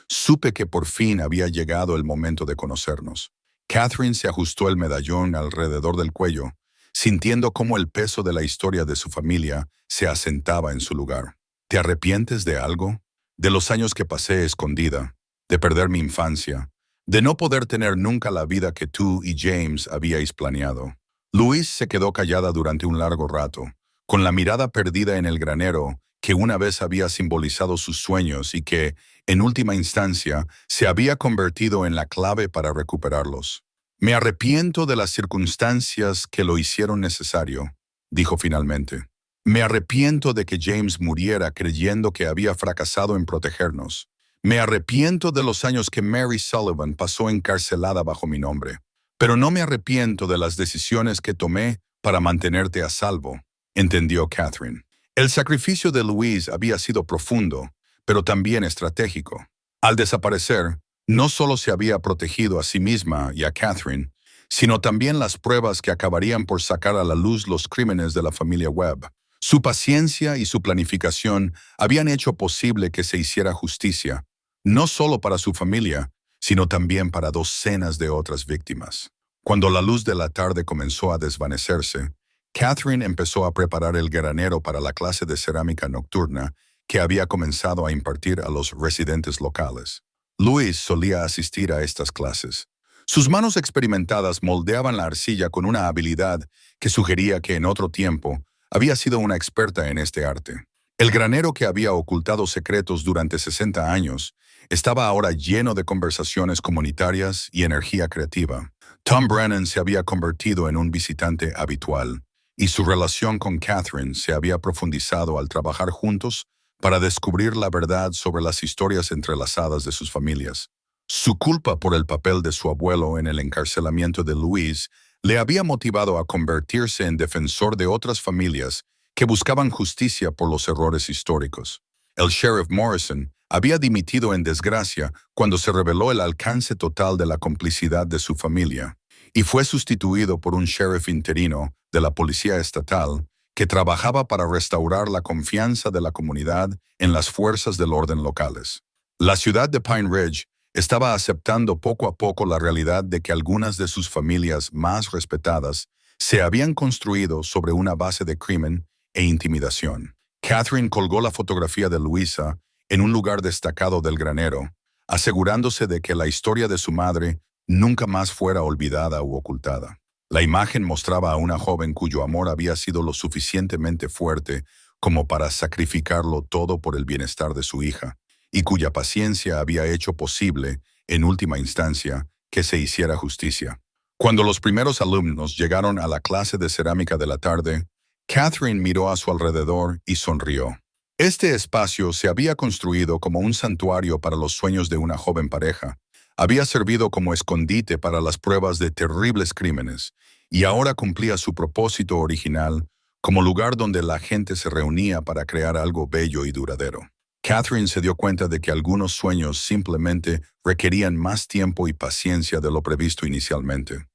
A: supe que por fin había llegado el momento de conocernos». Catherine se ajustó el medallón alrededor del cuello, sintiendo cómo el peso de la historia de su familia se asentaba en su lugar. «¿Te arrepientes de algo? De los años que pasé escondida, de perder mi infancia, de no poder tener nunca la vida que tú y James habíais planeado». Louise se quedó callada durante un largo rato, con la mirada perdida en el granero que una vez había simbolizado sus sueños y que, en última instancia, se había convertido en la clave para recuperarlos. «Me arrepiento de las circunstancias que lo hicieron necesario», dijo finalmente. «Me arrepiento de que James muriera creyendo que había fracasado en protegernos. Me arrepiento de los años que Mary Sullivan pasó encarcelada bajo mi nombre. Pero no me arrepiento de las decisiones que tomé para mantenerte a salvo», entendió Catherine. El sacrificio de Louise había sido profundo, pero también estratégico. Al desaparecer, no solo se había protegido a sí misma y a Catherine, sino también las pruebas que acabarían por sacar a la luz los crímenes de la familia Webb. Su paciencia y su planificación habían hecho posible que se hiciera justicia, no solo para su familia, sino también para docenas de otras víctimas. Cuando la luz de la tarde comenzó a desvanecerse, Catherine empezó a preparar el granero para la clase de cerámica nocturna que había comenzado a impartir a los residentes locales. Louise solía asistir a estas clases. Sus manos experimentadas moldeaban la arcilla con una habilidad que sugería que en otro tiempo había sido una experta en este arte. El granero que había ocultado secretos durante 60 años estaba ahora lleno de conversaciones comunitarias y energía creativa. Tom Brennan se había convertido en un visitante habitual, y su relación con Catherine se había profundizado al trabajar juntos para descubrir la verdad sobre las historias entrelazadas de sus familias. Su culpa por el papel de su abuelo en el encarcelamiento de Louise le había motivado a convertirse en defensor de otras familias que buscaban justicia por los errores históricos. El sheriff Morrison había dimitido en desgracia cuando se reveló el alcance total de la complicidad de su familia, y fue sustituido por un sheriff interino de la policía estatal que trabajaba para restaurar la confianza de la comunidad en las fuerzas del orden locales. La ciudad de Pine Ridge estaba aceptando poco a poco la realidad de que algunas de sus familias más respetadas se habían construido sobre una base de crimen e intimidación. Catherine colgó la fotografía de Louisa en un lugar destacado del granero, asegurándose de que la historia de su madre nunca más fuera olvidada u ocultada. La imagen mostraba a una joven cuyo amor había sido lo suficientemente fuerte como para sacrificarlo todo por el bienestar de su hija, y cuya paciencia había hecho posible, en última instancia, que se hiciera justicia. Cuando los primeros alumnos llegaron a la clase de cerámica de la tarde, Catherine miró a su alrededor y sonrió. Este espacio se había construido como un santuario para los sueños de una joven pareja. Había servido como escondite para las pruebas de terribles crímenes, y ahora cumplía su propósito original como lugar donde la gente se reunía para crear algo bello y duradero. Catherine se dio cuenta de que algunos sueños simplemente requerían más tiempo y paciencia de lo previsto inicialmente.